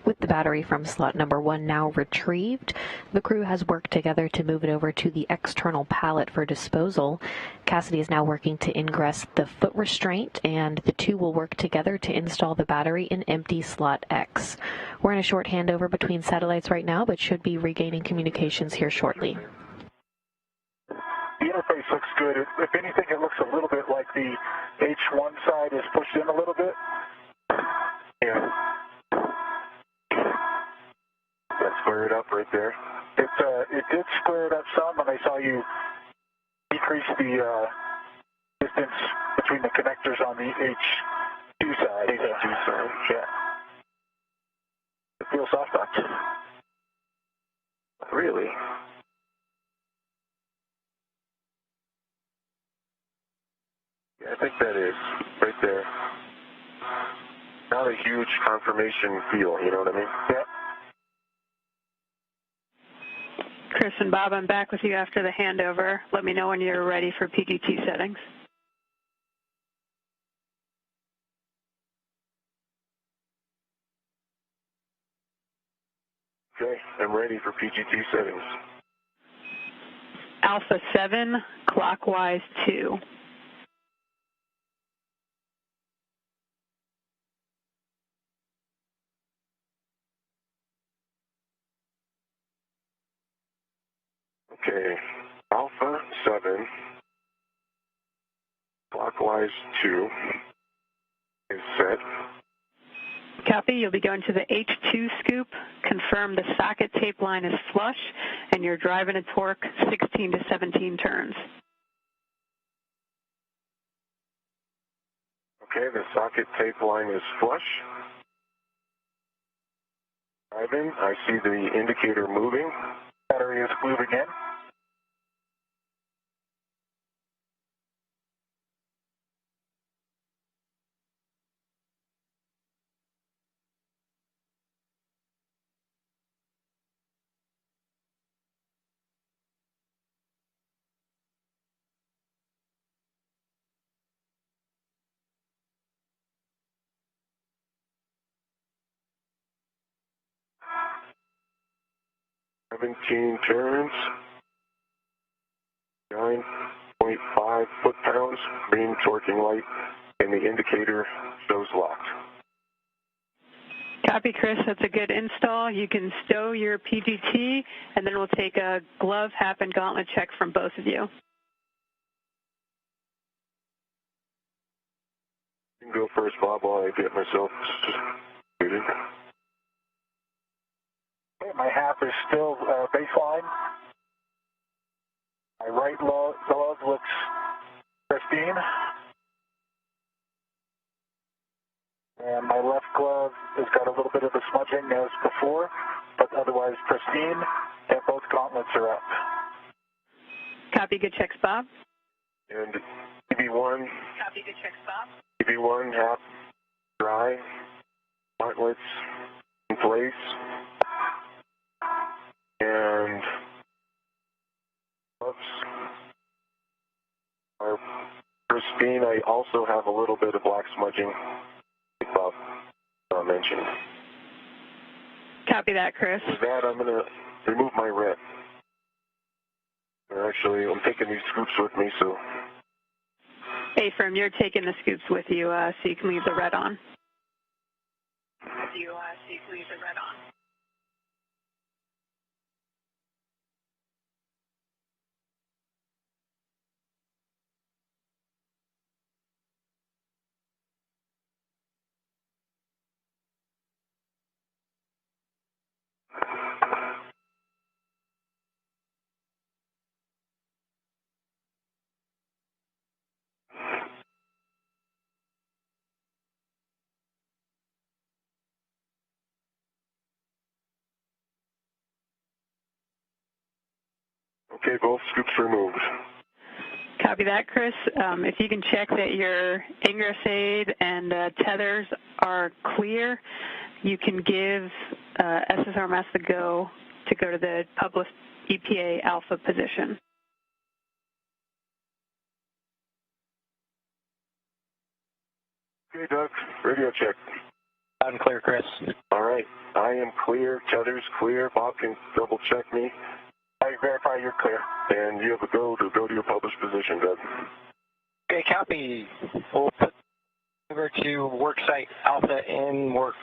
With the battery from slot number 1 now retrieved, the crew has worked together to move it over to the external pallet for disposal. Cassidy is now working to ingress the foot restraint, and the two will work together to install the battery in empty slot X. We're in a short handover between satellites right now, but should be regaining communications here shortly. The interface looks good. If anything, it looks a little bit like the H1 side is pushed in a little bit. Yeah. That square it up right there. It did square it up some, and I saw you decrease the distance between the connectors on the H2 side. H2 side. Yeah. It feels soft docked. Really? Yeah, I think that is right there. Not a huge confirmation feel, you know what I mean? Yeah. Chris and Bob, I'm back with you after the handover. Let me know when you're ready for PGT settings. Okay, I'm ready for PGT settings. Alpha 7, clockwise 2. Okay, Alpha 7, clockwise 2 is set. Copy. You'll be going to the H2 scoop. Confirm the socket tape line is flush, and you're driving a torque 16 to 17 turns. Okay, the socket tape line is flush. Driving, I see the indicator moving. Battery is moving in. Seventeen turns. 9.5 foot-pounds, green torquing light, and the indicator shows locked. Copy, Chris. That's a good install. You can stow your PGT, and then we'll take a glove, hap, and gauntlet check from both of you. You can go first, Bob, while I get myself muted. Okay, my hap is still baseline. My right glove looks pristine. And my left glove has got a little bit of a smudging as before, but otherwise pristine, and both gauntlets are up. Copy. Good checks, Bob. And EV1. Copy. Good checks, Bob. EV1, half dry, gauntlets in place, and gloves are pristine. I also have a little bit of black smudging, like Bob mentioned. Copy that, Chris. With that, I'm going to remove my red. Actually, I'm taking these scoops with me, so... Hey, Firm, you're taking the scoops with you, so you can leave the red on. Okay, both scoops removed. Copy that, Chris. If you can check that your ingress aid and tethers are clear, you can give SSR mass the go to go to the published EPA alpha position. Okay, Doug, radio check. Loud and clear, Chris. All right, I am clear, tethers clear. Bob can double check me. I verify you're clear. And you have a go to your published position, Doug. Okay, copy. We'll put over to worksite alpha in work.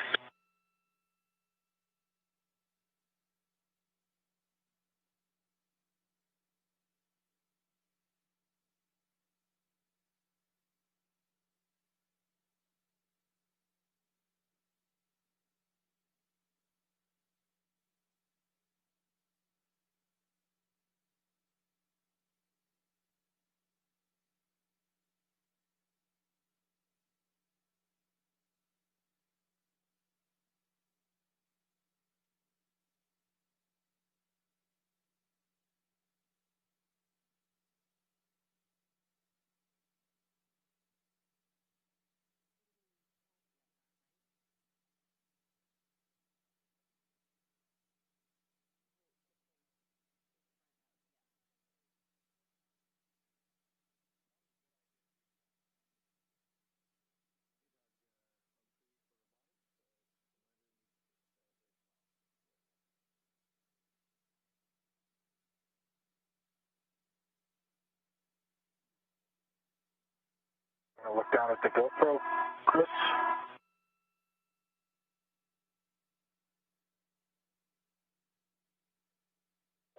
Look down at the GoPro, Chris.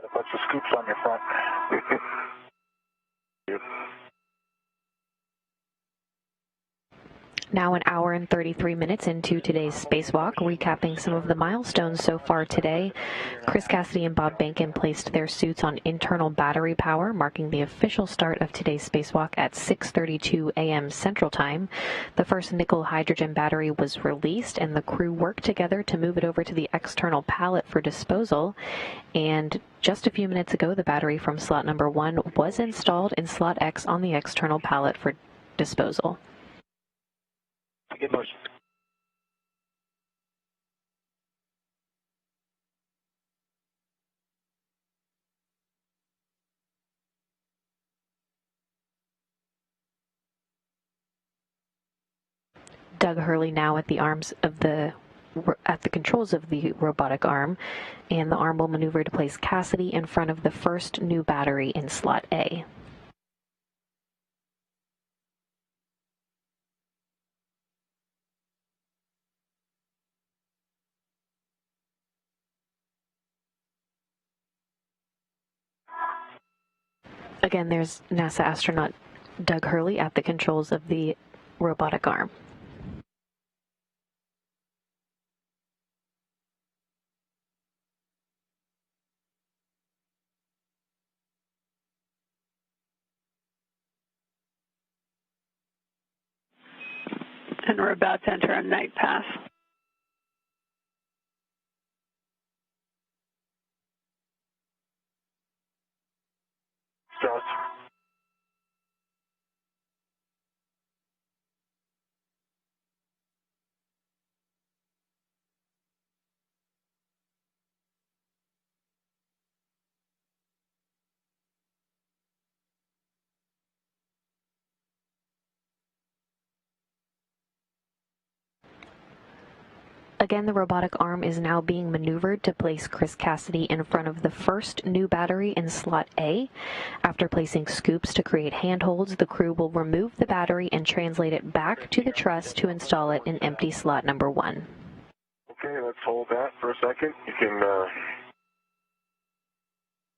Got a bunch of scoops on your front. Yep. Now an hour and 33 minutes into today's spacewalk, recapping some of the milestones so far today. Chris Cassidy and Bob Bankin placed their suits on internal battery power, marking the official start of today's spacewalk at 6:32 a.m. Central Time. The first nickel hydrogen battery was released, and the crew worked together to move it over to the external pallet for disposal. And just a few minutes ago, the battery from slot number 1 was installed in slot X on the external pallet for disposal. Good motion. Doug Hurley now at the controls of the robotic arm, and the arm will maneuver to place Cassidy in front of the first new battery in slot A. Again, there's NASA astronaut Doug Hurley at the controls of the robotic arm. And we're about to enter a night pass. Start. Again, the robotic arm is now being maneuvered to place Chris Cassidy in front of the first new battery in slot A. After placing scoops to create handholds, the crew will remove the battery and translate it back to the truss to install it in empty slot number 1. Okay, let's hold that for a second. You can,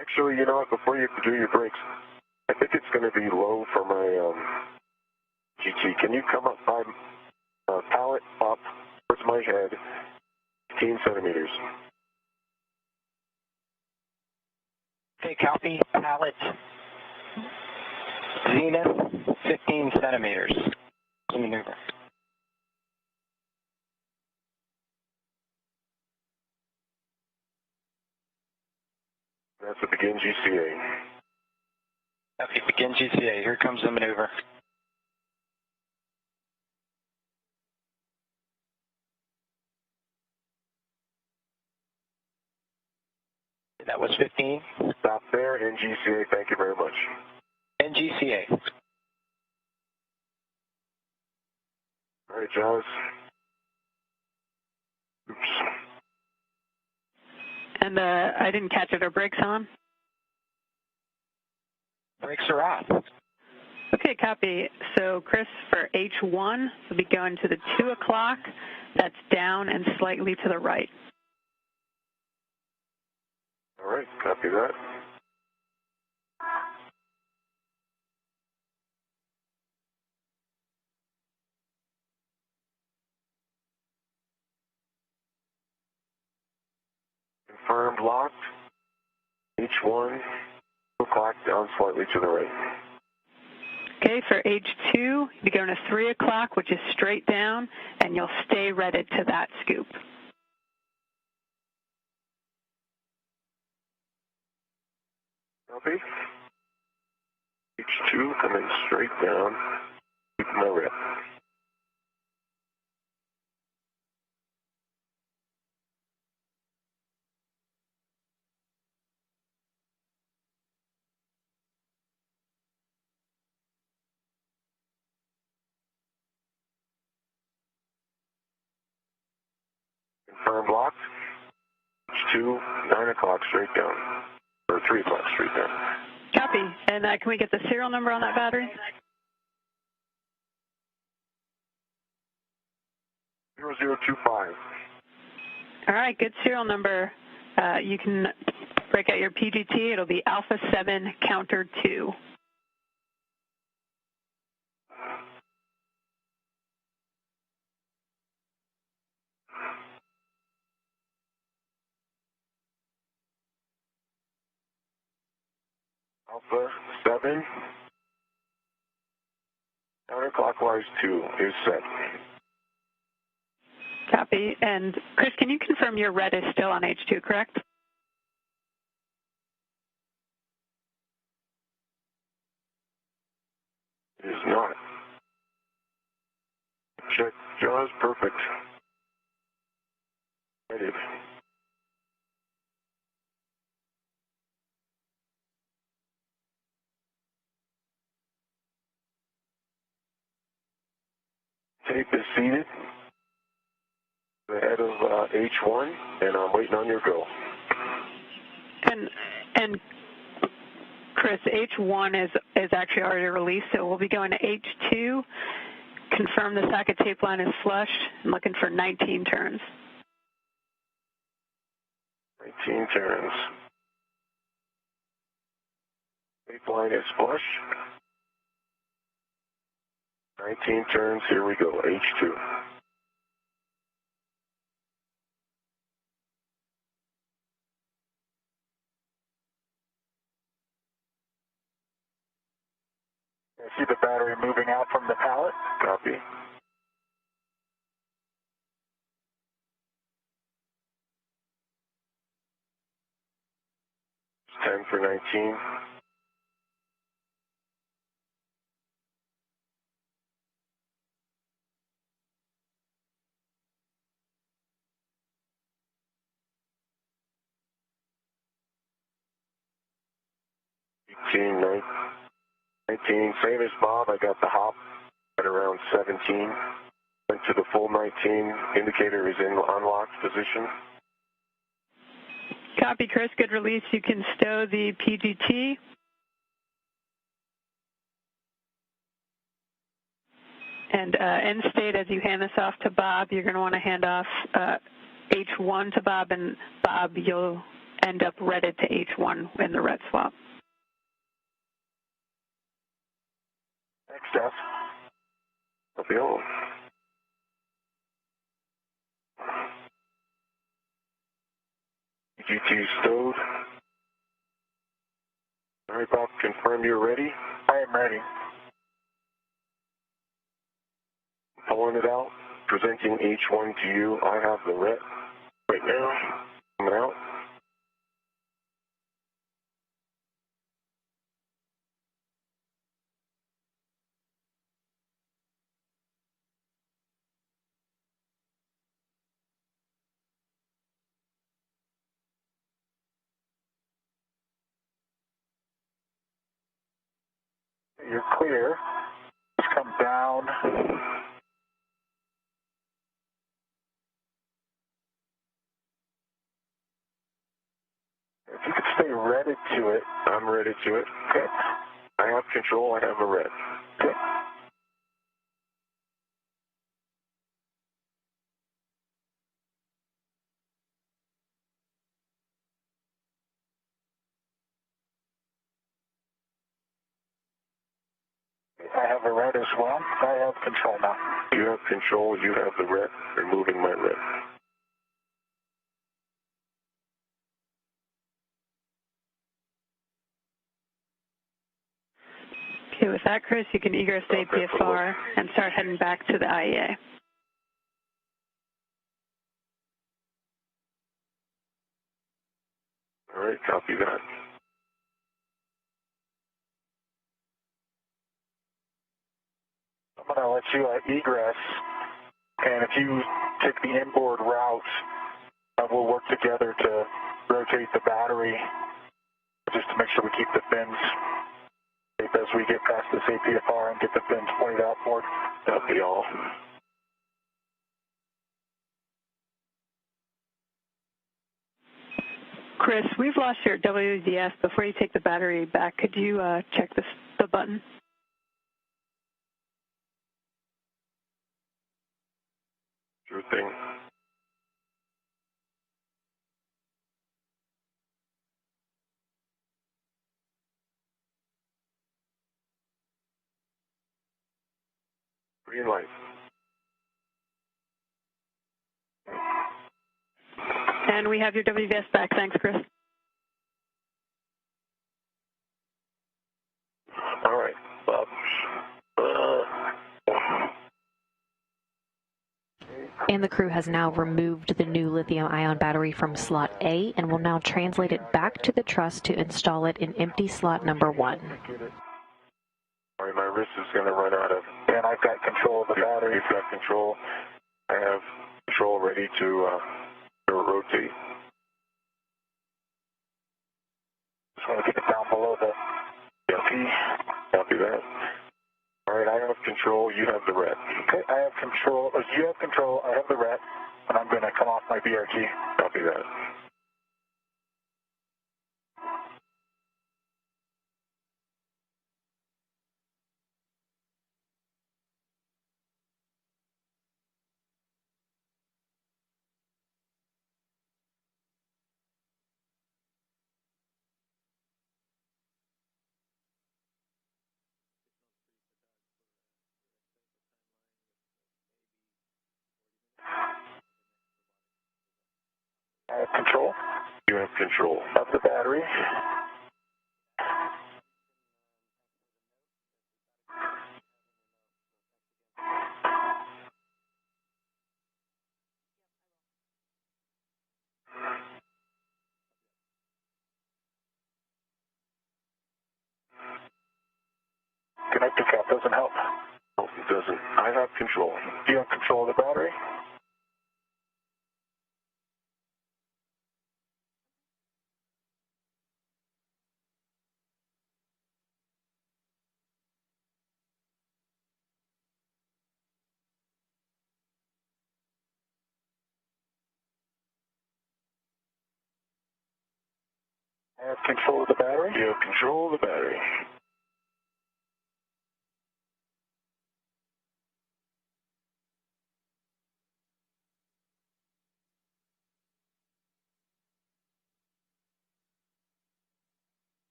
actually, you know what, before you do your brakes, I think it's going to be low for my GT. Can you come up by pallet up towards my head, 15 centimeters? Okay, copy. Pallet. Zenith, 15 centimeters. Maneuver. That's a begin GCA. Copy. Begin GCA. Here comes the maneuver. That was 15. Stop there, NGCA, thank you very much. NGCA. All right, Jaws. Oops. And I didn't catch it. Are brakes on? Brakes are off. Okay, copy. So, Chris, for H1, we'll be going to the 2 o'clock. That's down and slightly to the right. All right, copy that. Confirmed locked. H1, 2 o'clock, down slightly to the right. Okay, for H2, you'll be going to 3 o'clock, which is straight down, and you'll stay redded to that scoop. Copy. H2 coming straight down. Keep my rep. Confirmed locked. H2, 9 o'clock straight down. Or 3 o'clock straight down. Copy. And can we get the serial number on that battery? 0025. All right, good serial number. You can break out your PGT. It'll be Alpha 7 Counter 2. Alpha 7, counterclockwise 2 is set. Copy. And Chris, can you confirm your red is still on H2, correct? It is not. Check JAWS perfect. Negative. Tape is seated ahead of H1, and I'm waiting on your go. And Chris, H1 is actually already released, so we'll be going to H2. Confirm the socket tape line is flush. I'm looking for 19 turns. 19 turns. Tape line is flush. 19 turns, here we go, H2. I see the battery moving out from the pallet. Copy. It's 10 for 19. Team 19, same as Bob. I got the hop at around 17. Went to the full 19. Indicator is in unlocked position. Copy, Chris. Good release. You can stow the PGT. And end state, as you hand this off to Bob, you're going to want to hand off H1 to Bob, and Bob, you'll end up redded to H1 in the red swap. Thanks, Jeff. Copy all. PGT stowed. All right, Bob, confirm you're ready. I am ready. Pulling it out, presenting H1 to you. I have the red right now. Coming out. You're clear. Just come down. If you could stay redded to it. I'm ready to it. Okay. I have control. I have a red. Okay. I have a red as well. I have control now. You have control. You have the red. Removing my red. Okay, with that, Chris, you can egress the APFR and start heading back to the IEA. All right, copy that. I'm going to let you egress, and if you take the inboard route, we'll work together to rotate the battery just to make sure we keep the fins safe as we get past this APFR and get the fins pointed outboard. Copy all. Chris, we've lost your WDS. Before you take the battery back, could you check the button? . Sure thing. Green light. And we have your WVS back. Thanks, Chris. All right, Bob. And the crew has now removed the new lithium-ion battery from slot A and will now translate it back to the truss to install it in empty slot number 1. All right, my wrist is going to run out of... And I've got control of the battery. You've got control. I have control ready to rotate. Just want to get it down below the P. Copy that. All right, I have control. You have the red. Okay, I have control. You have control. I have the red. And I'm going to come off my BRT. Copy that. I have control. You have control Of the battery. Connector cap doesn't help. No, it doesn't. I have control. Do you have control of the battery? I have control of the battery. You have control of the battery.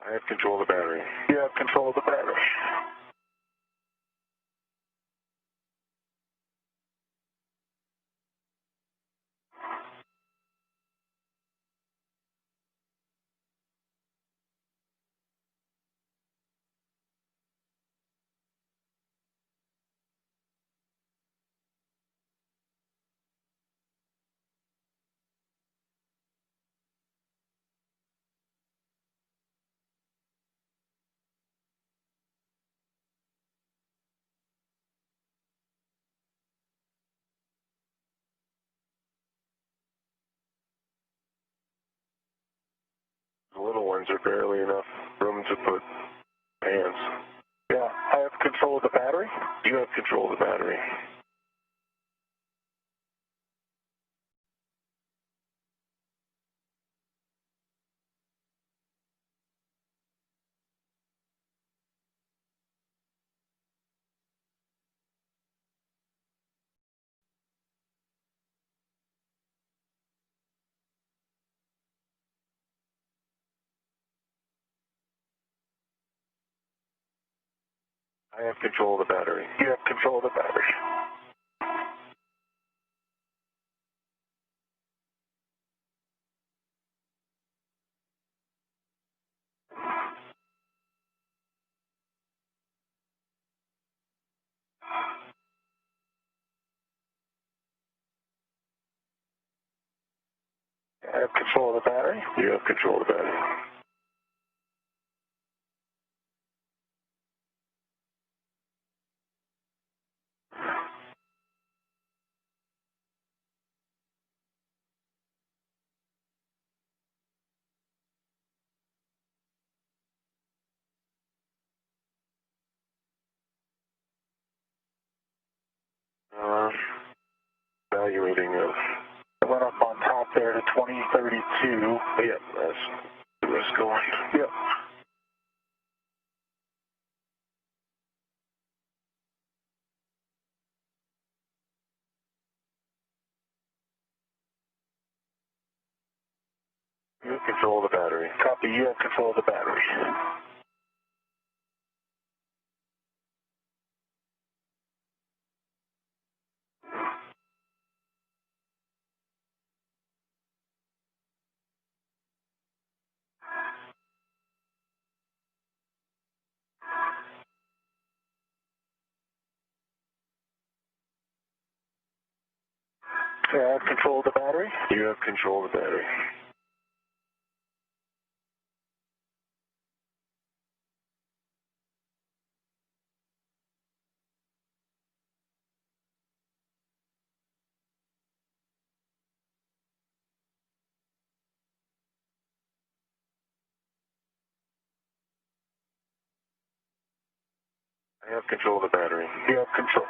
I have control of the battery. You have control of the battery. The little ones are barely enough room to put hands. Yeah, I have control of the battery. You have control of the battery. I have control of the battery. You have control of the battery. I have control of the battery. You have control of the battery. Evaluating I went up on top there to 2032. Yep, that's the risk going. Yep. You have control of the battery. I have control of the battery. You have control of the battery. I have control of the battery. You have control.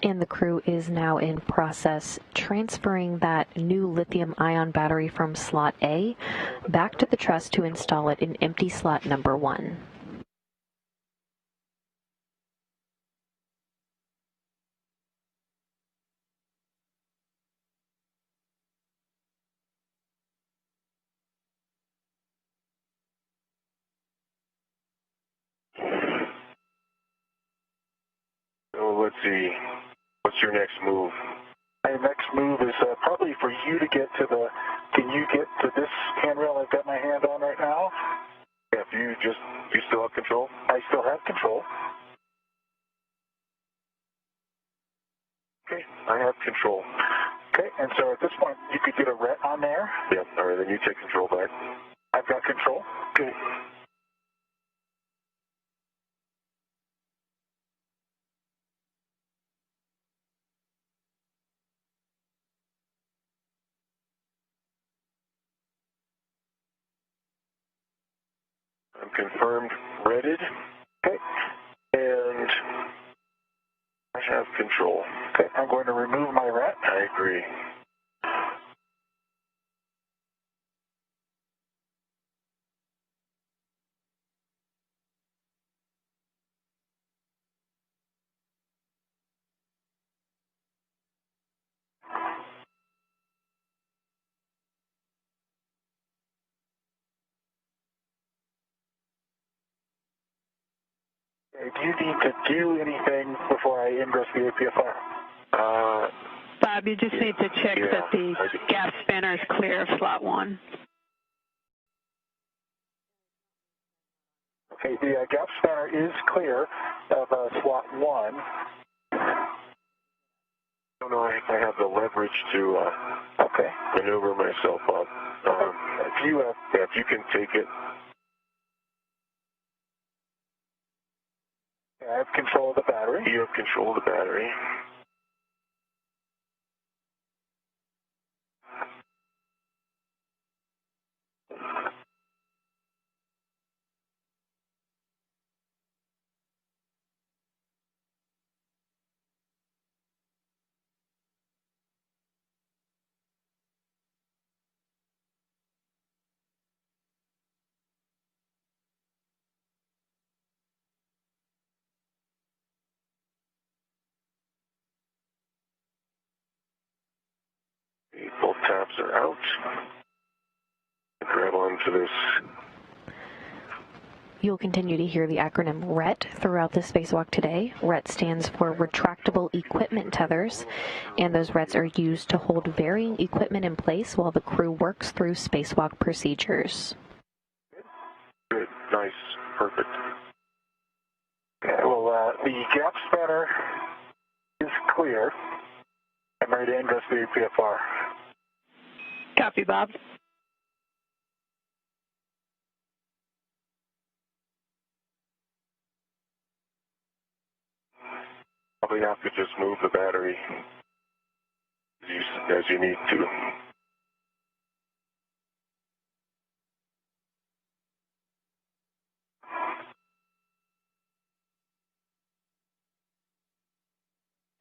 And the crew is now in process transferring that new lithium-ion battery from slot A back to the truss to install it in empty slot number 1. So let's see. What's your next move? My next move is probably for you to get to the. Can you get to this handrail I've got my hand on right now? Yeah, you still have control? I still have control. Okay, I have control. Okay, and so at this point, you could get a ret on there. Yeah, all right, then you take control back. I've got control. Okay. I'm confirmed redded. Okay. And I have control. Okay, I'm going to remove my ret. I agree. Okay, do you need to do anything before I ingress the APFR? Bob, you just need to check that the gap spanner is clear of slot 1. Okay, the gap spanner is clear of slot 1. No, I have the leverage to maneuver myself up. If you can take it. I have control of the battery. You have control of the battery. Both tabs are out. Grab onto this. You'll continue to hear the acronym RET throughout the spacewalk today. RET stands for Retractable Equipment Tethers, and those RETs are used to hold varying equipment in place while the crew works through spacewalk procedures. Good, nice, perfect. Okay, well, the gap spanner is clear. I'm ready to ingress the APFR. Copy, Bob. Probably have to just move the battery as you need to.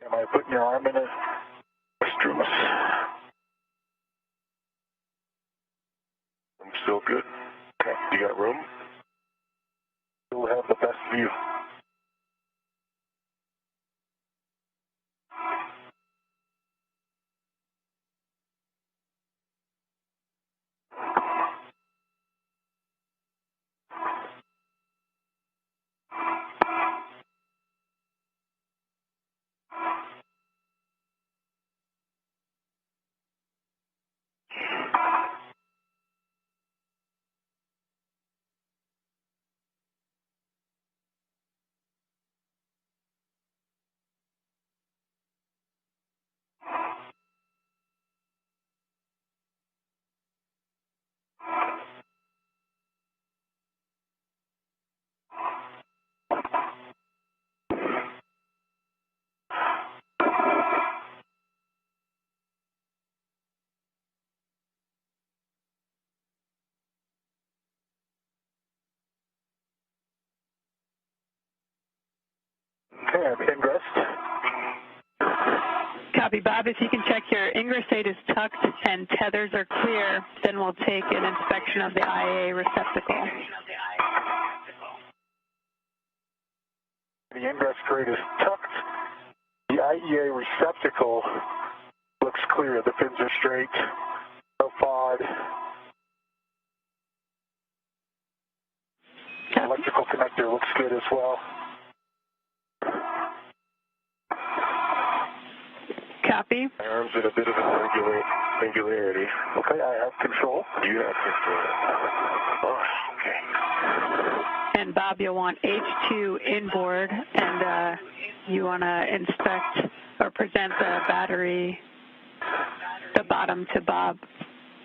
Am I putting your arm in a restroom? I'm still good. Okay. You got room? You'll have the best view. Okay, I'm ingressed. Copy, Bob. If you can check your ingress state is tucked and tethers are clear, then we'll take an inspection of the IAA receptacle. The ingress crate is tucked. The IEA receptacle looks clear. The pins are straight. No FOD. The electrical connector looks good as well. Copy. My arm's in a bit of a singularity. Okay, I have control. You have control. Oh, okay. And Bob, you'll want H2 inboard, and you want to inspect or present the battery, the bottom to Bob,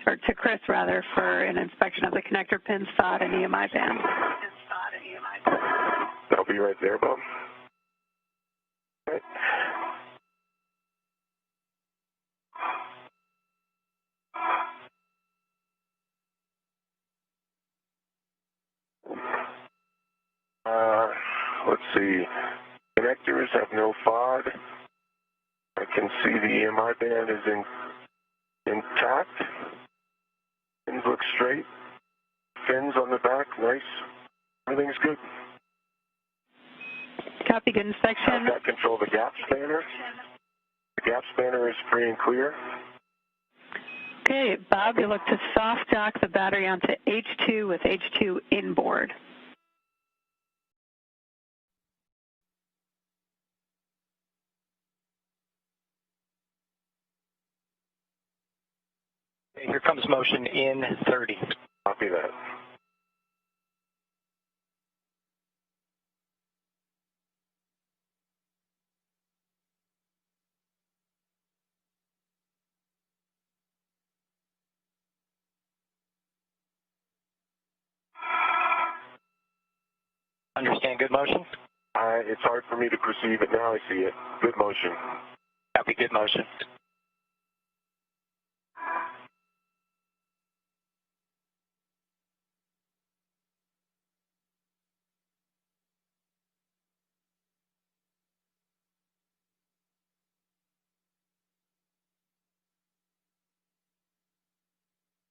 or to Chris rather, for an inspection of the connector pins, FOD, and EMI band. I'll be right there, Bob. Right. Let's see. Connectors have no FOD. I can see the EMI band is intact. Pins look straight. Fins on the back, nice. Everything's good. Copy, good inspection. I've got control of the gap spanner. The gap spanner is free and clear. Okay, Bob, you look to soft dock the battery onto H2 with H2 inboard. Okay, here comes motion in 30. Copy that. Understand good motion? It's hard for me to perceive it now. I see it. Good motion. Copy, good motion.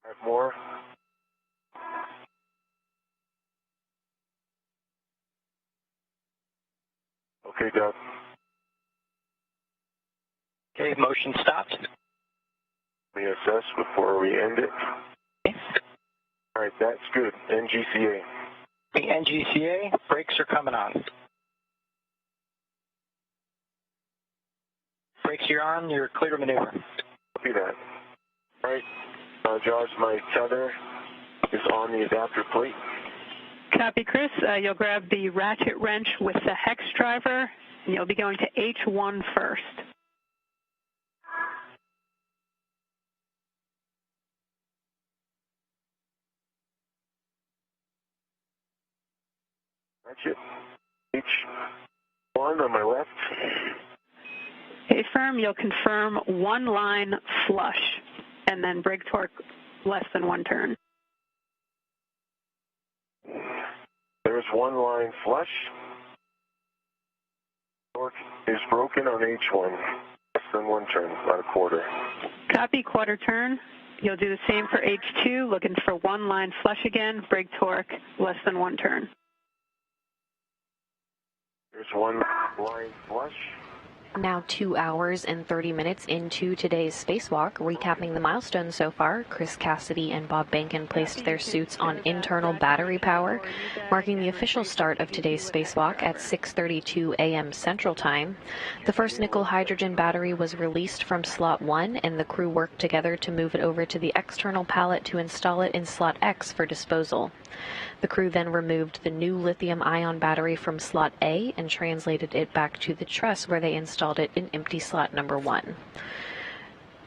Have more. Okay, Doug. Okay, motion stopped. Let me assess before we end it. Okay. All right, that's good. NGCA. The NGCA, brakes are coming on. Brakes are on, you're clear to maneuver. Copy that. All right, Josh, my tether is on the adapter plate. Copy, Chris. You'll grab the ratchet wrench with the hex driver, and you'll be going to H1 first. Ratchet. H1 on my left. Okay, firm, you'll confirm one line flush, and then brake torque less than 1 turn. There's one line flush. Torque is broken on H1, less than 1 turn, about a quarter. Copy, quarter turn. You'll do the same for H2, looking for one line flush again, brake torque less than 1 turn. There's one line flush. Now 2 hours and 30 minutes into today's spacewalk. Recapping the milestones so far, Chris Cassidy and Bob Behnken placed their suits on internal battery power, marking the official start of today's spacewalk at 6:32 a.m. Central Time. The first nickel-hydrogen battery was released from Slot 1, and the crew worked together to move it over to the external pallet to install it in Slot X for disposal. The crew then removed the new lithium-ion battery from Slot A and translated it back to the truss where they installed it in empty slot number 1.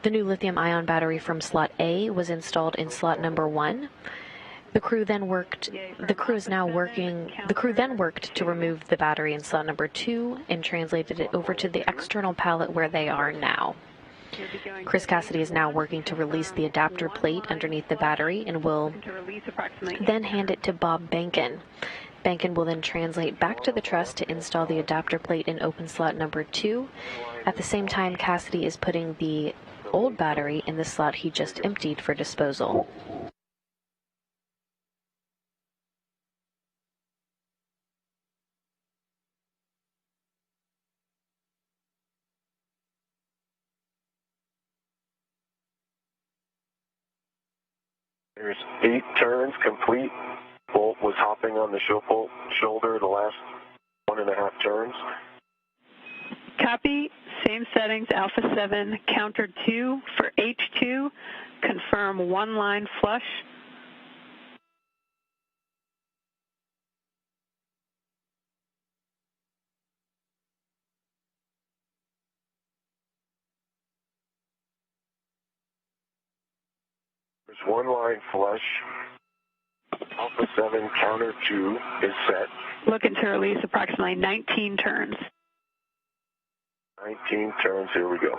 The new lithium-ion battery from Slot A was installed in slot number 1. The crew then worked to remove the battery in slot number 2 and translated it over to the external pallet where they are now. Chris Cassidy is now working to release the adapter plate underneath the battery and will then hand it to Bob Behnken. Behnken will then translate back to the truss to install the adapter plate in open slot number 2. At the same time, Cassidy is putting the old battery in the slot he just emptied for disposal. There's 8 turns complete. Bolt was hopping on the shoulder the last 1.5 turns. Copy, same settings, Alpha 7, counter 2 for H2, confirm one line flush. There's one line flush. Alpha 7 counter 2 is set. Looking to release approximately 19 turns. 19 turns, here we go.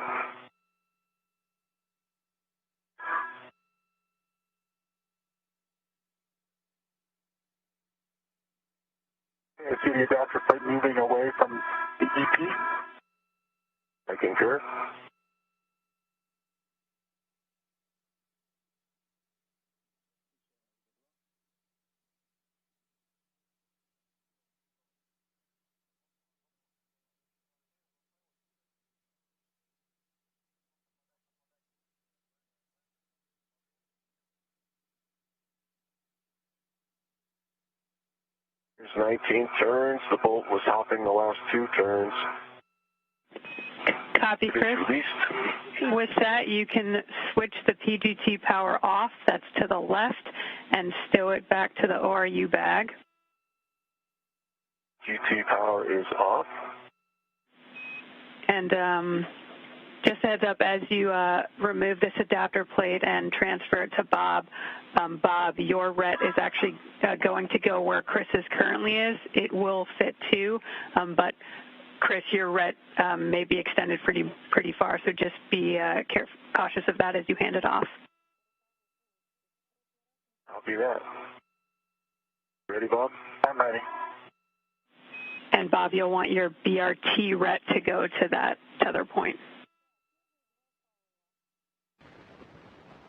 I see the adapter plate moving away from the EP. I concur. There's 19 turns. The bolt was hopping the last 2 turns. Copy, Chris. With that, you can switch the PGT power off. That's to the left, and stow it back to the ORU bag. GT power is off. And just a heads up, as you remove this adapter plate and transfer it to Bob, Bob, your RET is actually going to go where Chris's currently is. It will fit too, but Chris, your RET may be extended pretty far, so just be cautious of that as you hand it off. Copy that. Ready, Bob? I'm ready. And Bob, you'll want your BRT RET to go to that tether point.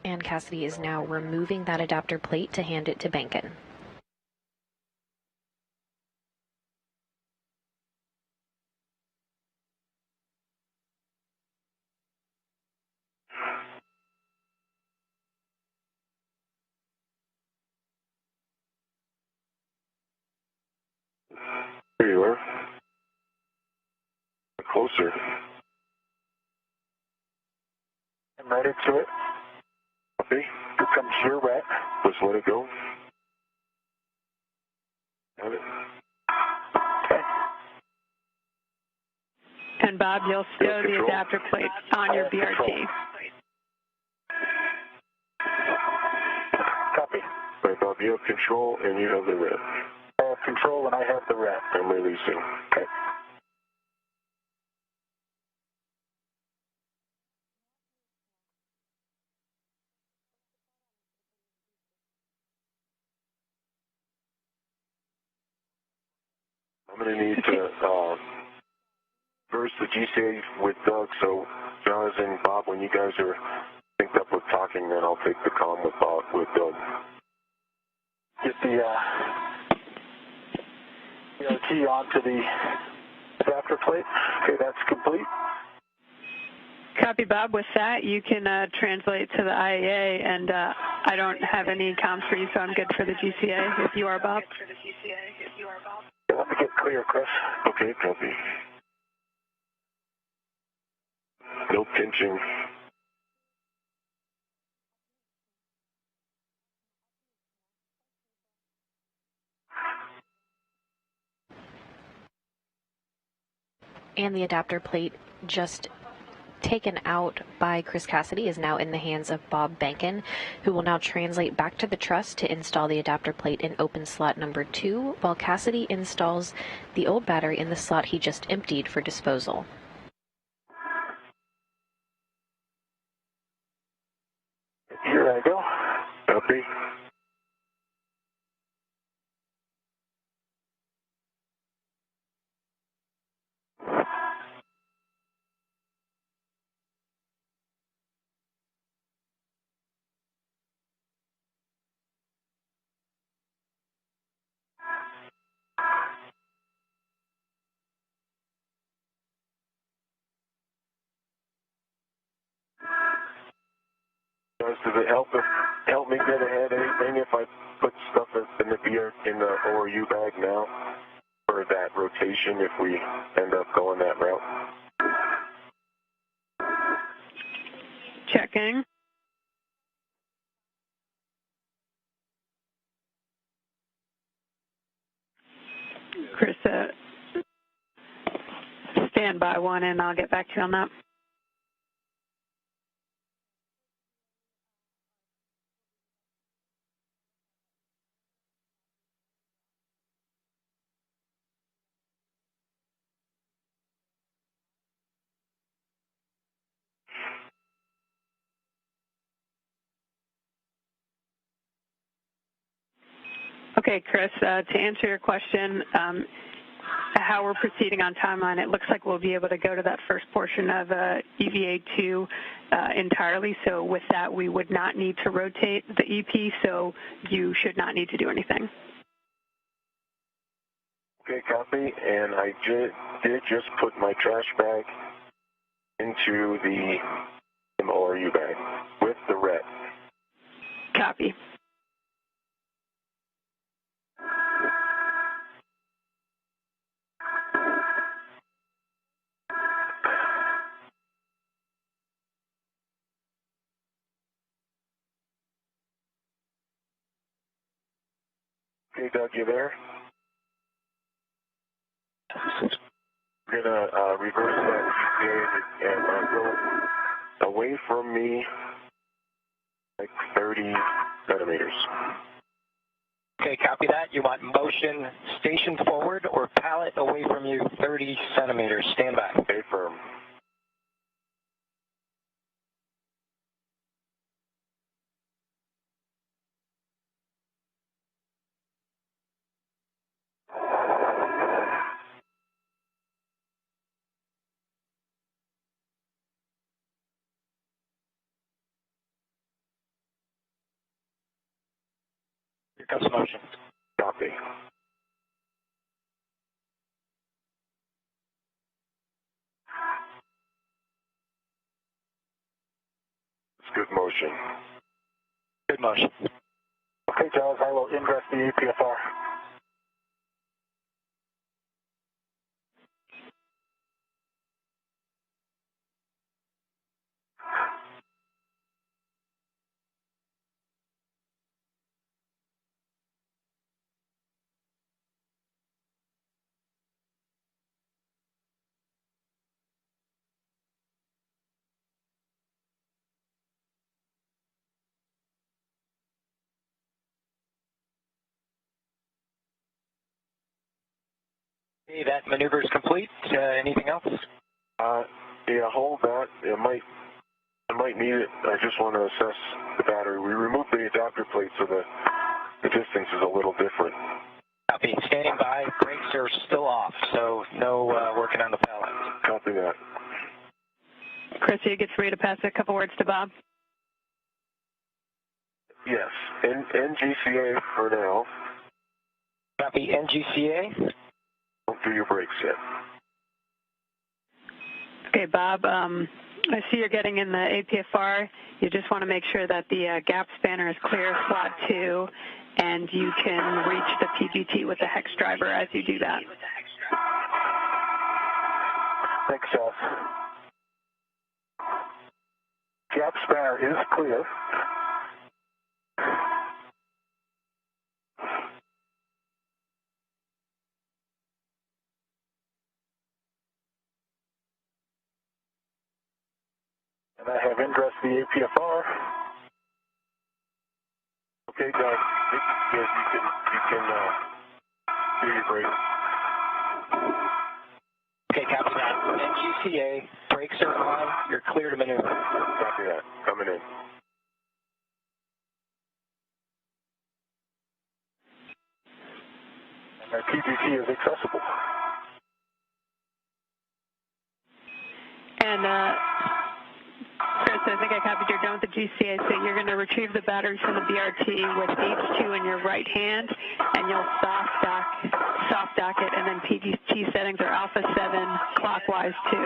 And Cassidy is now removing that adapter plate to hand it to Behnken. Here you are. Closer. I'm ready to it. Copy. Here comes your RET. Just let it go. Got it. Okay. And Bob, you'll stow the adapter plate on your BRT. Control. Copy. Right, Bob, you have control and you have the RET. I have control and I have the RET. I'm releasing. Okay. I'm going to need to reverse the GCA with Doug, so Jonathan, Bob, when you guys are synced up with talking, then I'll take the comm with Bob, with Doug. Get the RT onto the adapter plate. Okay, that's complete. Copy, Bob. With that, you can translate to the IAA, and I don't have any comms for you, so I'm good for the GCA if you are, Bob. Let me get clear, Chris. Okay, copy. No pinching. And the adapter plate just taken out by Chris Cassidy is now in the hands of Bob Bankin, who will now translate back to the truss to install the adapter plate in open slot number 2, while Cassidy installs the old battery in the slot he just emptied for disposal. Here I go. Copy. Does it help me get ahead anything if I put stuff in the ORU bag now for that rotation if we end up going that route? Checking. Chris, stand by one, and I'll get back to you on that. Okay, Chris, to answer your question, how we're proceeding on timeline, it looks like we'll be able to go to that first portion of EVA2 entirely. So with that, we would not need to rotate the EP, so you should not need to do anything. Okay, copy. And I did just put my trash bag into the ORU bag with the red. Copy. Okay, Doug, you there? We're going to reverse that GPA and go away from me like 30 centimeters. Okay, copy that. You want motion station forward or pallet away from you 30 centimeters. Stand by. Okay, firm. Here comes motion. Copy. It's good motion. Good motion. Okay, Giles, I will ingress the EPFR. Okay, that maneuver is complete. Anything else? Yeah, hold that. I might need it. I just want to assess the battery. We removed the adapter plate, so the distance is a little different. Copy. Copy. Standing by. Brakes are still off, so no working on the pallet. Copy that. Chris, you get free to pass a couple words to Bob. Yes. NGCA for now. Copy. NGCA. Don't do your brakes yet. Okay, Bob, I see you're getting in the APFR. You just want to make sure that the gap spanner is clear, slot 2, and you can reach the PGT with the hex driver as you do that. Thanks, Jeff. Gap spanner is clear. And I have ingress the APFR. Okay, Doug. Yes, you can do your brakes. Okay, copy that. NGCA. Brakes are on. You're clear to maneuver. Copy that. Coming in. And my PGT is accessible. And Chris, I think I copied your down with the GCA, so you're going to retrieve the batteries from the BRT with H2 in your right hand, and you'll soft dock it, and then PGT settings are alpha 7, clockwise 2.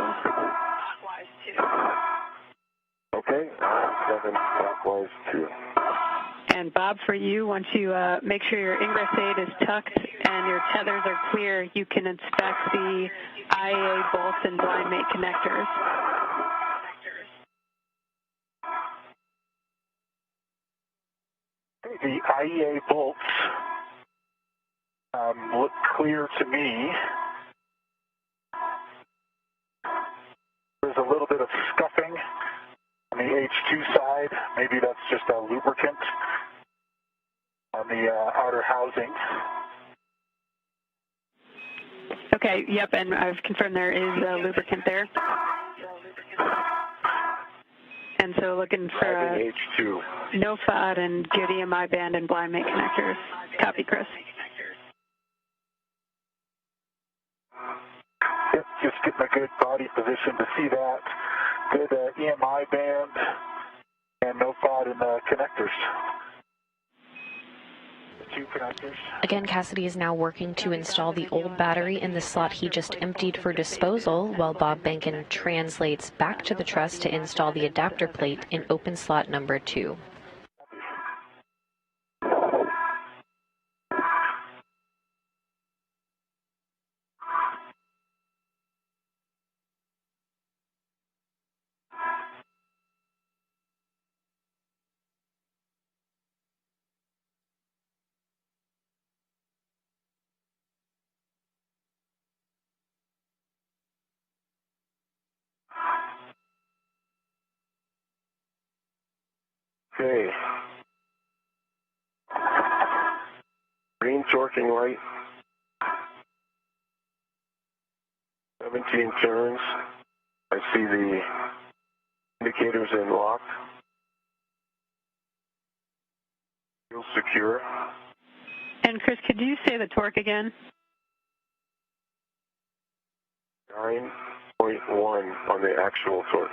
Okay, 7 clockwise 2. And Bob, for you, once you make sure your ingress aid is tucked and your tethers are clear, you can inspect the IEA bolts and blind mate connectors. The IEA bolts look clear to me. There's a little bit of scuffing on the H2 side. Maybe that's just a lubricant on the outer housing. Okay, yep, and I've confirmed there is a lubricant there. And so looking for H2. no FOD and good EMI band and blind mate connectors. Copy, Chris. Yep, just getting a good body position to see that. Good EMI band and no FOD in the connectors. Two connectors. Again, Cassidy is now working to install the old battery in the slot he just emptied for disposal, while Bob Benkin translates back to the truss to install the adapter plate in open slot number 2. Okay. Green torquing light. 17 turns. I see the indicators in lock. Feel secure. And Chris, could you say the torque again? 9.1 on the actual torque.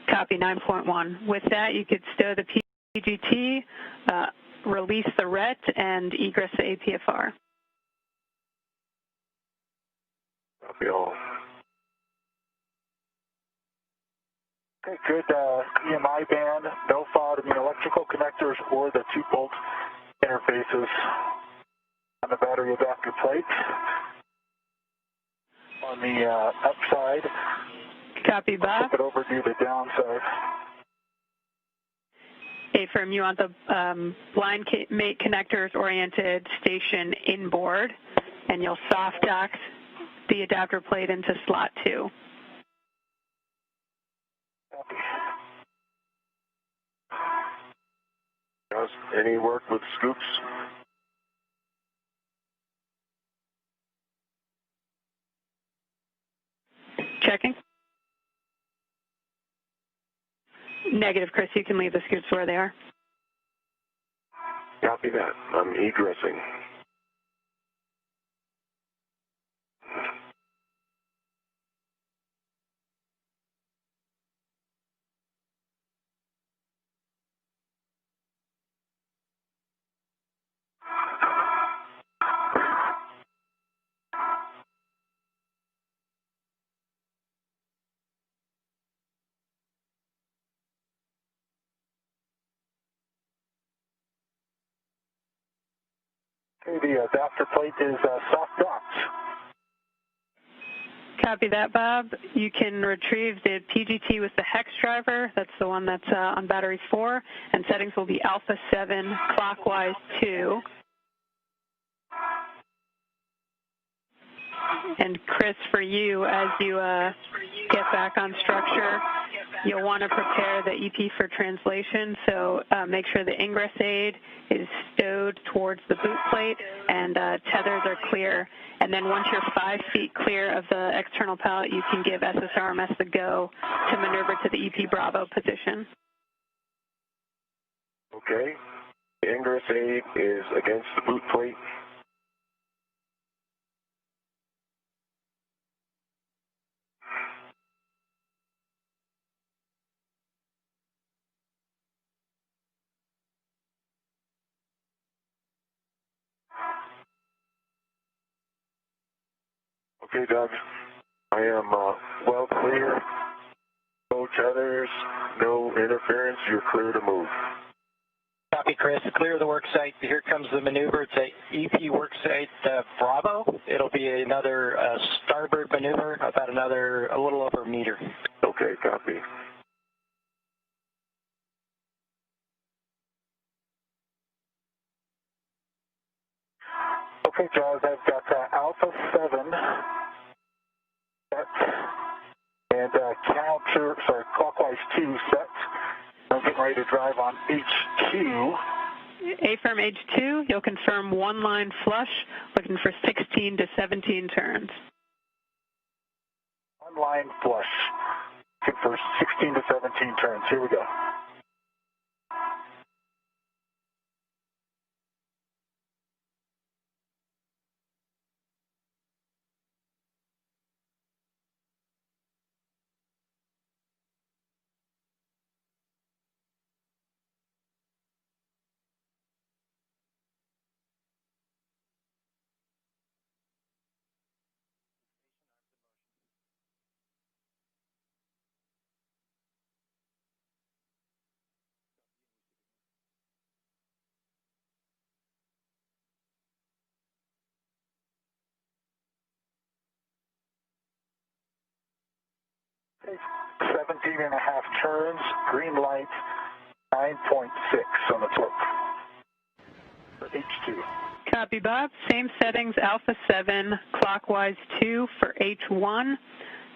Copy, 9.1. With that, you could stow the PGT, release the RET, and egress the APFR. Copy all. Okay, good EMI band, no FOD in the electrical connectors or the 2 bolt interfaces on the battery adapter plate. On the upside, Copy, Bob. flip it over to the downside. A-firm, you want the blind mate connectors oriented station inboard, and you'll soft dock the adapter plate into slot 2. Any work with scoops? Checking. Negative, Chris. You can leave the scoops where they are. Copy that. I'm egressing. Okay, the adapter plate is soft docked. Copy that, Bob. You can retrieve the PGT with the hex driver. That's the one that's on battery 4, and settings will be alpha 7, clockwise 2. And Chris, for you, as you get back on structure, you'll want to prepare the EP for translation, so make sure the ingress aid is stowed towards the boot plate and tethers are clear. And then once you're 5 feet clear of the external pallet, you can give SSRMS the go to maneuver to the EP Bravo position. Okay. The ingress aid is against the boot plate. Okay, Doug. I am well clear. No tethers, no interference. You're clear to move. Copy, Chris. Clear the work site. Here comes the maneuver. It's a EP work site Bravo. It'll be another starboard maneuver, about a little over a meter. Okay, copy. Okay, Jaws, I've got alpha 7 set and clockwise 2 set. I'm getting ready to drive on H2. A-firm H2, you'll confirm 1 line flush, looking for 16 to 17 turns. 1 line flush. Looking for 16 to 17 turns. Here we go. Okay, 17 and a half turns, green light, 9.6 on the torque for H2. Copy, Bob. Same settings, alpha 7, clockwise 2 for H1.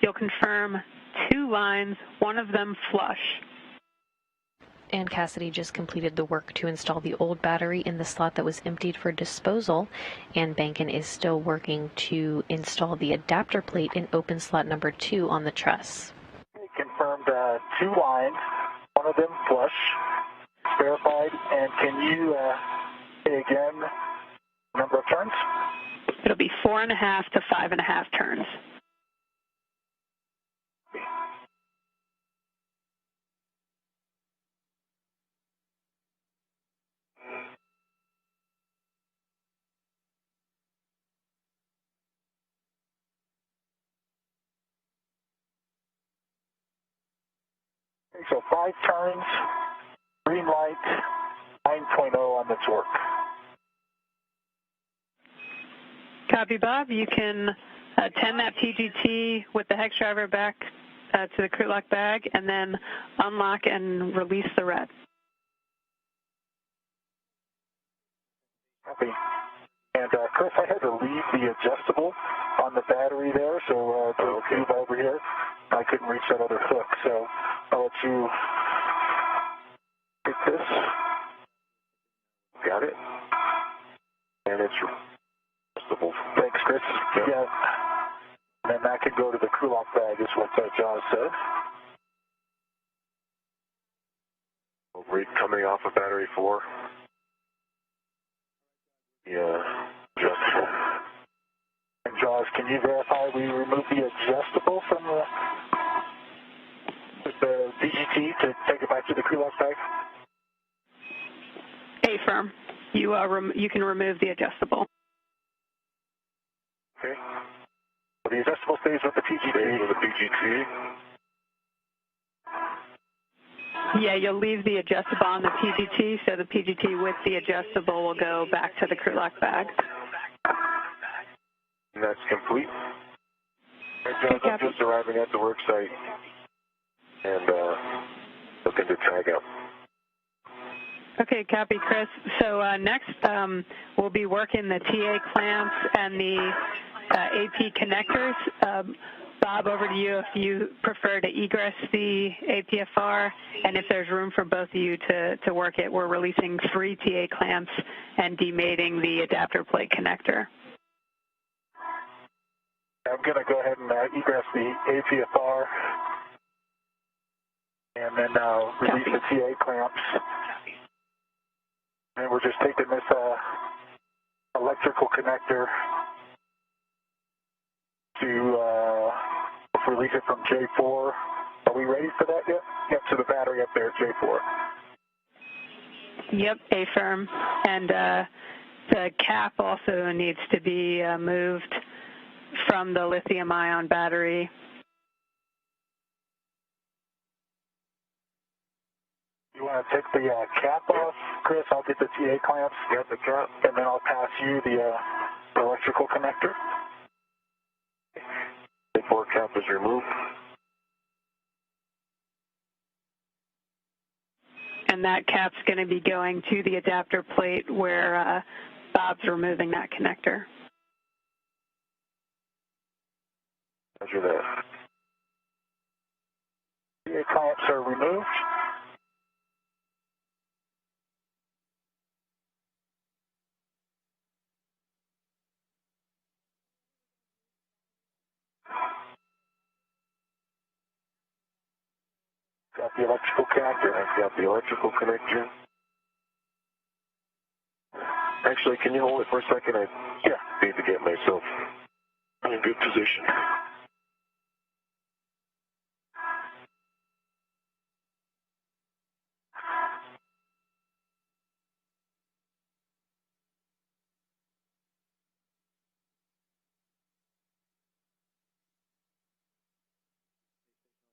You'll confirm 2 lines, 1 of them flush. And Cassidy just completed the work to install the old battery in the slot that was emptied for disposal, and Bankin is still working to install the adapter plate in open slot number 2 on the truss. Confirmed 2 lines, 1 of them flush, verified, and can you say again number of turns? It'll be 4.5 to 5.5 turns. Okay, so 5 turns, green light, 9.0 on the torque. Copy, Bob. You can tend that PGT with the hex driver back to the crew lock bag and then unlock and release the red. Copy. And Chris, I had to leave the adjustable on the battery there, so to move over here, I couldn't reach that other hook, so I'll let you get this. Got it. And it's adjustable. Thanks, Chris. Yeah. And then that could go to the crew lock bag, is what Jaws said. Read coming off of battery 4. Yeah, adjustable. And Jaws, can you verify we removed the adjustable from the DGT to take it back to the crew lock bag? A-firm. You can remove the adjustable. Okay. So the adjustable stays with the PGT. Stays with the PGT. Yeah, you'll leave the adjustable on the PGT, so the PGT with the adjustable will go back to the crew lock bag. And that's complete. Right, John, I'm just arriving at the work site and looking to tag up. Okay, copy, Chris. So next, we'll be working the TA clamps and the AP connectors. Bob, over to you if you prefer to egress the APFR, and if there's room for both of you to work it. We're releasing 3 TA clamps and demating the adapter plate connector. I'm going to go ahead and egress the APFR and then release the TA clamps. And we're just taking this electrical connector to release it from J4. Are we ready for that yet? Yep, to the battery up there at J4. Yep, A-firm. And the cap also needs to be moved from the lithium-ion battery. You want to take the cap off, Chris? I'll get the TA clamps. Get the cap. And then I'll pass you the electrical connector. The 4 cap is removed. And that cap's going to be going to the adapter plate where Bob's removing that connector. Roger that. TA clamps are removed. Got the electrical connector. I've got the electrical connector. Actually, can you hold it for a second? I need to get myself in a good position.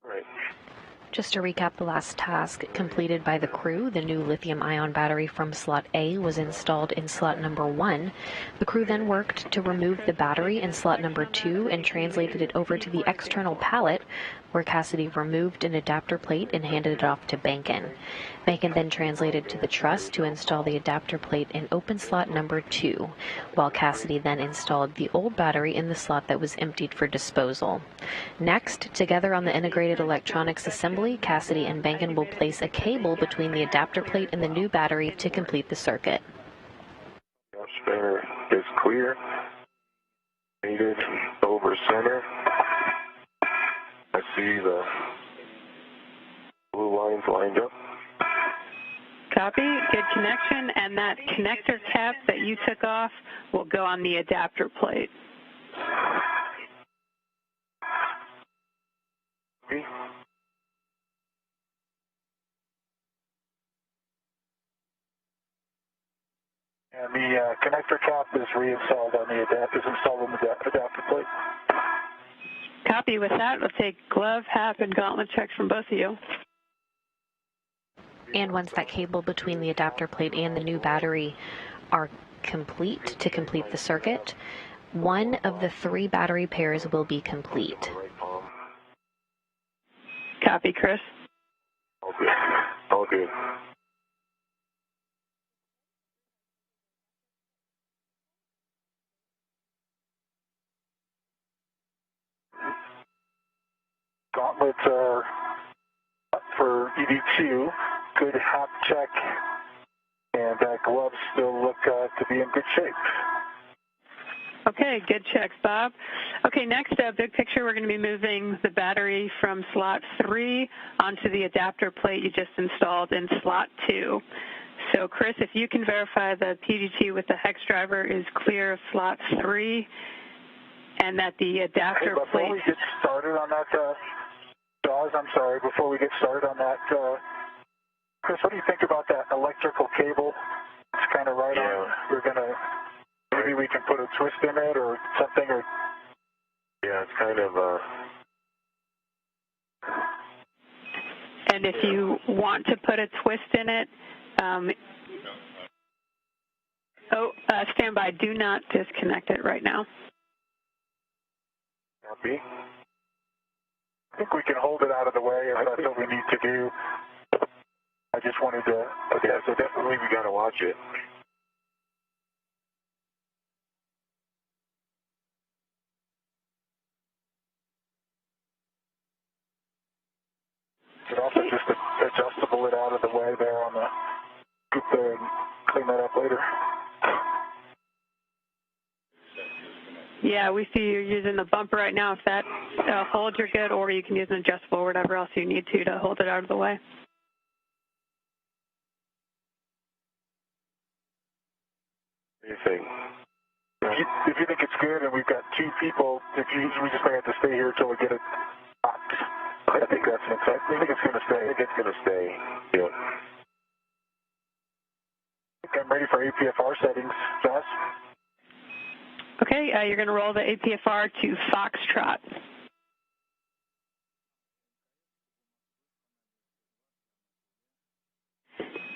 Right. Just to recap the last task completed by the crew, the new lithium-ion battery from slot A was installed in slot number 1. The crew then worked to remove the battery in slot number 2 and translated it over to the external pallet, where Cassidy removed an adapter plate and handed it off to Bankin. Bankin then translated to the truss to install the adapter plate in open slot number 2, while Cassidy then installed the old battery in the slot that was emptied for disposal. Next, together on the integrated electronics assembly, Cassidy and Bankin will place a cable between the adapter plate and the new battery to complete the circuit. Spanner is clear. Needed over center. I see the blue lines lined up. Copy, good connection, and that connector cap that you took off will go on the adapter plate. Okay. And the connector cap is reinstalled on the adapter plate. Copy. With that, we'll take glove, hat, and gauntlet checks from both of you. And once that cable between the adapter plate and the new battery are complete to complete the circuit, one of the 3 battery pairs will be complete. Copy, Chris. All good. All good. Gauntlets are up for ED2. Good hap check, and gloves still look to be in good shape. Okay, good checks, Bob. Okay, next, big picture, we're going to be moving the battery from slot 3 onto the adapter plate you just installed in slot 2. So, Chris, if you can verify the PGT with the hex driver is clear of slot 3, and that the adapter plate... Before we get started on that, Dawes, I'm sorry, before we get started on that, Chris, what do you think about that electrical cable? It's kind of right on. We're going to... Maybe we can put a twist in it or something, or... Yeah, it's kind of, And if you want to put a twist in it, stand by. Do not disconnect it right now. Copy. I think we can hold it out of the way if that's what we need to do. I just wanted to... Okay, so definitely we got to watch it. But also just adjustable it out of the way there on the scoop there and clean that up later. Yeah, we see you're using the bumper right now. If that holds, you're good, or you can use an adjustable or whatever else you need to hold it out of the way. What do you think? If you think it's good and we've got two people, we just may have to stay here until we get it locked. I think that's an I think it's going to stay. I think it's going to stay. Yeah. I think I'm ready for APFR settings, Josh. Okay, you're going to roll the APFR to Foxtrot.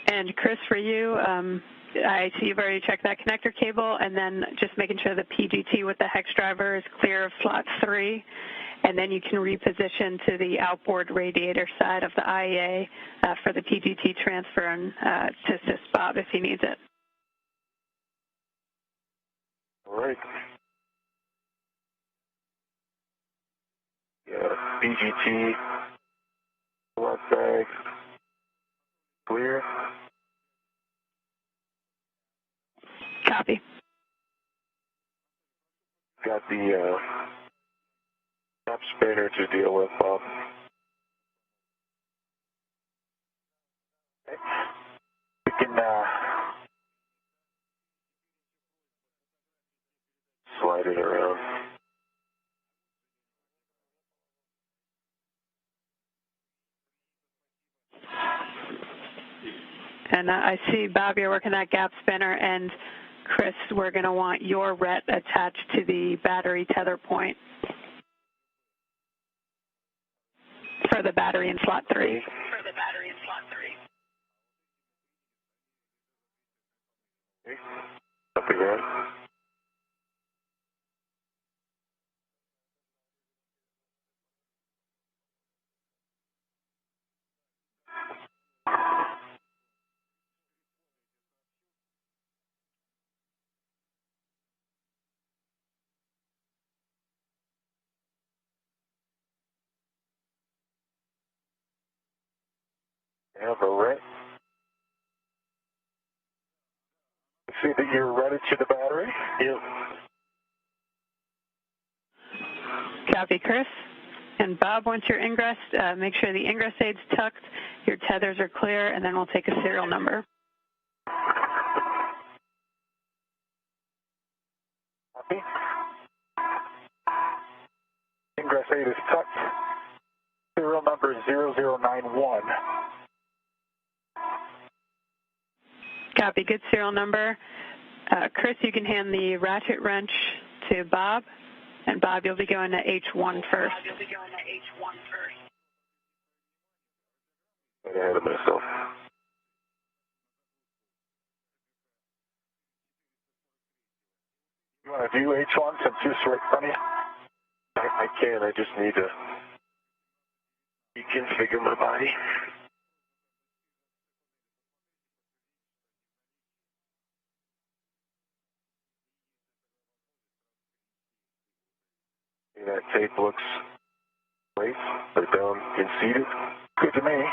And Chris, for you, I see you've already checked that connector cable, and then just making sure the PGT with the hex driver is clear of slot 3, and then you can reposition to the outboard radiator side of the IEA for the PGT transfer and to assist Bob if he needs it. All right. Yeah, PGT, left bag, clear. Copy. Got the top spinner to deal with, Bob. We can slide it around. And I see, Bob, you're working that gap spinner, and Chris, we're going to want your RET attached to the battery tether point for the battery in slot 3. Okay. Up again. Have a right. see that you're ready to the battery. Yep. Copy, Chris. And Bob, once you're ingressed, make sure the ingress aid's tucked, your tethers are clear, and then we'll take a serial number. Copy. Ingress aid is tucked. Serial number 0091. Copy, good serial number. Chris, you can hand the ratchet wrench to Bob. And Bob, you'll be going to H1 first. I ahead of myself. You want to do H1 since it's right in front of you? I can. I just need to reconfigure my body. That tape looks great. They're down and seated. Good to me.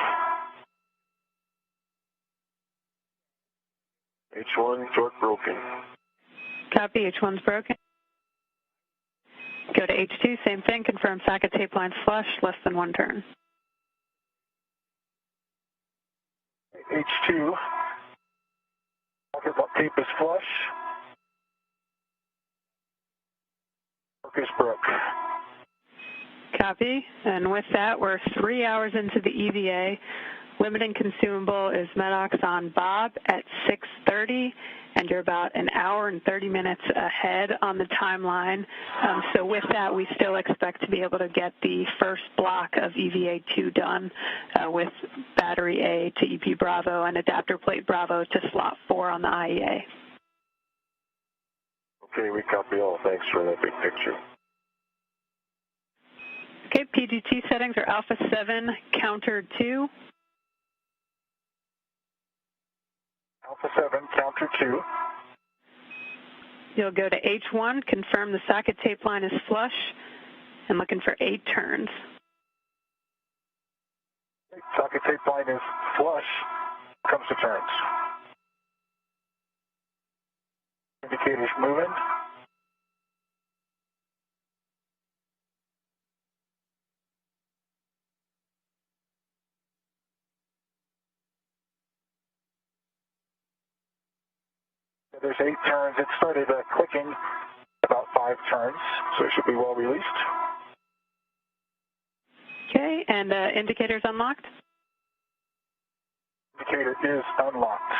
H1, torque broken. Copy, H1's broken. Go to H2, same thing, confirm socket tape line's flush, less than 1 turn. H2, socket tape is flush. Torque is broke. Copy, and with that, we're 3 hours into the EVA. limiting consumable is Medox on Bob at 6:30, and you're about an hour and 30 minutes ahead on the timeline. So with that, we still expect to be able to get the first block of EVA2 done with battery A to EP Bravo and adapter plate Bravo to slot 4 on the IEA. Okay, we copy all. Thanks for that big picture. Okay, PGT settings are Alpha 7, counter 2. Alpha 7, counter 2. You'll go to H1, confirm the socket tape line is flush, and looking for 8 turns. Socket tape line is flush. Comes to turns. Indicators moving. There's 8 turns. It started clicking about 5 turns, so it should be well released. Okay, and indicators unlocked? Indicator is unlocked.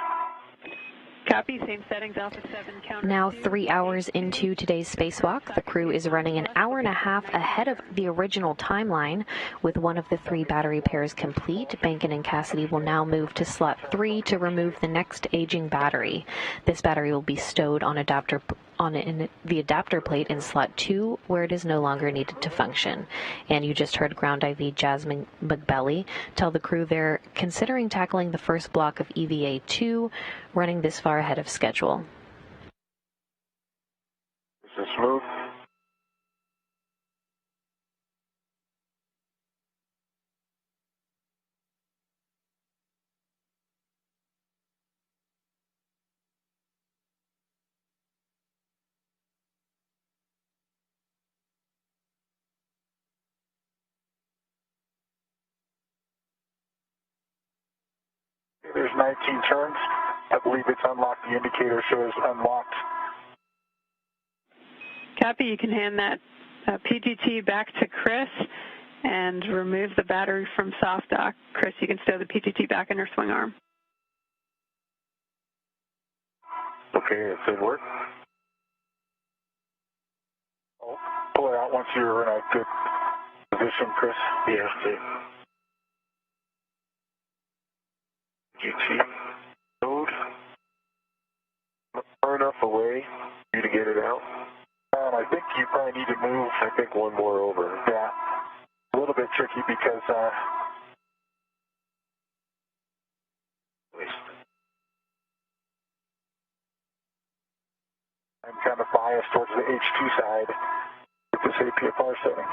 Copy, same settings, Alpha 7, counter Now 2. 3 hours into today's spacewalk, the crew is running an hour and a half ahead of the original timeline. With one of the 3 battery pairs complete, Bankin and Cassidy will now move to slot 3 to remove the next aging battery. This battery will be stowed on the adapter plate in slot 2, where it is no longer needed to function. And you just heard Ground IV Jasmine McBelly tell the crew they're considering tackling the first block of EVA2, running this far ahead of schedule. Is this smooth? There's 19 turns. I believe it's unlocked. The indicator shows unlocked. Copy, you can hand that PGT back to Chris and remove the battery from soft dock. Chris, you can stow the PGT back in your swing arm. Okay, it's in work. I'll pull it out once you're in a good position, Chris. Yes, GT load far enough away for you to get it out. I think you probably need to move. I think one more over. Yeah, a little bit tricky because I'm kind of biased towards the H2 side with this APFR setting.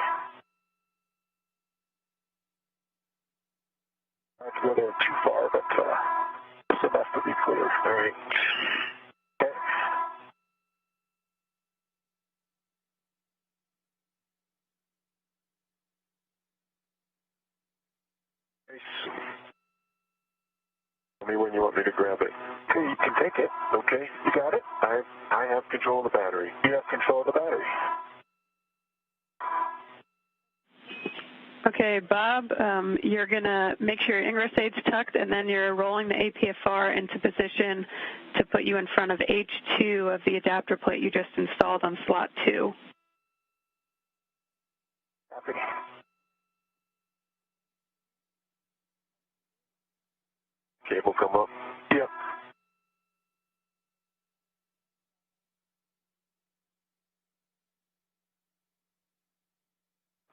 Not to go there too far, but just enough to be clear. All right. Okay. Tell me when you want me to grab it. Okay, you can take it. Okay. You got it? I have control of the battery. You have control of the battery. Okay, Bob, you're going to make sure your ingress aid's tucked, and then you're rolling the APFR into position to put you in front of H2 of the adapter plate you just installed on slot 2. Copy. Cable come up. Yep.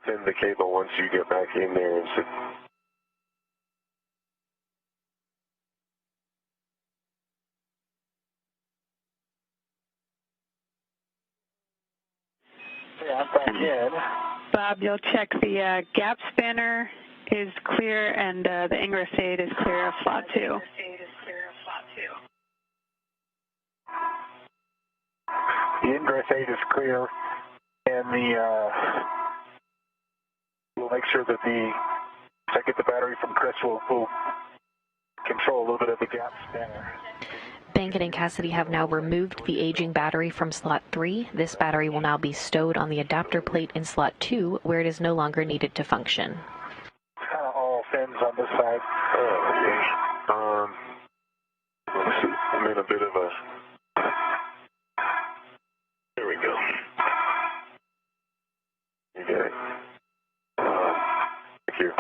Send the cable once you get back in there and sit. Yeah, I'm back in. Bob, you'll check the gap spanner is clear and the ingress aid is clear of slot 2. The ingress aid is clear, and we'll make sure that if I get the battery from Chris, we'll control a little bit of the gap spanner. Bankin and Cassidy have now removed the aging battery from slot 3. This battery will now be stowed on the adapter plate in slot 2, where it is no longer needed to function. Kind of all fins on this side. Oh, okay. Let's see. I'm in a bit of a... There we go. You get it. Thank you.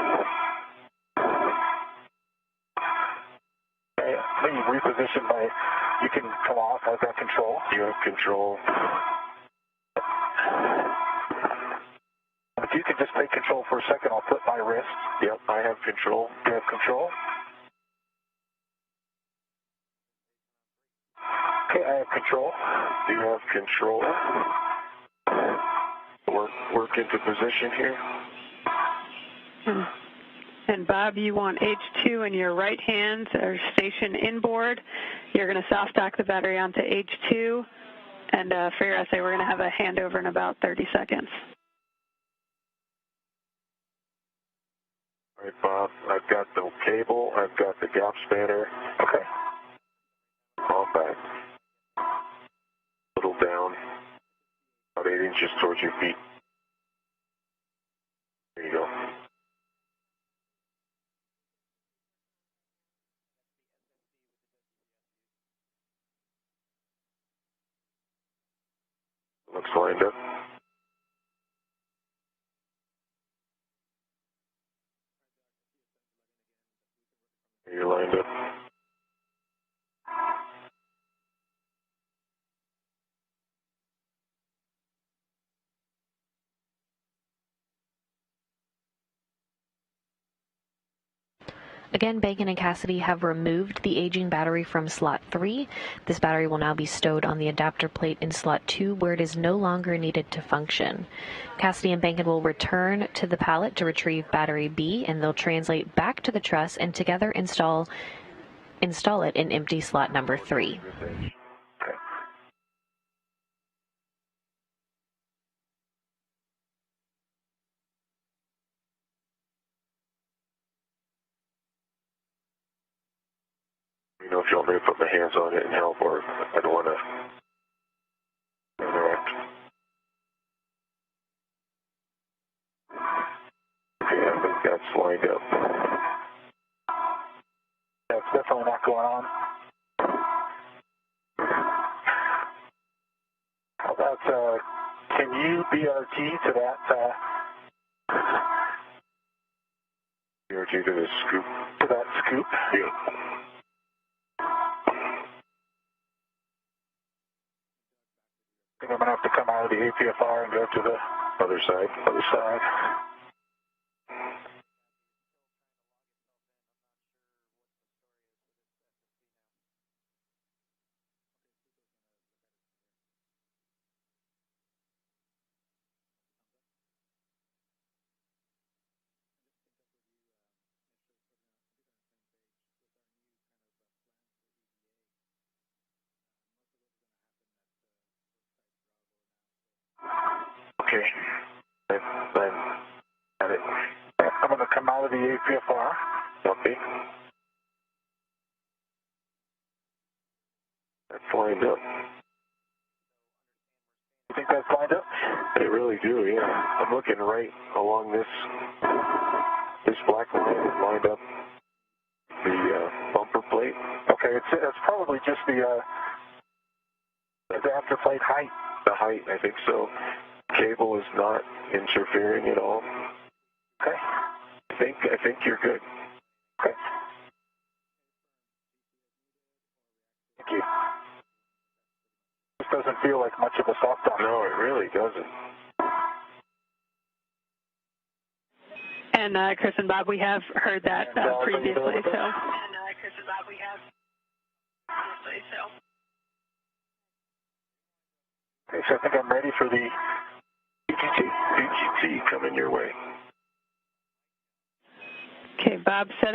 Okay, let me reposition my... You can come off. I've got control. You have control. If you could just take control for a second, I'll put my wrist. Yep, I have control. You have control? Okay, I have control. You have control. Work into position here. And Bob, you want H2 in your right hand or station inboard. You're going to soft dock the battery onto H2. And for your essay, we're going to have a handover in about 30 seconds. All right, Bob, I've got the cable, I've got the gap spanner. Okay. All back. A little down. About 8 inches towards your feet. There you go. Looks lined up. You're lined up. Again, Bacon and Cassidy have removed the aging battery from slot 3. This battery will now be stowed on the adapter plate in slot 2, where it is no longer needed to function. Cassidy and Bacon will return to the pallet to retrieve battery B, and they'll translate back to the truss and together install it in empty slot number 3. You know if you want me to put my hands on it and help, or I don't want to interact. Okay, I think that's lined up. That's definitely not going on. How about, can you BRT to that, BRT to the scoop. To that scoop? Yeah. I think I'm going to have to come out of the APFR and go to the Other side. other side. Okay. I'm at it. I'm going to come out of the APFR. Okay. That's lined up. You think that's lined up? They really do, yeah. I'm looking right along this black line that lined up the bumper plate. Okay, it's probably just the adapter plate height. The height, I think so. Cable is not interfering at all. Okay. I think you're good. Okay. Thank you. This doesn't feel like much of a soft dock. No, it really doesn't. And Chris and Bob, we have heard that previously, so. Okay, so I think I'm ready for the BGT coming your way. Okay, Bob, setting